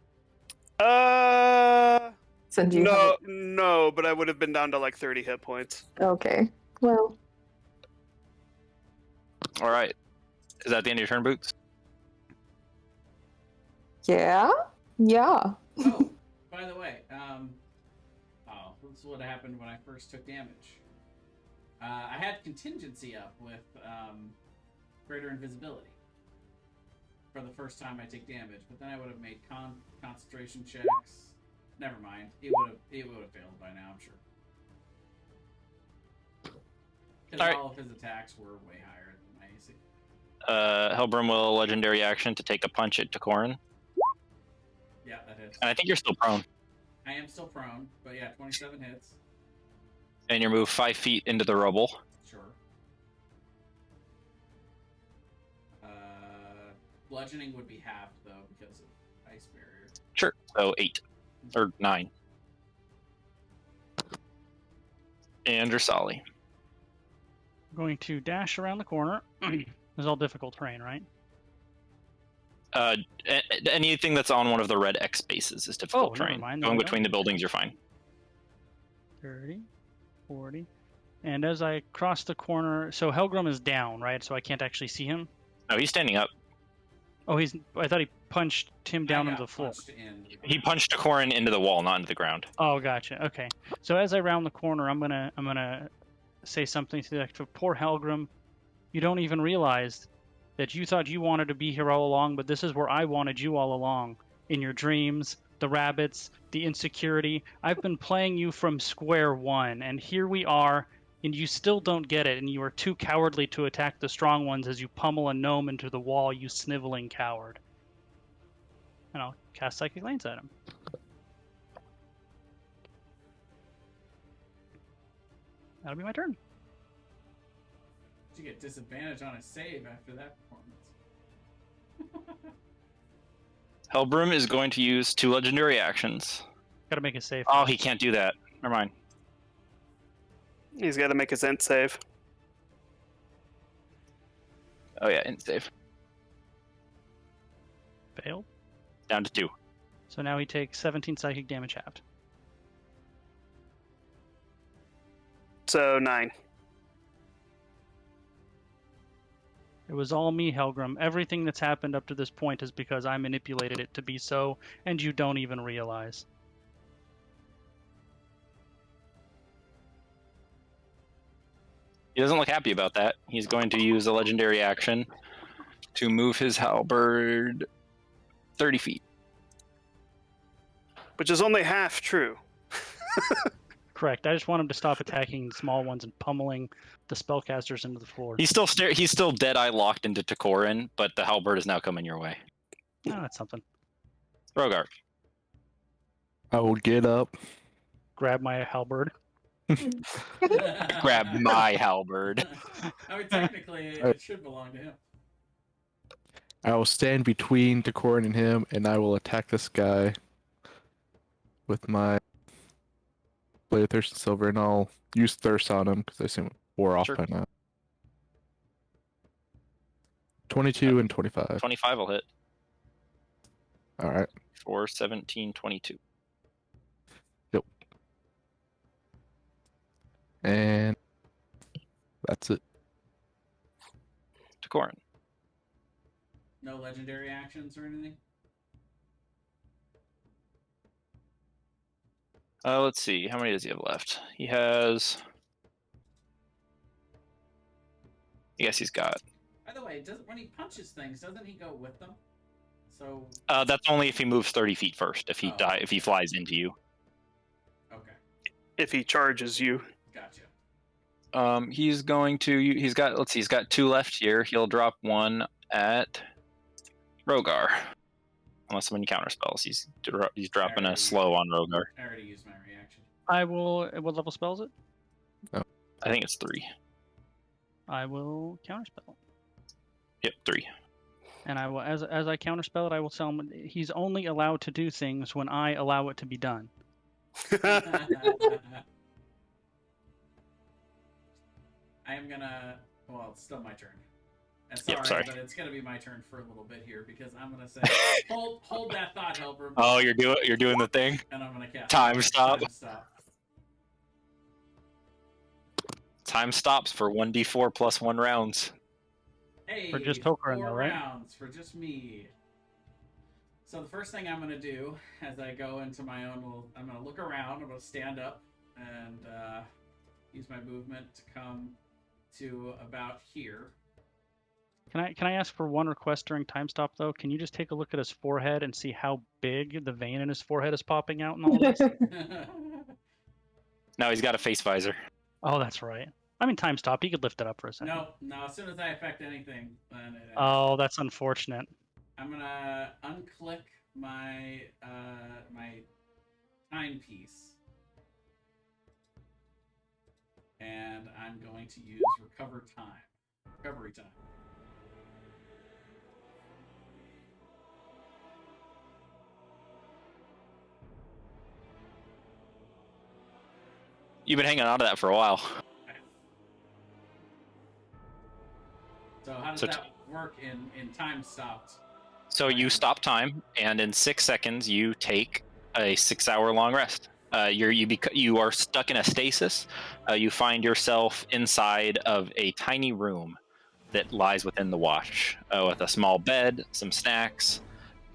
Since you No, but I would have been down to like 30 hit points. Okay. Well, Alright. Is that the end of your turn, Boots? yeah. Oh, by the way, this is what happened when I first took damage. I had contingency up with greater invisibility for the first time I take damage, but then I would have made concentration checks. Never mind, it would have failed by now, I'm sure. Because Alright. all of his attacks were way higher than my AC. Hellbrim will legendary action to take a punch at Takorin. Yeah, that hits. And I think you're still prone. I am still prone, but yeah, 27 hits. And you're moved 5 feet into the rubble. Sure. Bludgeoning would be halved though because of ice barrier. Sure. So 8. Or 9. And Sally. I'm going to dash around the corner. This is all difficult terrain, right? Anything that's on one of the red X spaces is difficult never terrain. mind, Going no, between no. the buildings, you're fine. 30, 40. And as I cross the corner, so Helgrim is down, right? So I can't actually see him. No, he's standing up. Oh, I thought he punched him down I onto got the floor. punched in the He ground. punched Takorin into the wall, not into the ground. Oh, gotcha. Okay. So as I round the corner, I'm gonna say something to the effect of, poor Helgrim. You don't even realize that you thought you wanted to be here all along, but this is where I wanted you all along. In your dreams, the rabbits, the insecurity. I've been playing you from square one, and here we are, and you still don't get it, and you are too cowardly to attack the strong ones as you pummel a gnome into the wall, you sniveling coward. And I'll cast Psychic Lance at him. That'll be my turn. You get disadvantage on a save after that performance. Hellbrim is going to use 2 legendary actions. Gotta make a save. Oh, he can't do that. Never mind. He's got to make his int save. Oh yeah, int save. Failed. Down to 2. So now he takes 17 psychic damage halved. So 9. It was all me, Helgrim. Everything that's happened up to this point is because I manipulated it to be so, and you don't even realize. He doesn't look happy about that. He's going to use a legendary action to move his halberd 30 feet. Which is only half true. Correct. I just want him to stop attacking the small ones and pummeling the spellcasters into the floor. He's still dead-eye locked into Takorin, but the halberd is now coming your way. Oh, that's something. Rogar. I will get up. Grab my halberd. Grab my halberd. I mean, technically, it should belong to him. I will stand between Takorin and him, and I will attack this guy with my Blade of Thirst and Silver, and I'll use Thirst on him because I assume it wore off Sure. by now. 22 and 25. 25 will hit. All right. For 17, 22. Yep. And that's it. Takorin. No legendary actions or anything? Let's see. How many does he have left? He has... Yes, he's got... By the way, when he punches things, doesn't he go with them? So... that's only if he moves 30 feet first. If he Oh. if he flies into you. Okay, If he charges you. gotcha. He's going to... He's got... Let's see. He's got 2 left here. He'll drop 1 at Rogar. Unless someone counterspells. He's dropping a slow on Rogar. I already used my reaction. I will. What level spell is it? I think it's 3. I will counterspell. Yep, 3. And I will, as I counterspell it, I will tell him he's only allowed to do things when I allow it to be done. I am gonna. Well, it's still my turn. And sorry, but it's gonna be my turn for a little bit here because I'm gonna say, hold that thought, Helper. Oh, you're doing the thing. And I'm gonna cast Time stop. Time stop. Time stops for 1d4 plus 1 rounds. Hey, For just Tokarin, 4 though, right? rounds for just me. So the first thing I'm gonna do as I go into my own little, I'm gonna look around. I'm gonna stand up and use my movement to come to about here. Can I ask for one request during time stop though? Can you just take a look at his forehead and see how big the vein in his forehead is popping out and all this? No, he's got a face visor. Oh, that's right. I mean, time stop. He could lift it up for a second. No. As soon as I affect anything, then it ends. Oh, that's unfortunate. I'm gonna unclick my my timepiece, and I'm going to use recovery time. You've been hanging on to that for a while. So how does that work in time stopped? So you stop time, and in 6 seconds, you take a 6-hour long rest. You are stuck in a stasis. You find yourself inside of a tiny room that lies within the watch, with a small bed, some snacks,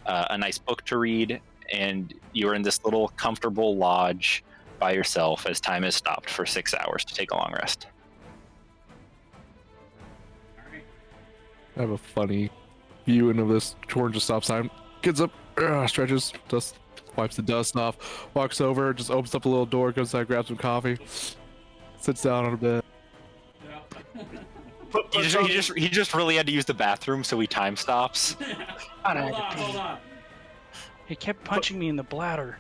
a nice book to read, and you are in this little comfortable lodge by yourself as time is stopped for 6 hours to take a long rest. All right. I have a funny viewing of this. Torn just stops time, gets up, stretches, just wipes the dust off, walks over, just opens up a little door, goes inside, grabs some coffee, sits down on a bed. Yeah. He just really had to use the bathroom, so he time stops. Hold on. He kept punching me in the bladder.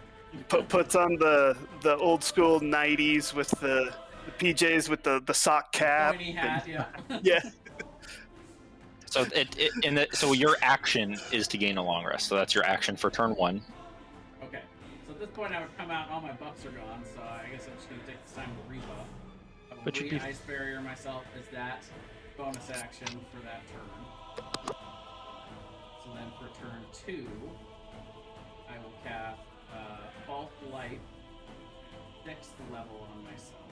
Puts on the old school 90s with the PJs with the sock cap. Pointy hat, yeah. Yeah. So so your action is to gain a long rest. So that's your action for turn 1. Okay. So at this point, I would come out. All my buffs are gone, so I guess I'm just gonna take this time to rebuff. I will But you'd be- ice barrier myself as that bonus action for that turn. So then for turn 2, I will cast False Light, 6th level on myself.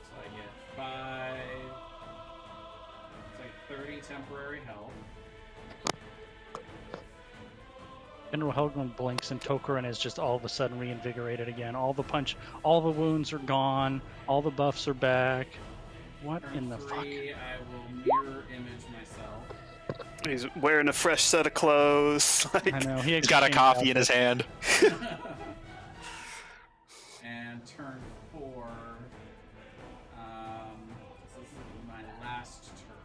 So I get 5. It's like 30 temporary health. General Helgrim blinks and Tokarin is just all of a sudden reinvigorated again. All the wounds are gone. All the buffs are back. What Turn in the fuck? 3, I will mirror image myself. He's wearing a fresh set of clothes. Like, I know. He's got a coffee in his hand. And turn 4. So this is my last turn.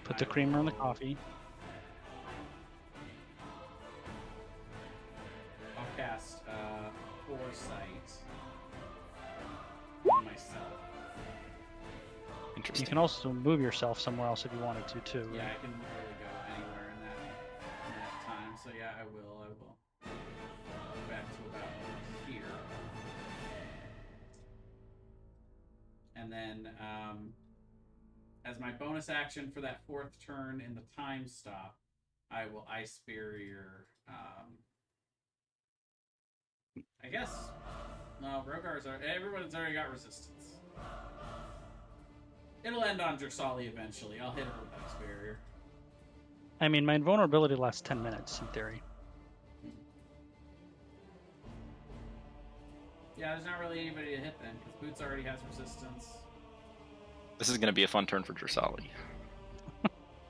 Put the creamer in the coffee. I'll cast Foresight on myself. You Interesting. can also move yourself somewhere else if you wanted to, too. Yeah, I can really go anywhere in that time. So yeah, I will. Go back to about here. And then as my bonus action for that 4th turn in the time stop, I will Ice Barrier. I guess. No, everyone's already got resistance. It'll end on Jersali eventually. I'll hit her with Ice Barrier. I mean, my invulnerability lasts 10 minutes, in theory. Yeah, there's not really anybody to hit then, because Boots already has resistance. This is going to be a fun turn for Jersali.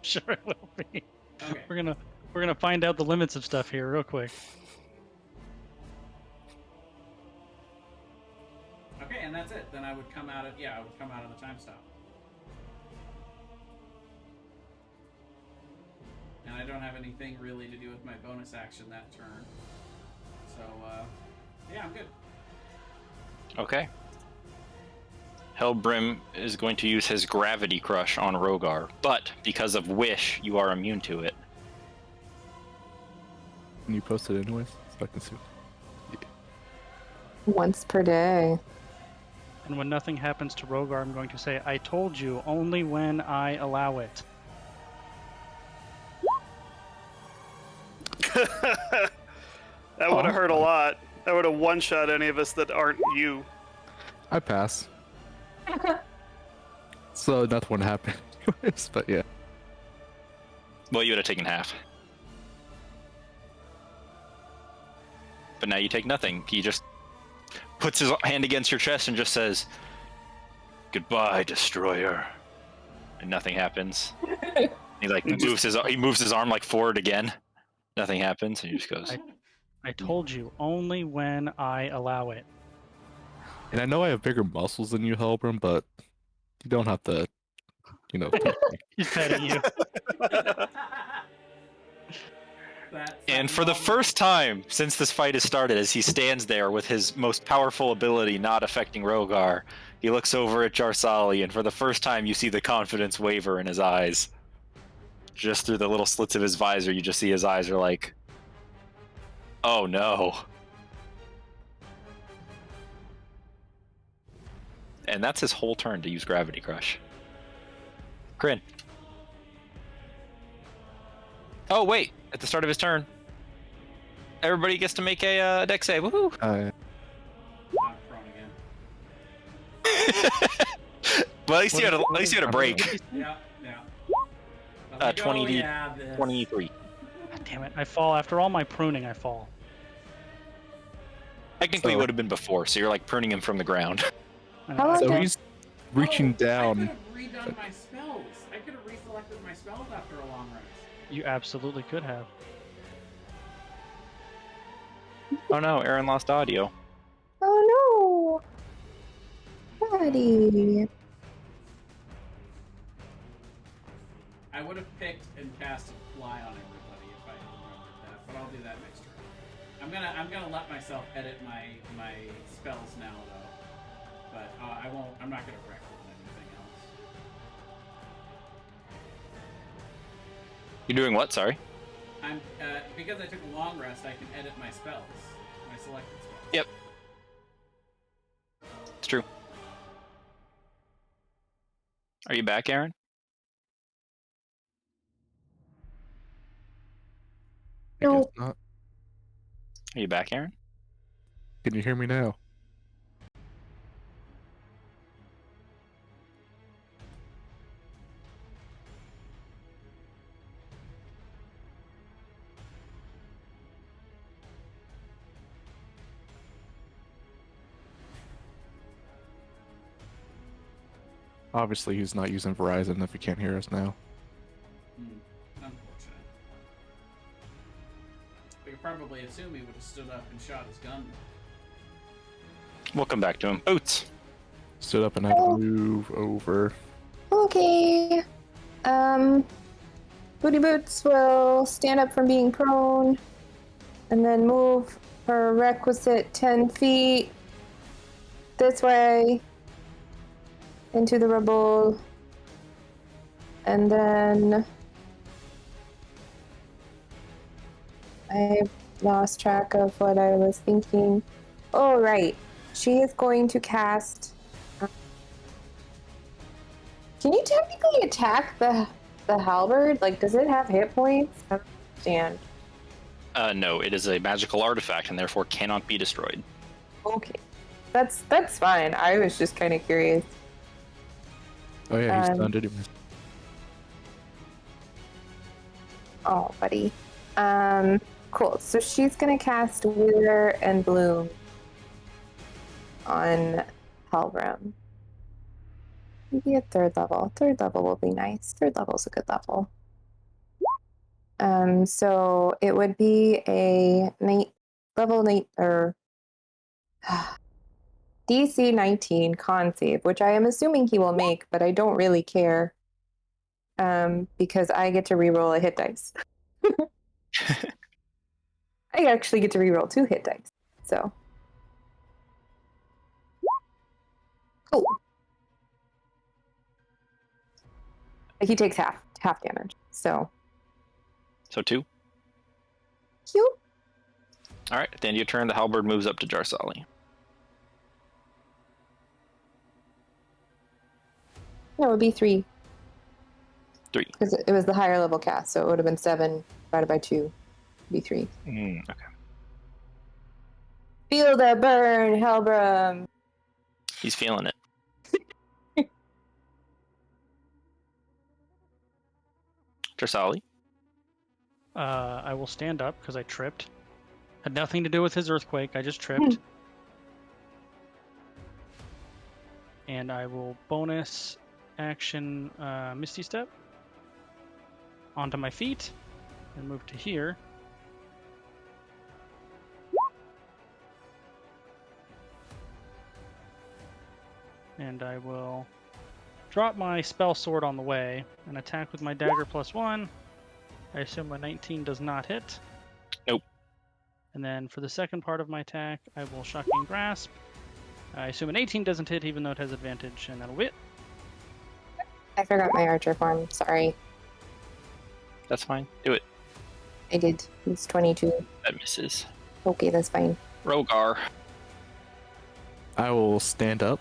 Sure it will be. Okay. We're gonna find out the limits of stuff here real quick. Okay, and that's it. Then I would come out of the time stop. And I don't have anything really to do with my bonus action that turn. So yeah, I'm good. Okay. Hellbrim is going to use his Gravity Crush on Rogar, but because of Wish, you are immune to it. Can you post it anyways? So I can see. Once per day. And when nothing happens to Rogar, I'm going to say, I told you, only when I allow it. That would have hurt a lot. That would have one-shot any of us that aren't you. I pass. So nothing would happen anyways, but yeah. Well, you would have taken half. But now you take nothing. He just puts his hand against your chest and just says, "Goodbye, Destroyer," and nothing happens. He like moves his arm like forward again. Nothing happens, and he just goes. I told you, only when I allow it. And I know I have bigger muscles than you, Hellbrim, but you don't have to, touch me. He's petting you. And for the first time since this fight has started, as he stands there with his most powerful ability not affecting Rogar, he looks over at Jarsali, and for the first time you see the confidence waver in his eyes. Just through the little slits of his visor, you just see his eyes are like, oh no. And that's his whole turn to use Gravity Crush. Kryn. Oh, wait. At the start of his turn, everybody gets to make a dex save. Woohoo! I'm prone again. Well, at least you had a break. Yeah. 23. God damn it, I fall. After all my pruning, I fall. Technically, it would have been before, so you're like pruning him from the ground. How long So did- he's reaching I down. could have redone my spells. I could have reselected my spells after a long rest. You absolutely could have. Oh no, Aaron lost audio. Oh no! Buddy. I would have picked and cast a fly on everybody if I had remembered that, but I'll do that next turn. I'm gonna let myself edit my spells now though, but I won't. I'm not gonna wreck with anything else. You're doing what? Sorry. I'm because I took a long rest. I can edit my spells, my selected spells. Yep. It's true. Are you back, Aaron? I guess No. not. Are you back, Aaron? Can you hear me now? Obviously, he's not using Verizon if he can't hear us now. Unfortunate. We could probably assume he would have stood up and shot his gun. We'll come back to him. Boots. Stood up and had to move over. Okay. Booty Boots will stand up from being prone and then move her requisite 10 feet this way into the rubble. And then I lost track of what I was thinking. Oh, right. She is going to cast. Can you technically attack the halberd? Like, does it have hit points? I don't understand. No, it is a magical artifact and therefore cannot be destroyed. Okay. That's fine. I was just kind of curious. Oh yeah, he's stunned anyway. Oh, buddy. Cool. So she's gonna cast Wither and Bloom on Halbram. Maybe a third level. Third level will be nice. Third level's a good level. So it would be a level 8 or DC 19 con save, which I am assuming he will make, but I don't really care. Because I get to reroll a hit dice. I actually get to reroll 2 hit dice. So cool. He takes half damage. So 2. cute. All right. At the end of your turn, the halberd moves up to Jarsali. No, it would be 3. 3. Because it was the higher level cast, so it would have been 7 divided by 2. Be 3. Okay. Feel the burn, Halbram. He's feeling it. Jarsali. I will stand up because I tripped. Had nothing to do with his earthquake. I just tripped. And I will bonus action Misty Step onto my feet and move to here. And I will drop my spell sword on the way and attack with my dagger +1. I assume a 19 does not hit. Nope. And then for the second part of my attack, I will Shocking Grasp. I assume an 18 doesn't hit, even though it has advantage, and that'll be it. I forgot my archer form. Sorry. That's fine. Do it. I did. It's 22. That misses. Okay, that's fine. Rogar. I will stand up.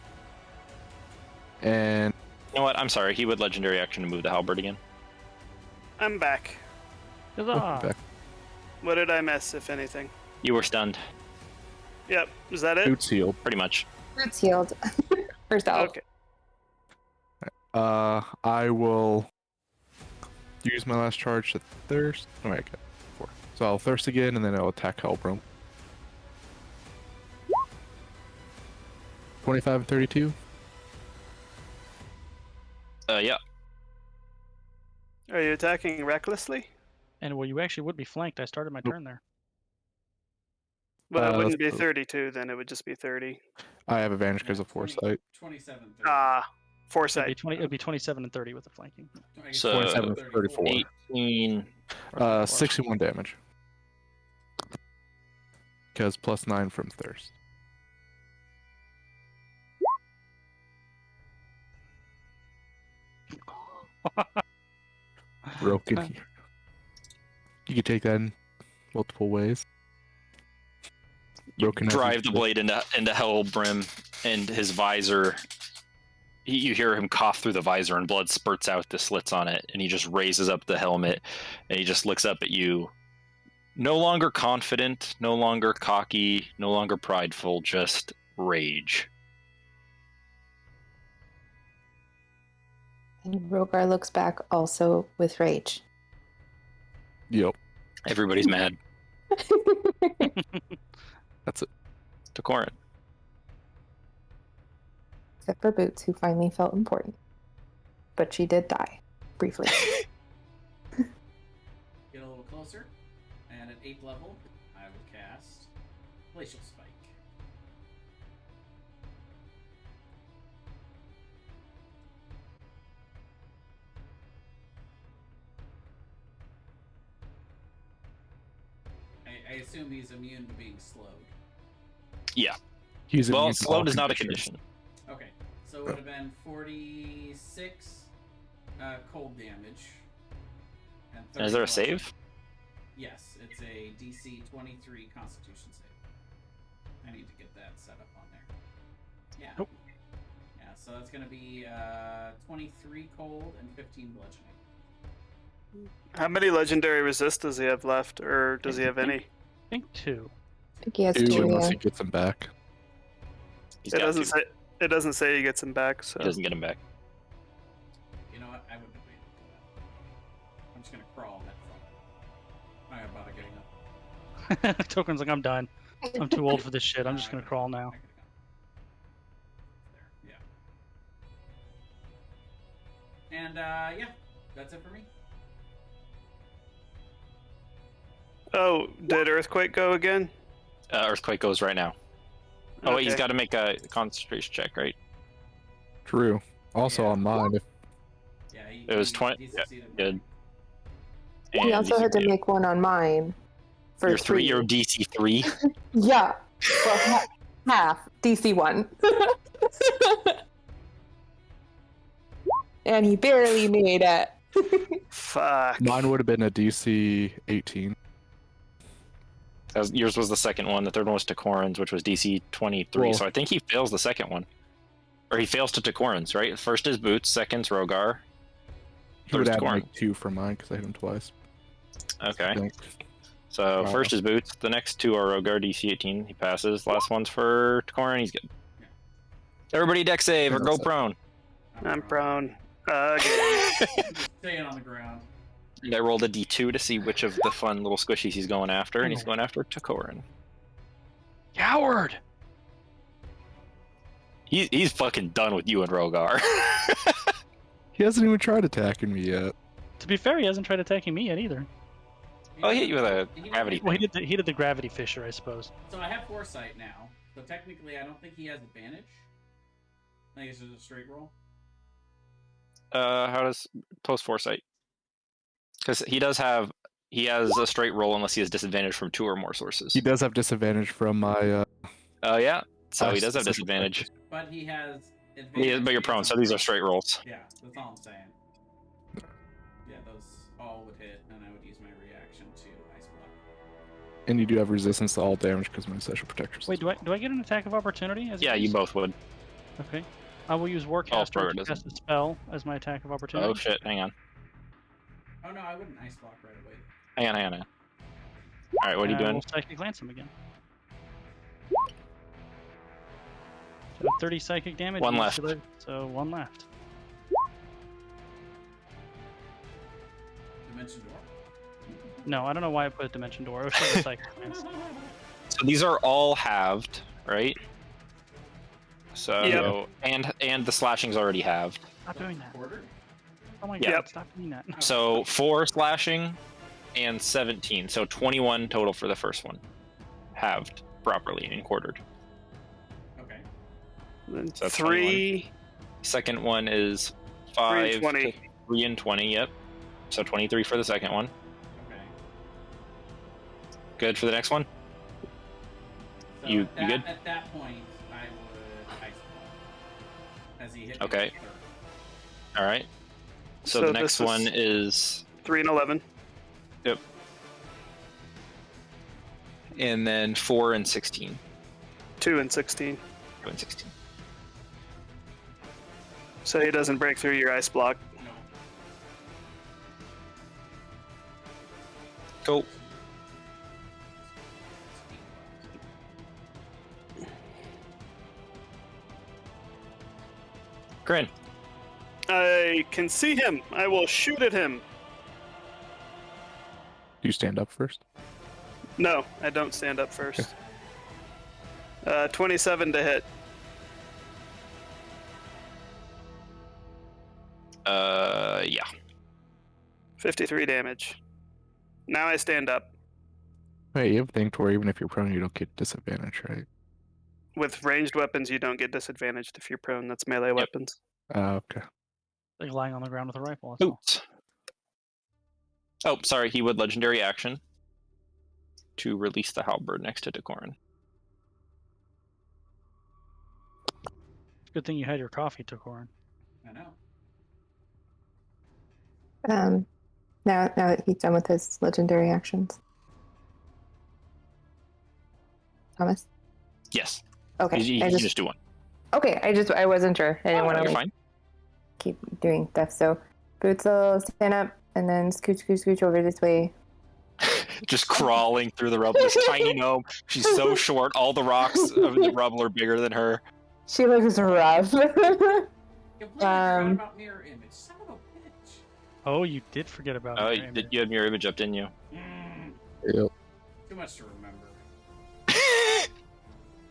And You know what? I'm sorry. He would legendary action to move the halberd again. I'm back. Huzzah! back. What did I miss, if anything? You were stunned, Yep. Is that it? Boots healed. pretty much. Roots healed. Herself. Okay. I will use my last charge to thirst. Oh, I got 4. So I'll thirst again, and then I'll attack Halbram. 25 and 32. Yeah. Are you attacking recklessly? And well, you actually would be flanked. I started my turn there. Well, it wouldn't be let's go. 32, then it would just be 30. I have advantage because Yeah, of foresight. 27, 30. Foresight. It'd be 27 and 30 with the flanking. I guess So 27, 34. 18. 61 damage. Because +9 from thirst. Broken here. You can take that in multiple ways. You Broken as drive you the should. blade into Hellbrim, and his visor. You hear him cough through the visor, and blood spurts out the slits on it. And he just raises up the helmet, and he just looks up at you. No longer confident, no longer cocky, no longer prideful, just rage. And Rogar looks back also with rage. Yep. Everybody's mad. That's it. To Corin. Except for Boots, who finally felt important. but she did die briefly. Get a little closer, and at 8th level, I will cast Glacial Spike. I assume he's immune to being slowed. Yeah. He's Well, immune to all slowed is not a conditions. condition. Okay, so it would have been 46 cold damage. And Is there a 30 save? Yes, it's a DC 23 Constitution save. I need to get that set up on there. Yeah. Nope. Yeah, so that's going to be 23 cold and 15 bludgeoning. How many legendary resist does he have left, or does he have any? I think 2. I think he has Two, two. unless Yeah. he gets them back. He's It got doesn't two. say. It doesn't say he gets him back. So He doesn't get him back. You know what? I wouldn't have been able to do that. I'm just going to crawl that front. I'm not going to bother getting up. Token's like, I'm done. I'm too old for this shit. I'm just gonna crawl now. I could've gone. There, yeah. And yeah, that's it for me. Oh, did Earthquake go again? Earthquake goes right now. Oh, wait, he's Okay. got to make a concentration check, right? True. Also Yeah. on mine, if Yeah, It was 20. he Yeah, succeeded. good. He And also had to DC make one on mine. For You're three. 3. You're DC 3. Yeah. Well, half. DC 1. And he barely made it. Fuck. mine would have been a DC 18. Yours was the second one. The third one was Takoran's, which was DC 23. Well- So I think he fails the second one. Or he fails to Takoran's, right? First is Boots, second's Rogar. He would Third's add Takoran. like 2 for mine because I hit him twice. Okay. I think. So Wow. first is Boots. The next two are Rogar, DC 18. He passes. Last one's for Takoran. He's good. Everybody deck save or go prone. I'm prone. Again. Just staying on the ground. And I rolled a D2 to see which of the fun little squishies he's going after, and he's going after Takoran. Coward! He's fucking done with you and Rogar. He hasn't even tried attacking me yet. To be fair, he hasn't tried attacking me yet either. Oh, he hit you with a He did- gravity Well, thing. he did the gravity fisher, I suppose. So I have foresight now. So technically, I don't think he has advantage. I think it's just a straight roll. How does post foresight? Because he has a straight roll unless he has disadvantage from 2 or more sources. He does have disadvantage from my. Oh yeah, so he last does have special disadvantage. practice. But he has advantage. But you're prone, so these are straight rolls. Yeah, that's all I'm saying. Yeah, those all would hit, and I would use my reaction to Ice Block. And you do have resistance to all damage because my special protectors. Wait, do I get an attack of opportunity? As Yeah, it you is? both would. Okay. I will use Warcaster Rogar to doesn't. cast a spell as my attack of opportunity. Oh shit, hang on. Oh no, I wouldn't Ice Block right away. Hang on. Alright, what are you And I doing? will Psychic Lance him again. So 30 psychic damage. One each left. to the- So 1 left. Dimension Door. No, I don't know why I put Dimension Door. I was sure the Psychic Lance. So these are all halved, right? So Yep. and the slashing's already halved. Stop doing that. Quarter. Oh my Yep. god, stop doing that. So 4 slashing and 17. So 21 total for the first one. Halved properly and quartered. Okay. Then So 3. Second one is 5 20. to 3 and 20, yep. So 23 for the second one. Okay. Good for the next one? So You at that, good? At that point, I would Ice Block as he hit. me Okay. with the third. Alright. So So the next this is- one is 3 and 11. and then 4 and 16. 2 and 16. 2 and 16. So he doesn't break through your ice block. No. Cool. Grin. I can see him. I will shoot at him. Do you stand up first? No, I don't stand up first. 27 to hit. Yeah. 53 damage. Now I stand up. Wait, you have a thing to where even if you're prone, you don't get disadvantage, right? With ranged weapons, you don't get disadvantaged if you're prone. That's melee weapons. Okay. Like lying on the ground with a rifle. That's all. Boots. Oh, sorry. He would legendary action to release the halberd next to Decorin. Good thing you had your coffee, Tokoran. I know. Now that he's done with his legendary actions. Thomas? Yes. Okay. You can just do one. Okay, I wasn't sure. I didn't want to You're fine. keep doing stuff. So Boots will stand up and then scooch over this way. Just crawling through the rubble. This tiny gnome. She's so short. All the rocks of the rubble are bigger than her. She looks rough. Completely forgot about mirror image. Son of a bitch. Oh, you did forget about Oh, it. you had mirror image up, didn't you? Yep. Too much to remember. Can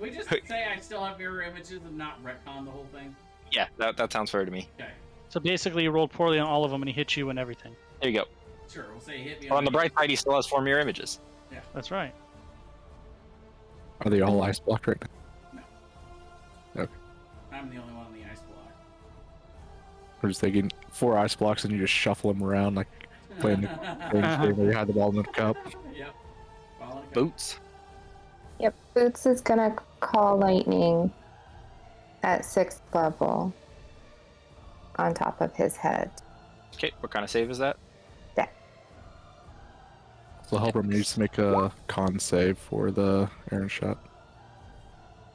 we just say I still have mirror images and not retcon the whole thing? Yeah, that sounds fair to me. Okay. So basically, you rolled poorly on all of them, and he hit you and everything. There you go. Sure, we'll say hit me On the bright side, he still has 4 mirror images. That's right. Are they all ice blocked right now? I'm the only one on the ice block. Or just taking 4 ice blocks and you just shuffle them around like playing the game where you had the ball in the cup? Yep. Ball in a cup. Boots. Yep, Boots is gonna call lightning at 6th level on top of his head. Okay, what kind of save is that? So Helper needs to make a con save for the Iron Shot.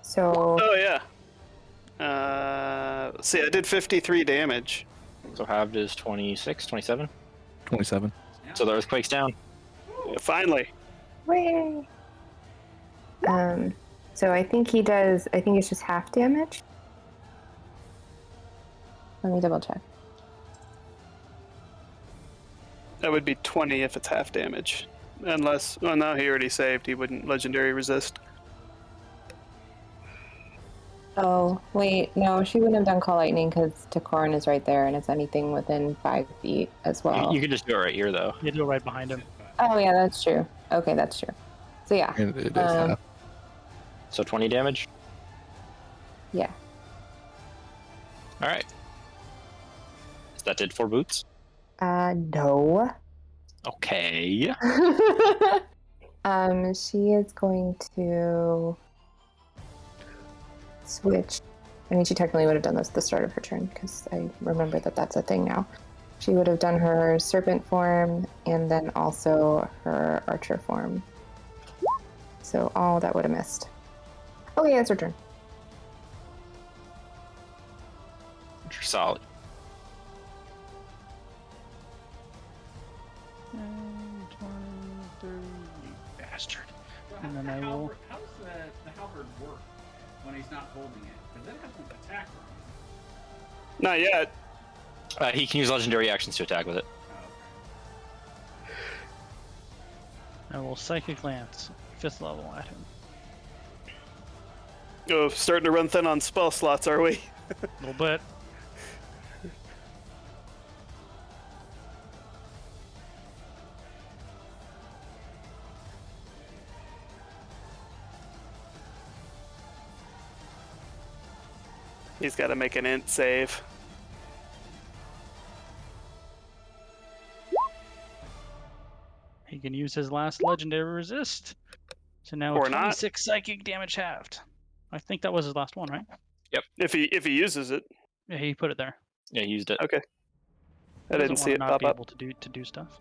So Oh, yeah. See, I did 53 damage. So halved is 26, 27. 27. So the earthquake's down. Yeah, finally. way. So I think he does. I think it's just half damage. Let me double check. That would be 20 if it's half damage. Unless, well, no, he already saved. He wouldn't legendary resist. Oh, wait, no, she wouldn't have done Call Lightning because Takoran is right there and it's anything within 5 feet as well. You can just do it right here, though. You do it right behind him. Oh, yeah, that's true. Okay, that's true. So, yeah. And it is half. So 20 damage. Yeah. All right. Is that it for Boots? No. Okay. She is going to switch. I mean, she technically would have done this at the start of her turn because I remember that that's a thing now. She would have done her serpent form and then also her archer form. So, oh, that would have missed. Oh, yeah, it's her turn. You're solid. 10, 20, 30, you bastard. So And then how I will- does the halberd work when he's not holding it? Because it has an attack on Not yet. He can use legendary actions to attack with it. it. Oh, okay. I will Psychic Lance, 5th level at him. Oh, starting to run thin on spell slots, are we? A little bit. He's got to make an int save. He can use his last legendary resist. So now Or not. 26 psychic damage halved. I think that was his last one, right? If he uses it. Yeah, he put it there. Yeah, he used it. Okay. I He didn't doesn't see wanna it not pop be up. able to do stuff.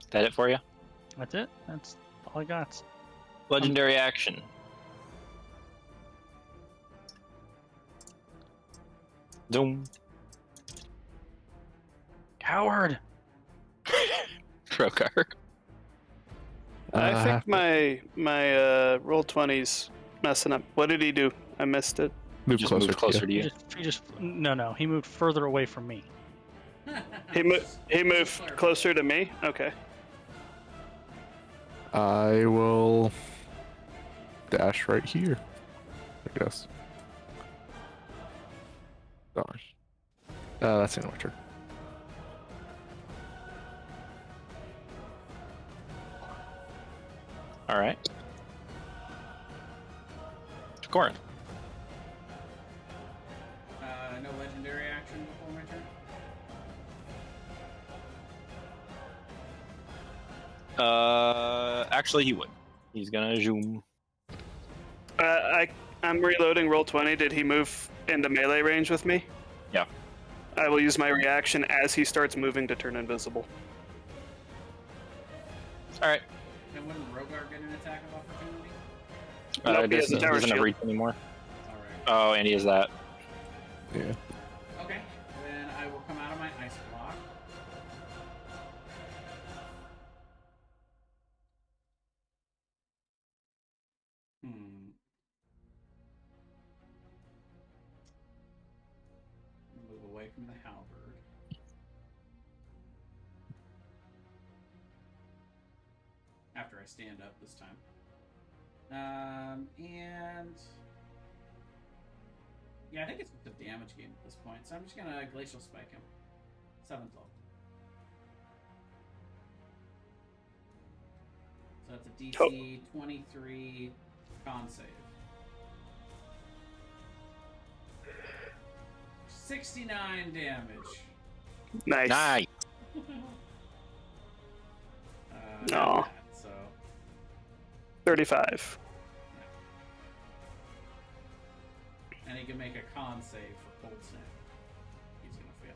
Is that it for you? That's it. That's all I got. Legendary action. Zoom. Coward! Trokar. I think my roll 20's messing up. What did he do? I missed it. Move Just closer. move closer To to you. you. He just no. He moved further away from me. He moved closer to me. Okay. I will dash right here, I guess. Gosh. That's in my turn. All right. Corin. No legendary action before my turn. Actually, he would. He's gonna zoom. I'm reloading roll 20. Did he move into melee range with me? Yeah. I will use my reaction as he starts moving to turn invisible. All right. And wouldn't Rogar get an attack of opportunity? Nope, he has a He tower doesn't have shield. reach anymore. All right. Oh, and he is that. Yeah. Okay. Then I will come out of my ice block. Move away from the halberd. After I stand up this time. And yeah, I think it's the damage game at this point, so I'm just gonna glacial spike him. 7th level. So that's a DC 23 con save. 69 damage. Nice. Nice. No. So 35. and he can make a con save for cold snap. He's gonna fail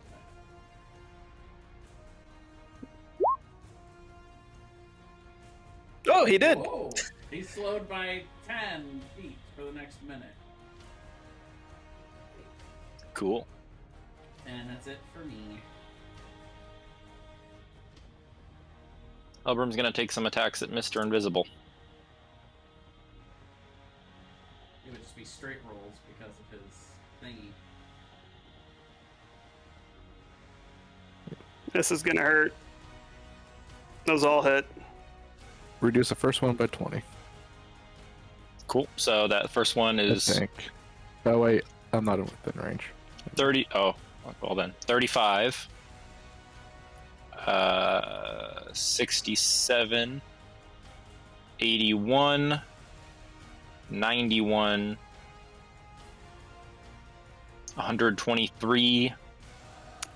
that. Oh, he did. Whoa! He's slowed by 10 feet for the next minute. Cool. And that's it for me. Elbrum's gonna take some attacks at Mr. Invisible. It would just be straight rolls because of his thingy. This is gonna hurt. Those all hit. Reduce the first one by 20. Cool. So that first one I is think. Oh wait, I'm not within range. 30. Oh, well then, 35. 67. 81. 91. 123.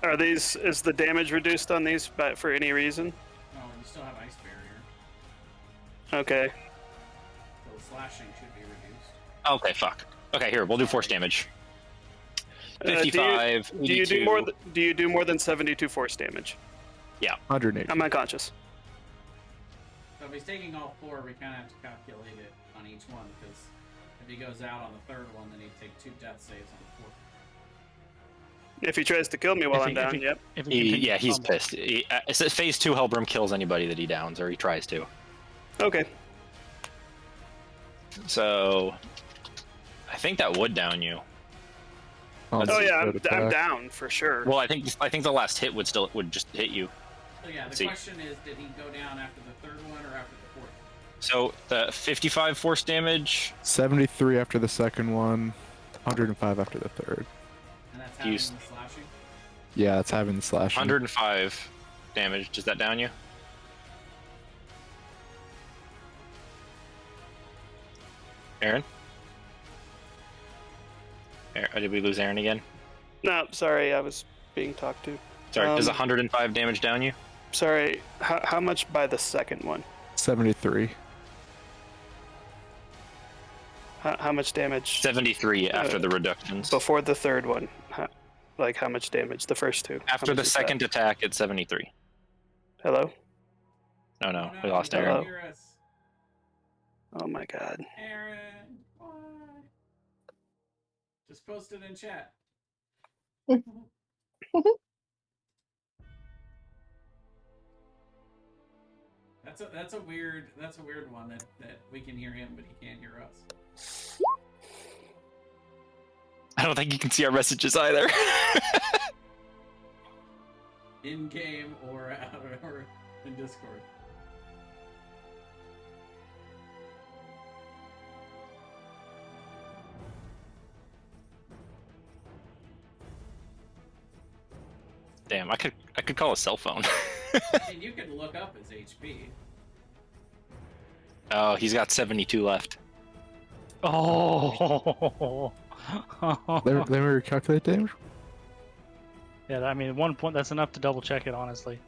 Are these? Is the damage reduced on these for any reason? Oh, you still have ice barrier. Okay. So the slashing should be reduced. Okay, fuck. Okay, here, we'll do force damage. Do you- 55. Do you do 82. more? Do you do more than 72 force damage? 180. I'm unconscious. So if he's taking all 4, we kind of have to calculate it on each one, because if he goes out on the 3rd one, then he'd take 2 death saves on the 4th. If he tries to kill me while If I'm he- down, if he- yep. If he continues Yeah, to he's fumble. pissed. It says phase 2 Hellbrim kills anybody that he downs, or he tries to. Okay. So, I think that would down you. Oh yeah, I'm Attack. down for sure. Well, I think the last hit would just hit you. So yeah, the See. question is, did he go down after the 3rd one or after the 4th? So the 55 force damage. 73 after the second one, 105 after the third. And that's having Use- the slashing? Yeah, it's having the slashing. 105 damage. Does that down you? Aaron? Did we lose Aaron again? No, sorry, I was being talked to. Sorry, does 105 105 damage down you? Sorry, how much by the second one? 73. How much damage 73 after the reductions. before the third one? Like how much damage? The first two. How After much the is that? second attack, it's 73. Hello? No, Oh, we lost you Aaron. can't hear us. Oh my god. Aaron, why? Just post it in chat. That's a weird one that we can hear him but he can't hear us. I don't think you can see our messages either. in game or in Discord. Damn, I could call a cell phone. I mean, you could look up his HP. Oh, he's got 72 left. Oh. Let me recalculate damage. Yeah, I mean, at 1 point, that's enough to double check it, honestly.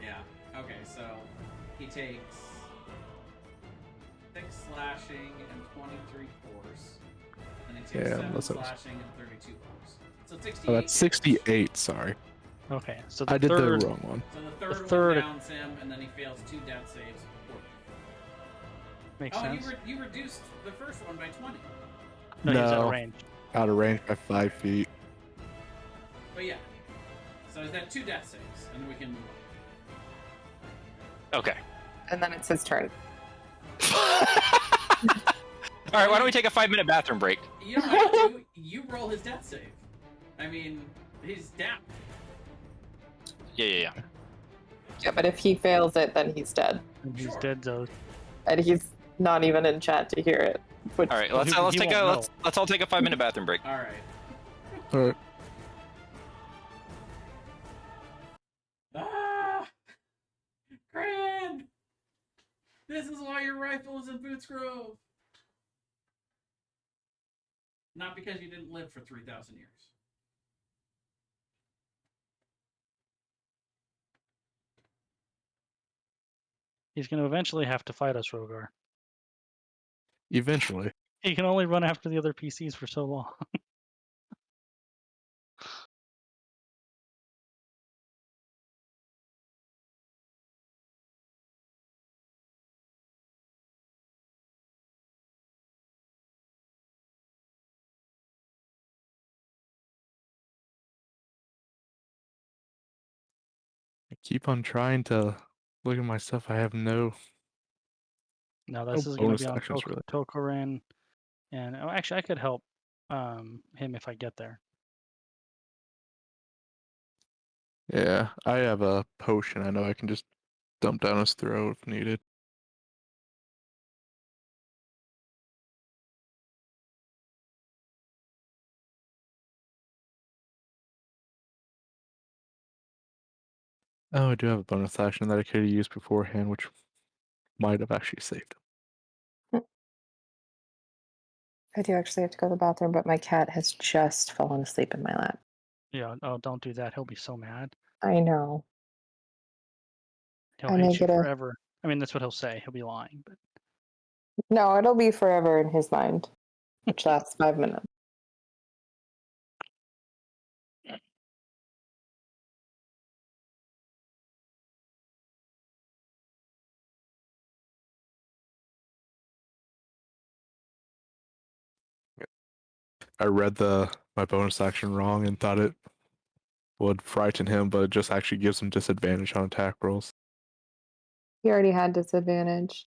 Yeah. Okay, so he takes 6 slashing and 23 force. And he takes Yeah, 7 that's what I was- slashing and 32 force. So 68. Oh, that's 68. Sorry, Okay, so the I did third, the wrong one. So the third- one downs him, and then he fails 2 death saves. makes Oh, sense. you reduced the first one by 20. No, he's out No. of range. Out of range by 5 feet. But yeah. So is that 2 death saves, and we can move Okay. And then it's his turn. All right, why don't we take a 5-minute bathroom break? on. You don't have to. You roll his death save. I mean, he's down. Yeah. Yeah, but if he fails it, then he's dead. And he's Sure. dead, though. And he's not even in chat to hear it. Which, All right, let's He all won't know. take a 5-minute bathroom break. All right. All right. Ah! Grand! This is why your rifle is in Boots Grove. Not because you didn't live for 3,000 years. He's going to eventually have to fight us, Rogar. Eventually. He can only run after the other PCs for so long. I keep on trying to look at my stuff. I have no. Now this Oh, is going to bonus be on actions, really. Tokorin, and actually I could help him if I get there. Yeah, I have a potion. I know I can just dump down his throat if needed. Oh, I do have a bonus action that I could have used beforehand, which might have actually saved him. I do actually have to go to the bathroom, but my cat has just fallen asleep in my lap. Yeah, oh, don't do that. He'll be so mad. I know. He'll I may hate you get a- forever. I mean, that's what he'll say. He'll be lying, but No, it'll be forever in his mind, which lasts 5 minutes. I read my bonus action wrong and thought it would frighten him, but it just actually gives him disadvantage on attack rolls. He already had disadvantage.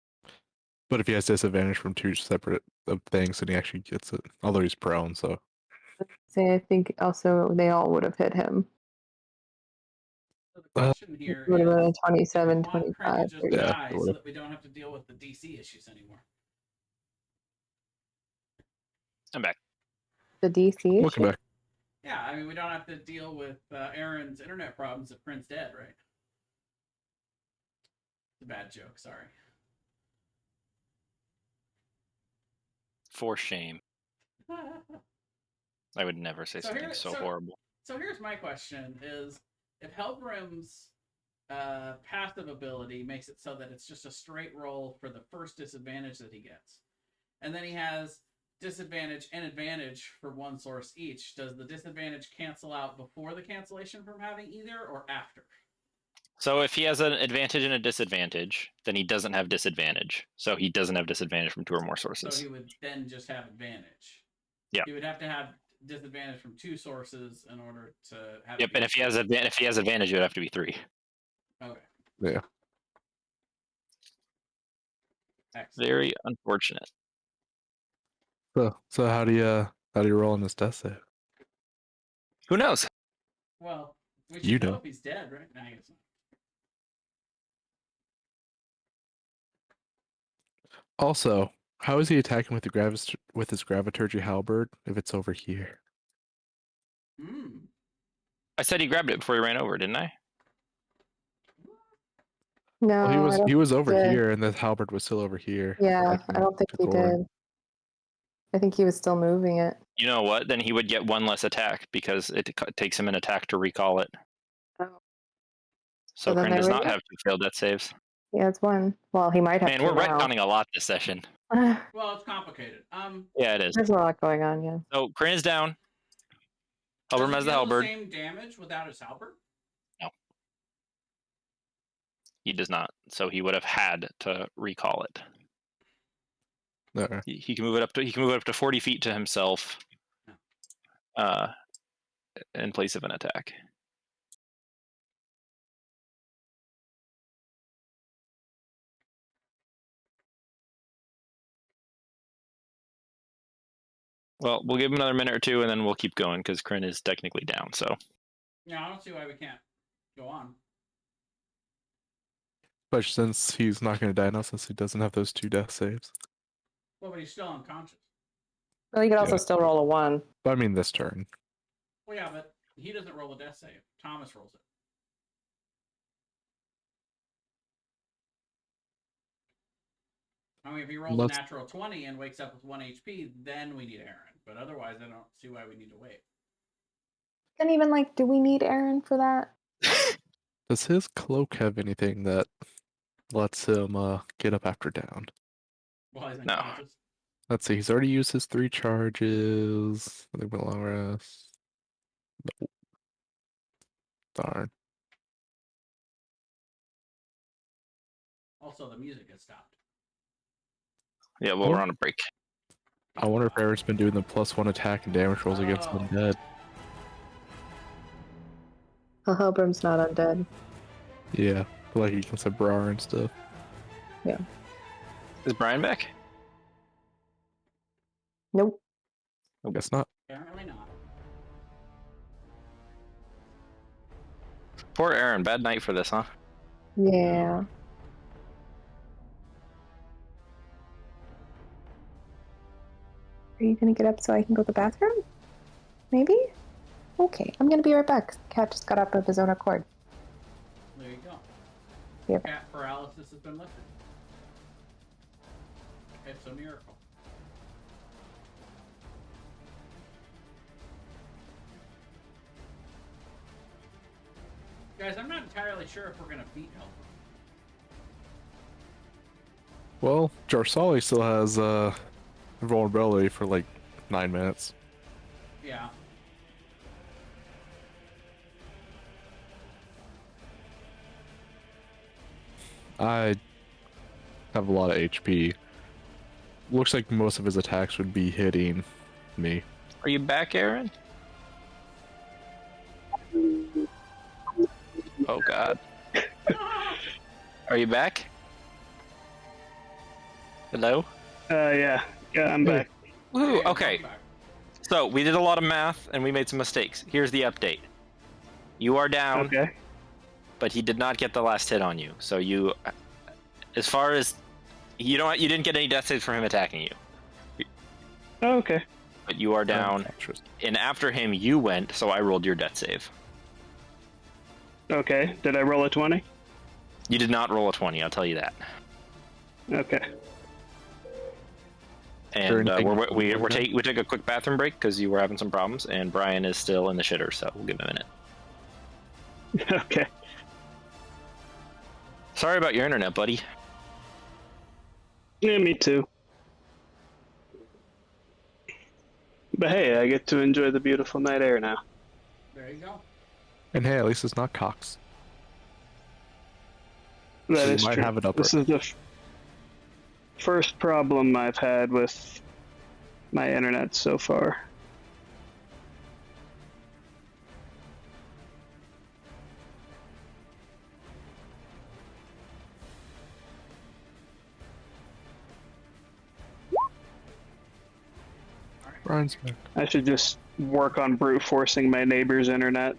But if he has disadvantage from 2 separate things, then he actually gets it. Although he's prone, so Say, I think also they all would have hit him. So the question here It would have been a is, 27, do we want Kryn 25. to just Yeah, die it so would've. that we don't have to deal with the DC issues anymore? I'm back. The DC welcome issue? back. Yeah, I mean, we don't have to deal with Aaron's internet problems if Kryn's dead, right? It's a bad joke, sorry. For shame. I would never say something so horrible. So here's my question: is if Helgrim's passive ability makes it so that it's just a straight roll for the first disadvantage that he gets, and then he has disadvantage and advantage for one source each, does the disadvantage cancel out before the cancellation from having either, or after? So if he has an advantage and a disadvantage, then he doesn't have disadvantage. So he doesn't have disadvantage from 2 or more sources. So he would then just have advantage. Yeah. He would have to have disadvantage from 2 sources in order to have. Yep, and if he has advantage, it would have to be 3. Okay. Yeah. Excellent. Very unfortunate. So how do you roll in this death save? Who knows? Well, We You should know know. if he's dead, right? Nah, I guess not. Also, how is he attacking with with his Graviturgy halberd if it's over here? Hmm. I said he grabbed it before he ran over, didn't I? No, Well, I don't he was think over he did. here, and the halberd was still over here. Yeah, attacking I don't think he Takorin. did. I think he was still moving it. You know what? Then he would get one less attack because it takes him an attack to recall it. Oh. So then Kryn there does we not go. have 2 failed death saves. Yeah, it's one. Well, he might have Man, two we're now. retconning a lot this session. Well, it's complicated. Yeah, it is. There's a lot going on, yeah. So Kryn is down. Does Halberd he has the deal halberd. same damage without his halberd? He does not. So he would have had to recall it. There. He can move it up to 40 feet to himself. In place of an attack. Well, we'll give him another minute or two, and then we'll keep going because Kryn is technically down. So Yeah, I don't see why we can't go on. But since he's not going to die now, since he doesn't have those 2 death saves. Well, but he's still unconscious. Well, you could also Yeah. still roll a 1. But I mean, this turn. Well, yeah, but he doesn't roll a death save. Thomas rolls it. I mean, if he rolls a natural 20 and wakes up with 1 HP, then we need Aaron. But otherwise, I don't see why we need to wait. And even like, do we need Aaron for that? Does his cloak have anything that lets him get up after down? Well, he's No. unconscious. Let's see, he's already used his 3 charges. I think long rest. No. Darn. Also, the music has stopped. yeah, well, we're on a break. I wonder if Aaron's been doing the +1 attack and damage rolls against Oh. undead. Well, Helbrim's not undead. Yeah, like you can say Brar and stuff. Is Brian back? Nope. I guess not. Apparently not. Poor Aaron. Bad night for this, huh? Yeah. Are you gonna get up so I can go to the bathroom? Maybe? Okay, I'm gonna be right back. Cat just got up of his own accord. There you go. Yep. Cat paralysis has been lifted. It's a miracle. Guys, I'm not entirely sure if we're going to beat Helper. Well, Jarsali still has vulnerability for like 9 minutes. Yeah. I have a lot of HP. Looks like most of his attacks would be hitting me. Are you back, Aaron? Oh God. Are you back? Hello? Yeah, I'm back. Woohoo! Okay. So we did a lot of math and we made some mistakes. Here's the update. You are down, Okay. but he did not get the last hit on you. So you, as far as you didn't get any death saves from him attacking you. Oh, okay. But you are down, and after him you went. So I rolled your death save. Okay. Did I roll a 20? You did not roll a 20. I'll tell you that. Okay. And we took a quick bathroom break because you were having some problems, and Brian is still in the shitter, so we'll give him a minute. Okay. Sorry about your internet, buddy. Yeah, me too. But hey, I get to enjoy the beautiful night air now. There you go. And hey, at least it's not Cox. That So you is might true. have it upper. This is the first problem I've had with my internet so far. Brian's back. I should just work on brute forcing my neighbor's internet.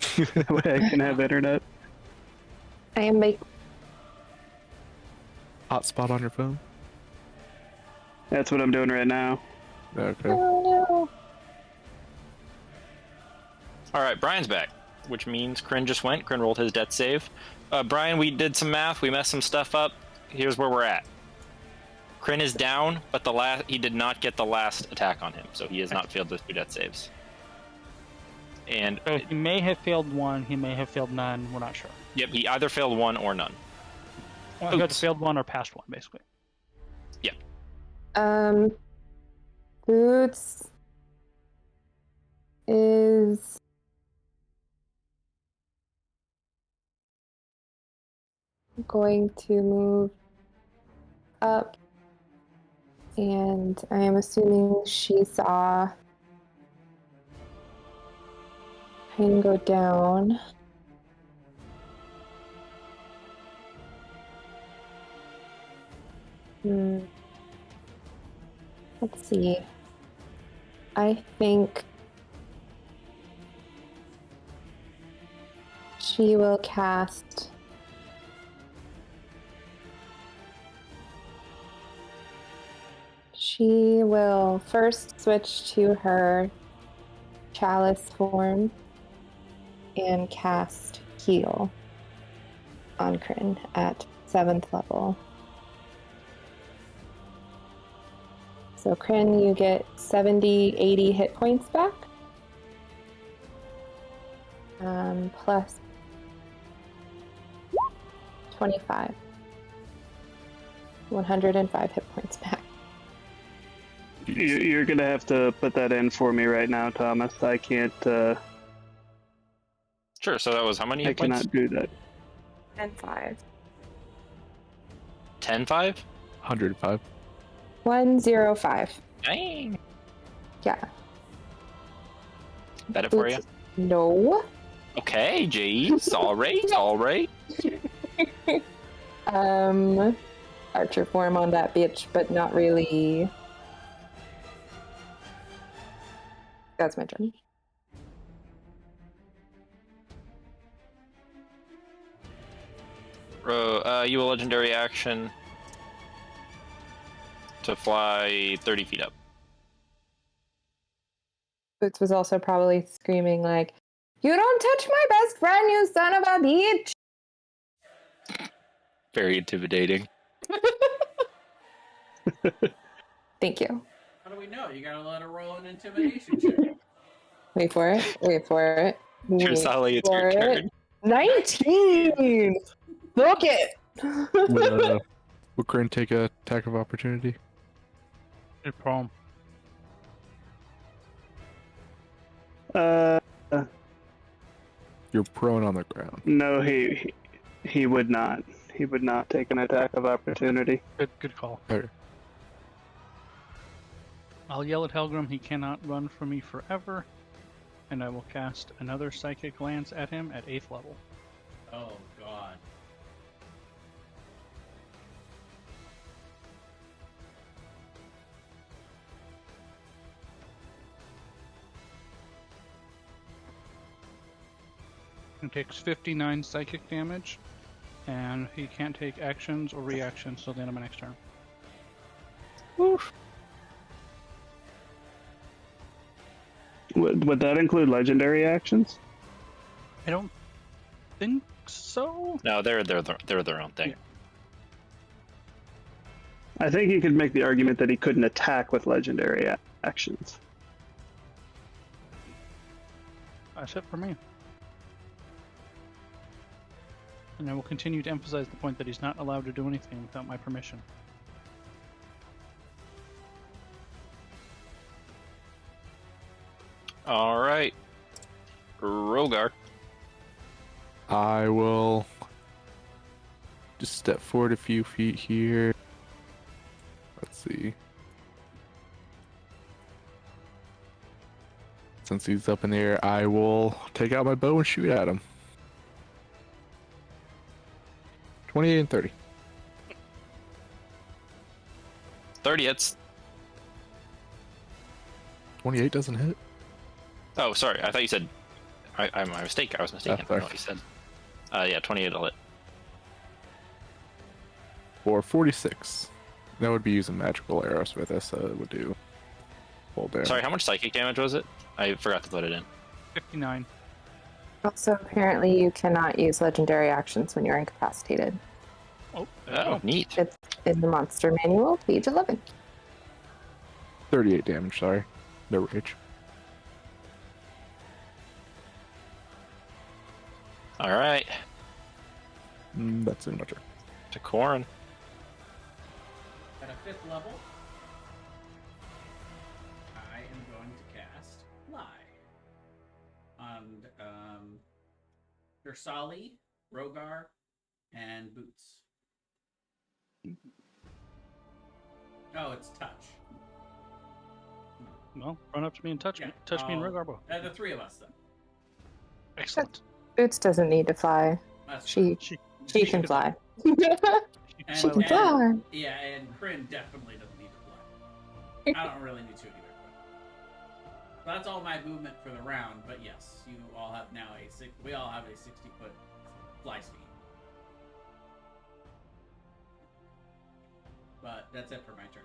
That way I can have internet. I am make Hotspot on your phone? That's what I'm doing right now. Okay. Oh no. All right, Brian's back, which means Kryn just went. Kryn rolled his death save. Brian, we did some math. We messed some stuff up. Here's where we're at. Kryn is down, but he did not get the last attack on him, so he has not failed those 2 death saves. And So he may have failed one, he may have failed none, we're not sure. yep, he either failed 1 or none. Well, he either failed one or passed one, basically. Boots is going to move up, and I am assuming she saw him go down. Let's see. I think she will cast She will first switch to her chalice form and cast Heal on Kryn at 7th level. So Kryn, you get 70, 80 hit points back. Plus 25. 105 hit points back. You're gonna have to put that in for me right now, Thomas. I can't. Sure. So that was how many I hit points? cannot do that. 10-5. 10-5? 105. 105. Dang. Yeah. Bet it for you. No. Okay, jeez. All right. All right. Archer form on that bitch, but not really. That's my turn. You a legendary action to fly 30 feet up. Boots was also probably screaming like, "You don't touch my best friend, you son of a bitch!" Very intimidating. Thank you. How do we know? You gotta let her roll an intimidation check. Wait for it. Wait for it. Wait Sally, it's your for it. turn. 19! Look it! Would Kryn take a attack of opportunity? Good problem. You're prone on the ground. No, he would not. He would not take an attack of opportunity. Good call. Okay. I'll yell at Helgrim, he cannot run from me forever. And I will cast another Psychic Lance at him at 8th level. Oh god. He takes 59 psychic damage, and he can't take actions or reactions till the end of my next turn. Oof. Would that include legendary actions? I don't think so. No, they're their own thing. Yeah. I think you could make the argument that he couldn't attack with legendary actions. That's it for me. And I will continue to emphasize the point that he's not allowed to do anything without my permission. All right. Rogar. I will just step forward a few feet here. Let's see. Since he's up in the air, I will take out my bow and shoot at him. 28 and 30. 30 hits. 28 doesn't hit. Oh, sorry. I thought you said My mistake. I was mistaken. I sorry. know what you said. Yeah, 28 will hit. For 46. That would be using magical arrows with this, so it would do full damage. Sorry, how much psychic damage was it? I forgot to put it in. 59. Also, apparently, you cannot use legendary actions when you're incapacitated. Oh, Oh, neat. It's in the monster manual, page 11. 38 damage, sorry. No rage. All right, That's in my turn. to Corin. At a 5th level, I am going to cast Fly on Ursali, Rogar, and Boots. Oh, it's touch. Well, run up to me and touch me. Yeah, Touch me and Rogar both. The 3 of us then. Excellent. Boots doesn't need to fly. That's She can fly. And, She can fly. Yeah, and Kryn definitely doesn't need to fly. I don't really need to either. But that's all my movement for the round. But yes, you all have now we all have a 60-foot fly speed. But that's it for my turn.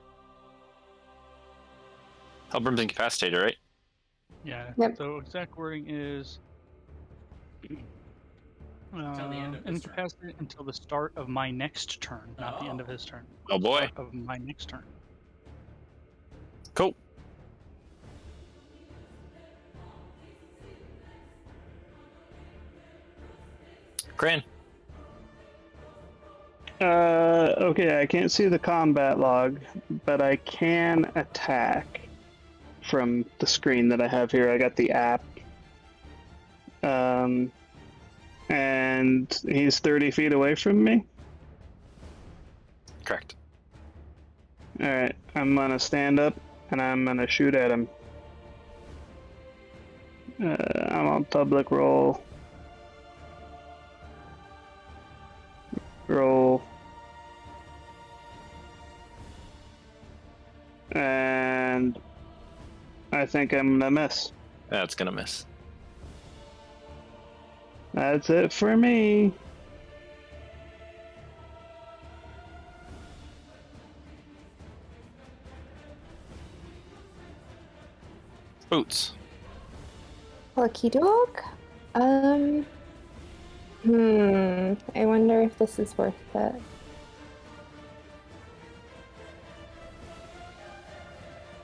Helbrim's incapacitated, right? Yeah. Yep. So exact wording is Until the end of his turn. incapacitated until the start of my next turn, not the end of his turn. Oh boy. Start of my next turn. Cool. Cran. Okay, I can't see the combat log, but I can attack from the screen that I have here. I got the app. And he's 30 feet away from me. Correct. Alright, I'm gonna stand up and I'm gonna shoot at him. I'm on public roll. Roll. And I think I'm gonna miss. That's gonna miss. That's it for me. Boots. Lucky dog. I wonder if this is worth it.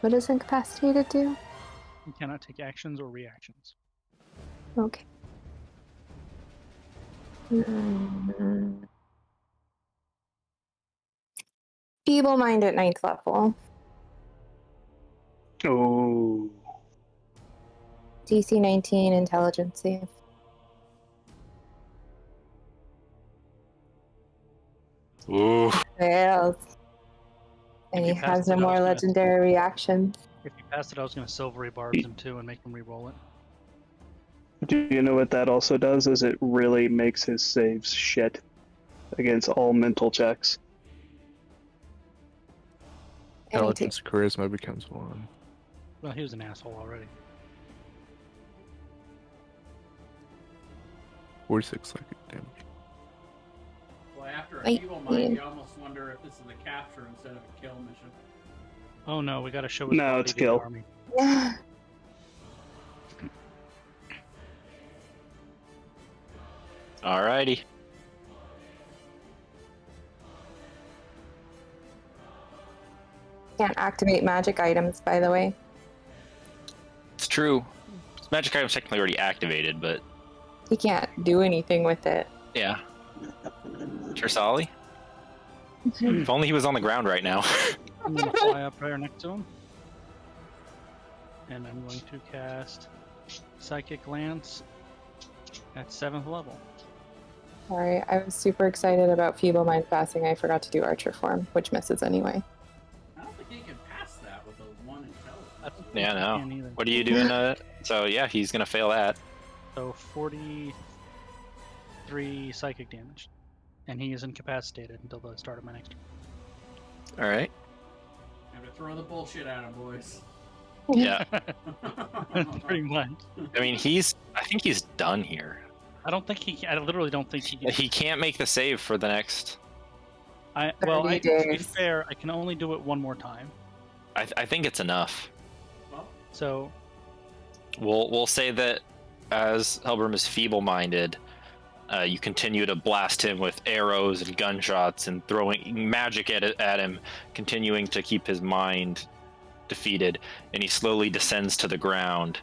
What does incapacitated do? You cannot take actions or reactions. Okay. Feeble mind at 9th level. Oh. DC 19 intelligence save. Ooh. Fails. And If he you pass has it, no I was more gonna- legendary reactions. If you passed it, I was going to silvery barbs him too and make him re-roll it. Do you know what that also does? Is it really makes his saves shit against all mental checks. And he takes Intelligence charisma becomes 1. Well, he was an asshole already. 46 psychic damage. Well, after a Wait, feeble mind, you almost wonder if this is a capture instead of a kill mission. Oh no, we got to show his No, body it's to the kill. army. Yeah. Alrighty. Can't activate magic items, by the way. It's true. This magic item's technically already activated, but You can't do anything with it. yeah. Tersali? If only he was on the ground right now. I'm going to fly up right next to him. And I'm going to cast Psychic Lance at 7th level. Sorry, I was super excited about Feeble Mind passing. I forgot to do Archer form, which misses anyway. I don't think he can pass that with a 1 intelligence. That's Yeah, no. can't either. What are you doing? So yeah, he's gonna fail that. So 43 psychic damage. And he is incapacitated until the start of my next turn. All right. Have to throw the bullshit at him, boys. Yeah. Pretty much. I mean, I think he's done here. I literally don't think he. He can't make the save for the next. To 30 be days. fair, I can only do it one more time. I think it's enough. Well, So We'll say that as Helbram is feeble-minded, you continue to blast him with arrows and gunshots and throwing magic at him, continuing to keep his mind defeated, and he slowly descends to the ground,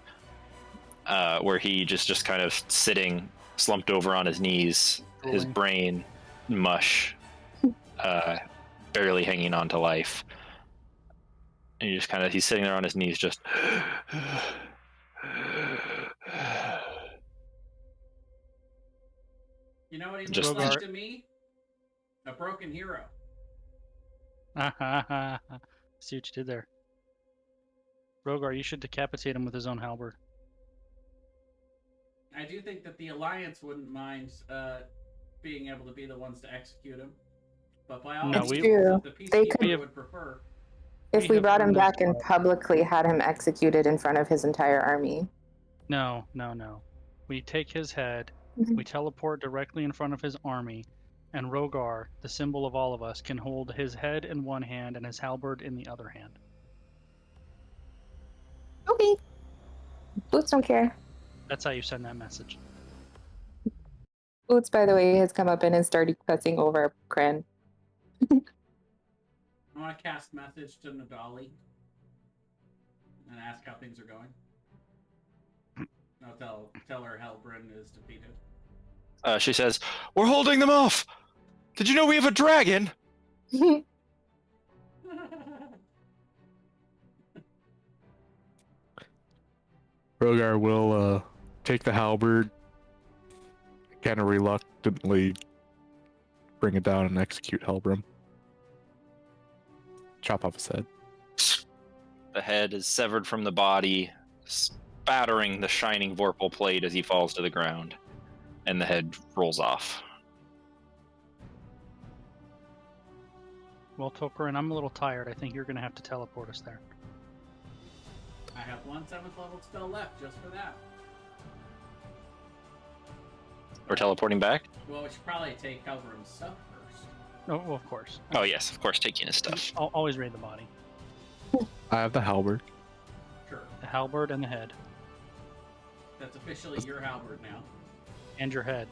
where he just kind of sitting slumped over on his knees, his Drooling. brain mush, barely hanging on to life. And he's sitting there on his knees just you know what he Just- looks like to me? A broken hero. see what you did there. Rogar, you should decapitate him with his own halberd. I do think that the Alliance wouldn't mind being able to be the ones to execute him. But by all No, means, we- if the They Peacekeeper could- would prefer. If we have brought him done back this and publicly had him executed in front of his entire army. No. We take his head, Mhm. we teleport directly in front of his army, and Rogar, the symbol of all of us, can hold his head in one hand and his halberd in the other hand. Okay. Boots don't care. That's how you send that message. Boots, by the way, has come up and has started cussing over Kren. I want to cast message to Nadali and ask how things are going. I'll tell her Helbrin is defeated. she says, "We're holding them off. Did you know we have a dragon?" Rogar will take the halberd, kind of reluctantly bring it down and execute Helbram. Chop off his head. The head is severed from the body, spattering the shining Vorpal plate as he falls to the ground, and the head rolls off. Well, Tokarin, I'm a little tired. I think you're going to have to teleport us there. I have 1 7th level spell left just for that. We're teleporting back? Well, we should probably take Helbrin's stuff first. Oh, well, of course. Oh, yes, of course, taking his stuff. I'll always raid the body. I have the halberd. Sure. The halberd and the head. That's officially your halberd now. And your head.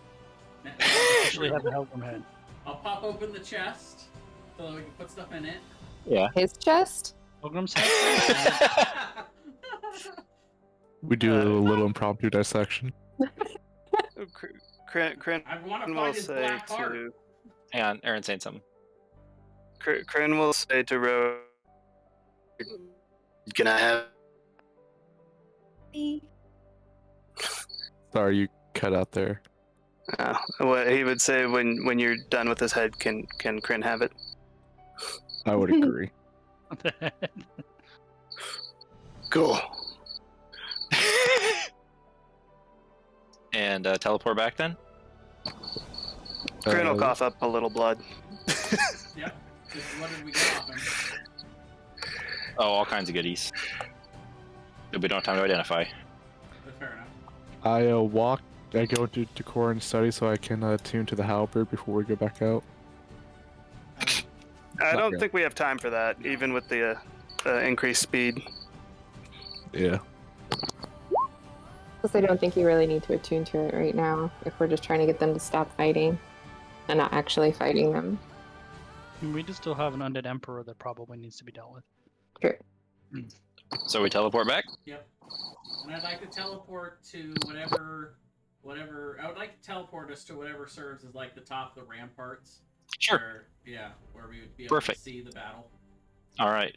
Now- Actually have the Helbram head. I'll pop open the chest so that we can put stuff in it. Yeah. His chest? Pilgrim's head? We do a little impromptu dissection. Kren I want to will find his say black heart. to Hang on, Aaron's saying something. Kren will say to Ro, "Can I have?" Sorry, you cut out there. What he would say when you're done with his head, can Kren have it? I would agree. The head. Cool. And teleport back then? Kren will cough up a little blood. Yep. Just what did we get off him? Oh, all kinds of goodies that we don't have time to identify. But fair enough. I go to Korin's study so I can attune to the halberd before we go back out. I Not don't good. think we have time for that, even with the increased speed. Yeah. Plus, I don't think you really need to attune to it right now if we're just trying to get them to stop fighting and not actually fighting them. We do still have an undead emperor that probably needs to be dealt with. True. So we teleport back? Yep. And I'd like to teleport to whatever. I would like to teleport us to whatever serves as like the top of the ramparts. Sure. Where we would be able Perfect. to see the battle. All right.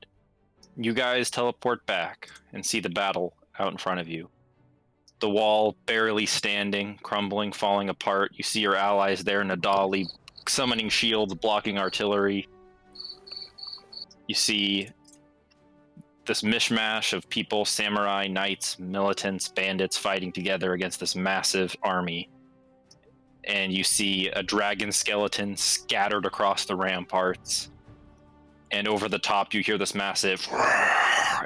You guys teleport back and see the battle out in front of you. The wall barely standing, crumbling, falling apart. You see your allies there, Nadali, summoning shields, blocking artillery. You see this mishmash of people, samurai, knights, militants, bandits fighting together against this massive army. And you see a dragon skeleton scattered across the ramparts. and over the top you hear this massive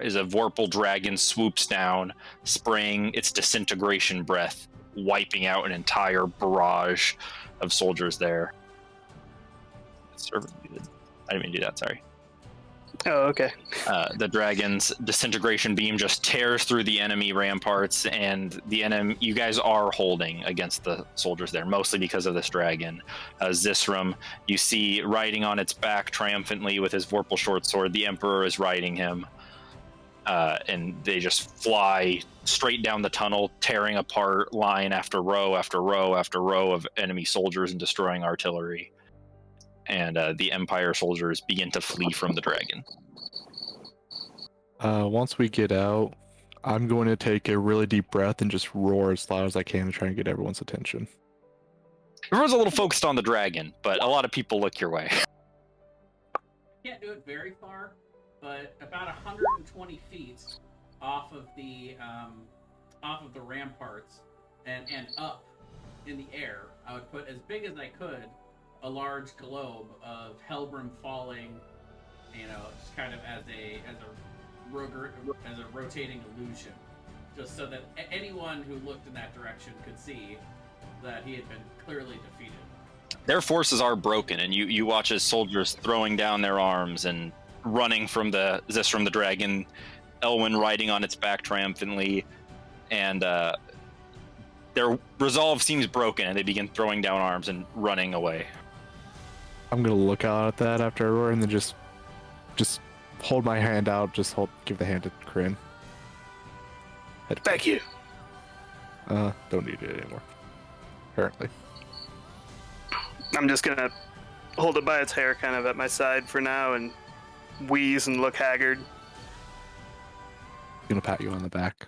as a Vorpal dragon swoops down, spraying its disintegration breath, wiping out an entire barrage of soldiers there. I didn't mean to do that, sorry. Oh, okay. The dragon's disintegration beam just tears through the enemy ramparts, and the enemy you guys are holding against the soldiers there, mostly because of this dragon. Zisram, you see riding on its back triumphantly with his Vorpal short sword. The Emperor is riding him, and they just fly straight down the tunnel, tearing apart line after row after row after row of enemy soldiers and destroying artillery. And the Empire soldiers begin to flee from the dragon. Once we get out, I'm going to take a really deep breath and just roar as loud as I can to try and get everyone's attention. Everyone's a little focused on the dragon, but a lot of people look your way. Can't do it very far, but about 120 feet off of the ramparts and up in the air, I would put as big as I could a large globe of Helbram falling, just kind of as a rotating illusion, just so that anyone who looked in that direction could see that he had been clearly defeated. Their forces are broken, and you watch as soldiers throwing down their arms and running from the dragon, Elwyn riding on its back triumphantly, and their resolve seems broken, and they begin throwing down arms and running away. I'm gonna look out at that after I roar, and then just hold my hand out. Give the hand to Kryn. Thank you. Don't need it anymore. Apparently. I'm just gonna hold it by its hair, kind of at my side for now, and wheeze and look haggard. Gonna pat you on the back,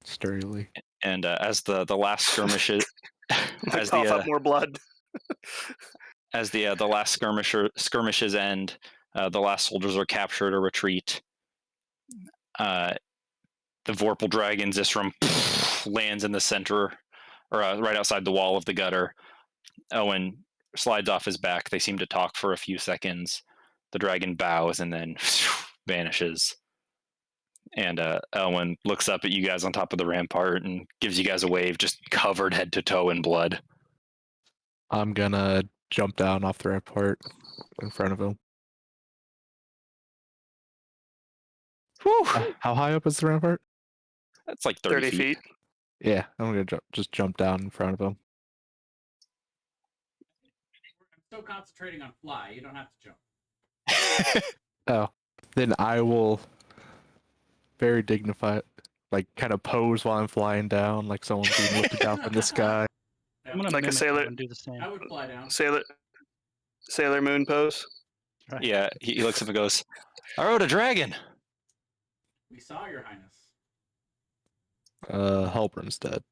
sturdily. And as the last skirmishes, as cough up more blood. As the last skirmishes end, the last soldiers are captured or retreat. The Vorpal dragon Zisram lands in the center, or right outside the wall of the gutter. Owen slides off his back. They seem to talk for a few seconds. The dragon bows and then vanishes. And Elwyn looks up at you guys on top of the rampart and gives you guys a wave, just covered head to toe in blood. I'm gonna jump down off the rampart in front of him. Whew. How high up is the rampart? That's like 30 feet. Yeah, I'm gonna just jump down in front of him. I'm still concentrating on fly. You don't have to jump. Oh, then I will very dignified, like kind of pose while I'm flying down, like someone's being lifted down from the sky. I'm gonna Like a mimic sailor- that and do the same. I would fly down. Sailor Moon pose. Right. Yeah, he looks up and goes, I rode a dragon. We saw your highness. Halbram's dead.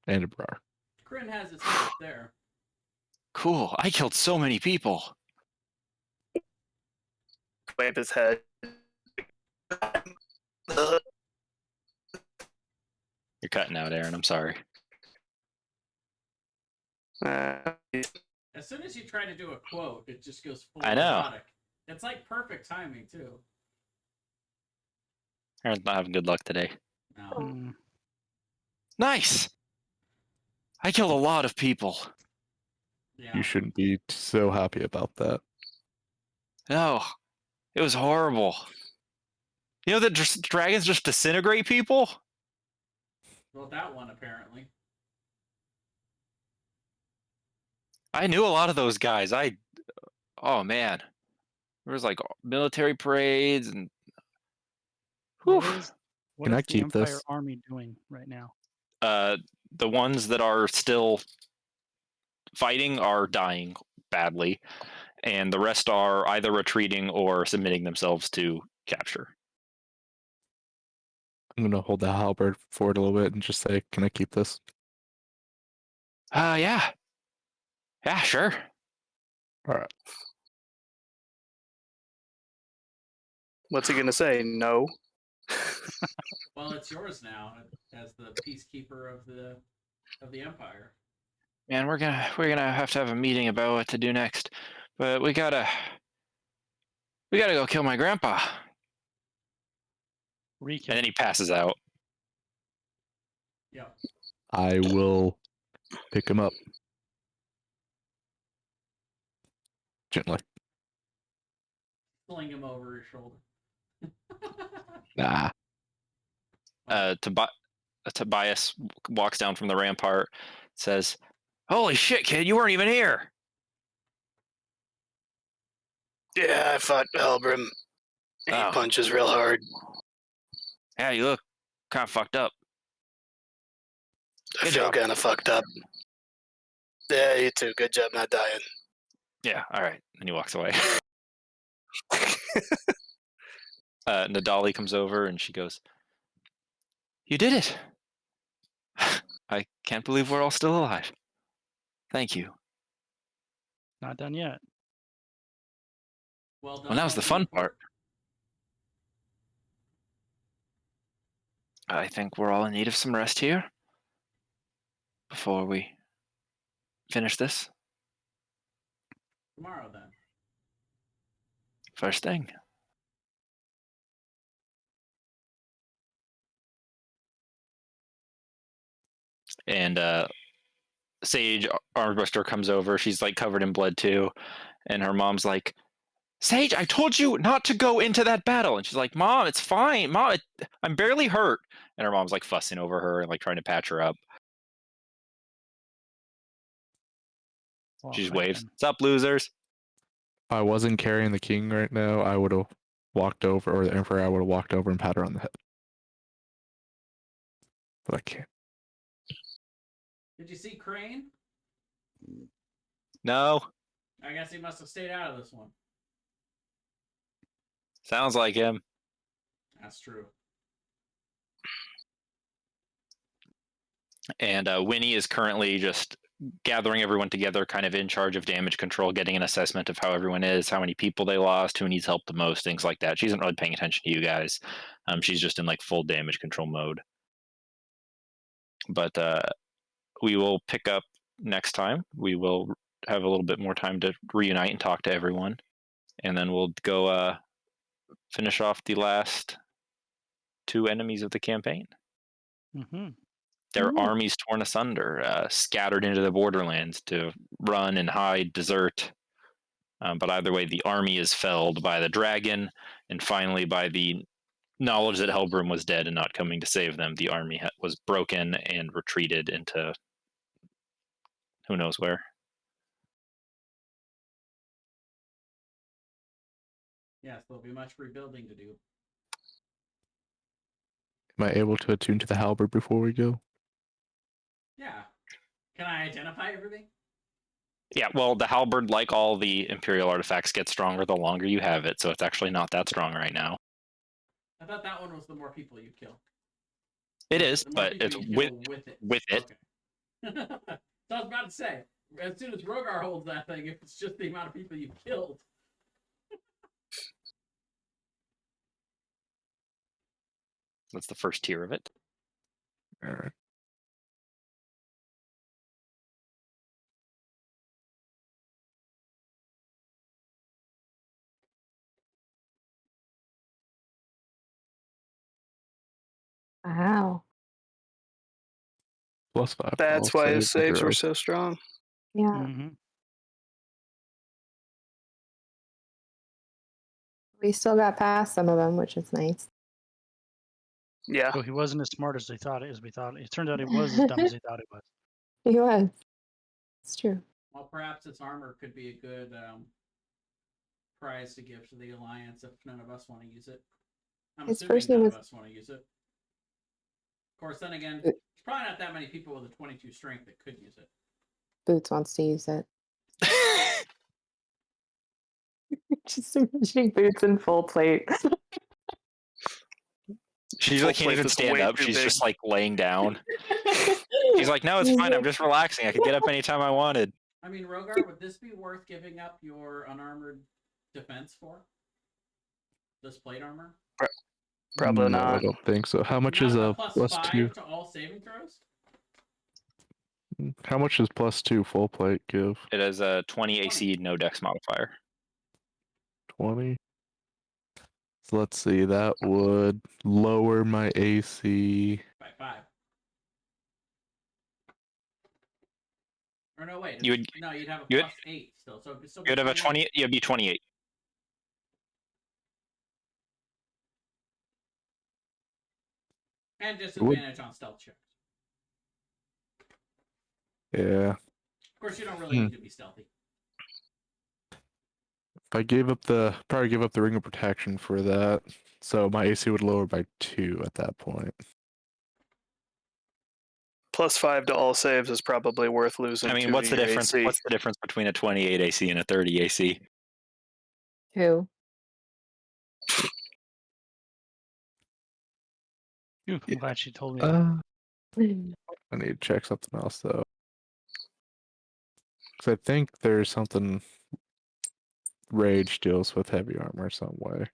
And a brar. Kryn has his head up there. Cool. I killed so many people. Wave his head. You're cutting out, Aaron. I'm sorry. As soon as you try to do a quote, it just goes full I know. robotic. It's like perfect timing too. Aaron's not having good luck today. No. Mm, Nice. I killed a lot of people. Yeah. You shouldn't be so happy about that. No, it was horrible. You know that dragons just disintegrate people? Well, that one apparently. I knew a lot of those guys. Oh man, there was like military parades and. what Whew. is Can I the keep Empire this? Army doing right now? The ones that are still fighting are dying badly, and the rest are either retreating or submitting themselves to capture. I'm gonna hold the halberd forward a little bit and just say, "Can I keep this?" Yeah, sure. All right. What's he gonna say? No. Well, it's yours now as the peacekeeper of the Empire. Man, we're gonna have to have a meeting about what to do next, but we gotta We gotta go kill my grandpa. Recap. And then he passes out. Yep. I will pick him up gently. Sling him over his shoulder. Nah. Tobias walks down from the rampart, says, "Holy shit, kid, you weren't even here." Yeah, I fought Elbrim. He Oh. punches real hard. Yeah, you look kind of fucked up. I Good feel job. kind of fucked up. Yeah, you too. Good job not dying. Yeah, all right. And he walks away. Nadali comes over and she goes, "You did it. I can't believe we're all still alive. Thank you." Not done yet. Well done. Well, that was the fun part. I think we're all in need of some rest here before we finish this. Tomorrow, then. First thing. And Sage Armbruster comes over. She's like covered in blood too. And her mom's like, "Sage, I told you not to go into that battle." And she's like, "Mom, it's fine. Mom, I'm barely hurt." And her mom's like fussing over her and like trying to patch her up. Well, She just right waves. then. "What's up, losers?" If I wasn't carrying the king right now, I would have walked over, or the emperor, I would have walked over and pat her on the head. But I can't. Did you see Crane? No. I guess he must have stayed out of this one. Sounds like him. That's true. And Winnie is currently just gathering everyone together, kind of in charge of damage control, getting an assessment of how everyone is, how many people they lost, who needs help the most, things like that. She isn't really paying attention to you guys. She's just in like full damage control mode. But we will pick up next time. We will have a little bit more time to reunite and talk to everyone. And then we'll go finish off the last two enemies of the campaign. Mm-hmm. Their armies torn asunder, scattered into the borderlands to run and hide, desert. But either way, the army is felled by the dragon, and finally by the knowledge that Helbrim was dead and not coming to save them. The army was broken and retreated into who knows where. Yes, there'll be much rebuilding to do. Am I able to attune to the halberd before we go? Yeah. Can I identify everything? Yeah, well, the halberd, like all the Imperial artifacts, gets stronger the longer you have it, so it's actually not that strong right now. I thought that one was the more people you kill. It is, The more but people it's you with kill with it. it. Okay. So I was about to say, as soon as Rogar holds that thing, if it's just the amount of people you've killed. That's the first tier of it. All right. Wow. +5. That's I'll why his save the saves were heroes. so strong. Yeah. Mm-hmm. We still got past some of them, which is nice. Yeah. So he wasn't as smart as we thought. It turns out he was as dumb as he thought he was. He was. It's true. Well, perhaps its armor could be a good prize to give to the Alliance if none of us want to use it. I'm His assuming first name none was- of us want to use it. Of course, then again, Bo- there's probably not that many people with a 22 strength that could use it. Boots wants to use it. Just imagining Boots in full plate. She Full like can't plate even that's stand way up. too She's big. just like laying down. She's like, "No, it's fine. I'm just relaxing. I could get up anytime I wanted." I mean, Rogar, would this be worth giving up your unarmored defense for? This plate armor? Probably No, I not. don't think so. How much Not is a plus +2? 5 to all saving throws? How much does +2 full plate give? It has a 20 AC, no dex modifier. 20. So let's see. That would lower my AC. By 5. Or no, wait. You would No, you'd have a you plus 8 still. So it'd still be you'd have a 28. 20. You'd be 28. And would- disadvantage on stealth checks. Yeah. Of course, you don't really need to be stealthy. If I probably give up the ring of protection for that, so my AC would lower by 2 at that point. +5 to all saves is probably worth losing. I mean, 2 what's to the your difference? AC. What's the difference between a 28 AC and a 30 AC? Who? Phew, I'm glad she told me. I need to check something else though, because I think there's something rage deals with heavy armor some way.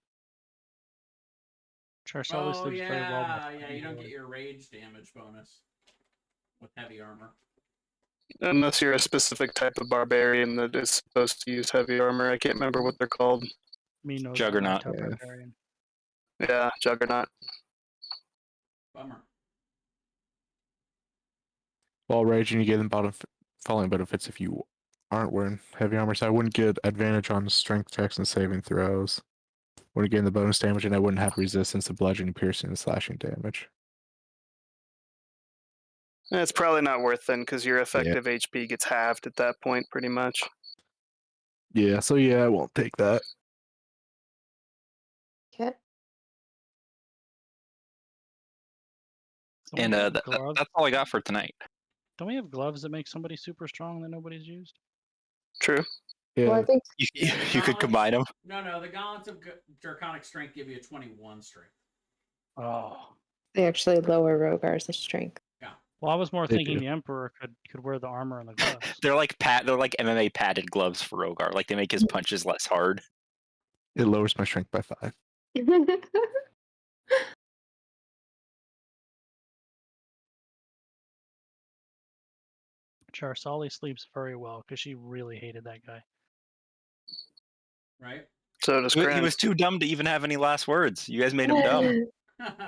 Charsali Oh, sleeps very well. yeah, you don't get your rage damage bonus with heavy armor. Unless you're a specific type of barbarian that is supposed to use heavy armor. I can't remember what they're called. Me knows Juggernaut. That, Yeah. barbarian. Yeah, Juggernaut. Bummer. While raging, you get following benefits if you aren't wearing heavy armor. So I wouldn't get advantage on strength checks and saving throws. Wouldn't gain the bonus damage, and I wouldn't have resistance to bludgeoning, piercing, and slashing damage. It's probably not worth then, because your effective HP gets halved at that point, pretty much. Yeah, so yeah, I won't take that. Okay. Don't And we have that's gloves? all I got for tonight. Don't we have gloves that make somebody super strong that nobody's used? True. Yeah, Well, I think You, Yeah, the you could gauntlets- combine them. No, the gauntlets of Draconic Strength give you a 21 strength. Oh. they actually lower Rogar's strength. Well, I was more They thinking do. the Emperor could wear the armor and the gloves. They're like MMA padded gloves for Rogar. Like they make his punches less hard. it lowers my strength by 5. Charsali sleeps very well because she really hated that guy. Right? So does He Kren. was too dumb to even have any last words. You guys made him dumb.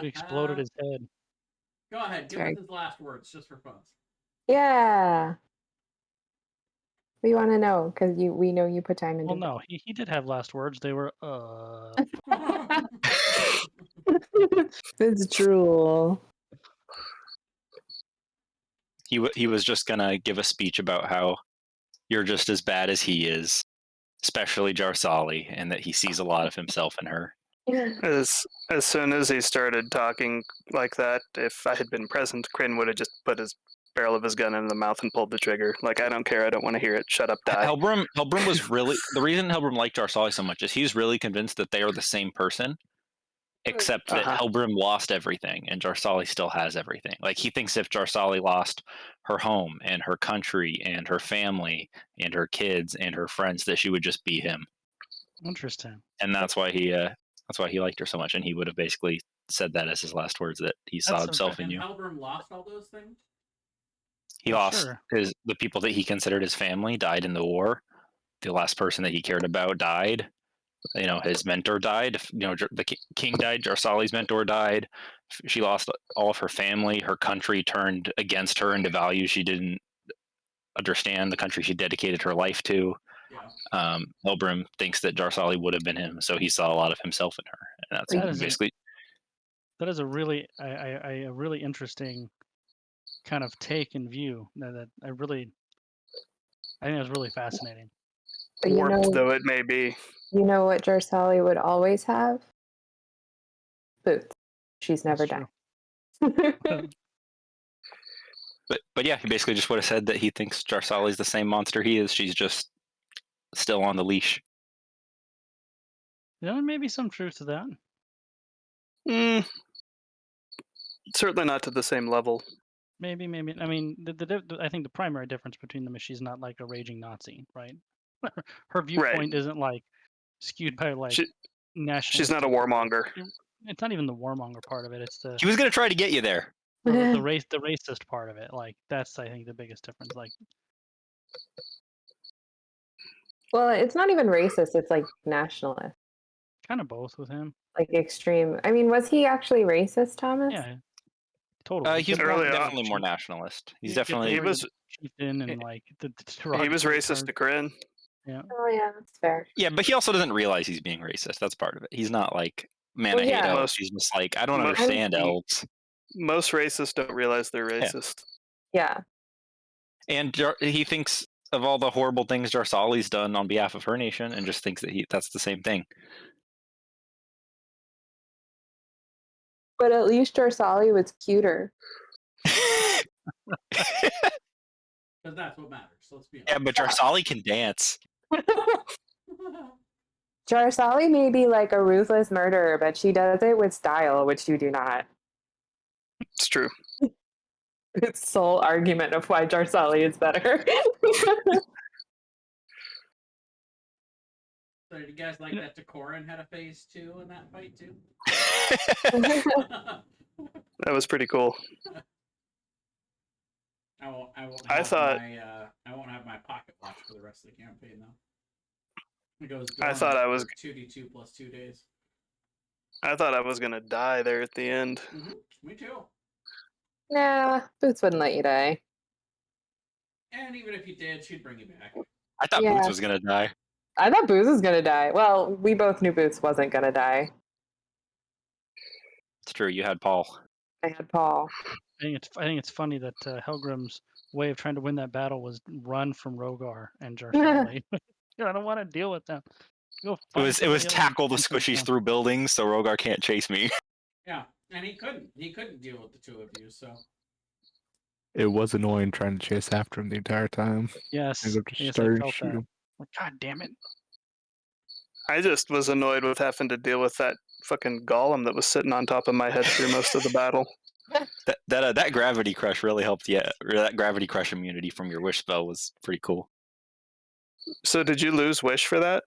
We exploded his head. Go ahead, give Sorry. us his last words, just for fun. Yeah. We want to know because we know you put time into Well, no, he did have last words. They were It's drool. He was just gonna give a speech about how you're just as bad as he is, especially Jarsali, and that he sees a lot of himself in her. As soon as he started talking like that, if I had been present, Kren would have just put his barrel of his gun in the mouth and pulled the trigger. Like, I don't care, I don't want to hear it. Shut up, die. Helbram was really the reason Helbram liked Jarsali so much is he's really convinced that they are the same person, except that Helbram lost everything and Jarsali still has everything. Like he thinks if Jarsali lost her home and her country and her family and her kids and her friends, that she would just be him. interesting. And that's why he liked her so much. And he would have basically said that as his last words, that he saw That's himself in And you. Helbram lost all those things? He Well, lost sure. the people that he considered his family died in the war. The last person that he cared about died. You know, his mentor died. You know, the king died. Jarsali's mentor died. She lost all of her family. Her country turned against her into values she didn't understand. The country she dedicated her life to. Yeah. Helbram thinks that Jarsali would have been him, so he saw a lot of himself in her, and that's basically. That is a really a really interesting kind of take and view that I think that's really fascinating. But Warped though it may be. You know what Jarsali would always have? Boots. She's never That's died. But yeah, he basically just would have said that he thinks Jarsali's the same monster he is. She's just still on the leash. Yeah, maybe some truth to that. Certainly not to the same level. Maybe. I mean, I think the primary difference between them is she's not like a raging Nazi, right? Her viewpoint isn't like skewed by like national. She's not a warmonger. It's not even the warmonger part of it. It's the He was gonna try to get you there. the racist part of it. Like that's I think the biggest difference. Like, well, it's not even racist. It's like nationalist. Kind of both with him. Like extreme. I mean, was he actually racist, Thomas? Yeah, totally. He's Early on. definitely more nationalist. He's definitely. He was chieftain and like the he was derogatory racist terms. to Corinne. Yeah. Oh yeah, that's fair. Yeah, but he also doesn't realize he's being racist. That's part of it. He's not like, man, Well, I hate yeah. elves. He's just like, I don't Mo- understand elves. Most racists don't realize they're racist. Yeah. And he thinks of all the horrible things Jarsali's done on behalf of her nation, and just thinks that that's the same thing. But at least Jarsali was cuter. Because that's what matters. So let's be honest. Yeah, but Jarsali can dance. Jarsali may be like a ruthless murderer, but she does it with style, which you do not. It's true. It's sole argument of why Jarsali is better. So did you guys like that Decorin had a phase 2 in that fight too? That was pretty cool. I won't I have thought- I won't have my pocket watch for the rest of the campaign though. It goes I thought I was 2d2 plus 2 days. I thought I was gonna die there at the end. Me too. Nah, Boots wouldn't let you die. And even if you did, she'd bring you back. I thought Yeah. Boots was gonna die. I thought Boots was gonna die. Well, we both knew Boots wasn't gonna die. It's true. You had Paul. I had Paul. I think it's funny that Helgrim's way of trying to win that battle was run from Rogar and Jarsali. I don't want to deal with them. Go It find was somebody else and tackle the punch them squishies down. through buildings so Rogar can't chase me. Yeah, and he couldn't deal with the two of you. So It was annoying trying to chase after him the entire time. Yes, And I just guess I started felt that. shooting. Like, God damn it! I just was annoyed with having to deal with that fucking golem that was sitting on top of my head through most of the battle. That gravity crush really helped. Yeah, that gravity crush immunity from your wish spell was pretty cool. So did you lose wish for that?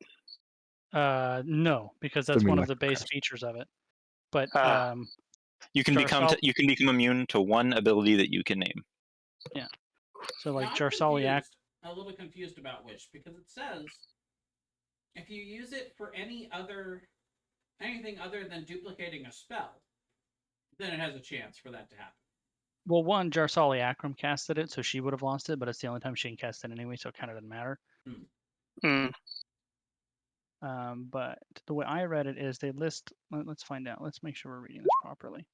No, because that's mean, one of like the base crap. features of it. But Ah. You can become immune to one ability that you can name. so like Now, Jarsali act. I'm a little bit confused about Wish because it says if you use it for anything other than duplicating a spell, then it has a chance for that to happen. Well, one Jarsali Akram casted it, so she would have lost it, but it's the only time she can cast it anyway, so it kind of doesn't matter. Hmm. But the way I read it is they list. Let's find out. Let's make sure we're reading this properly.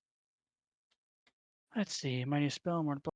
Let's see. My new spell, more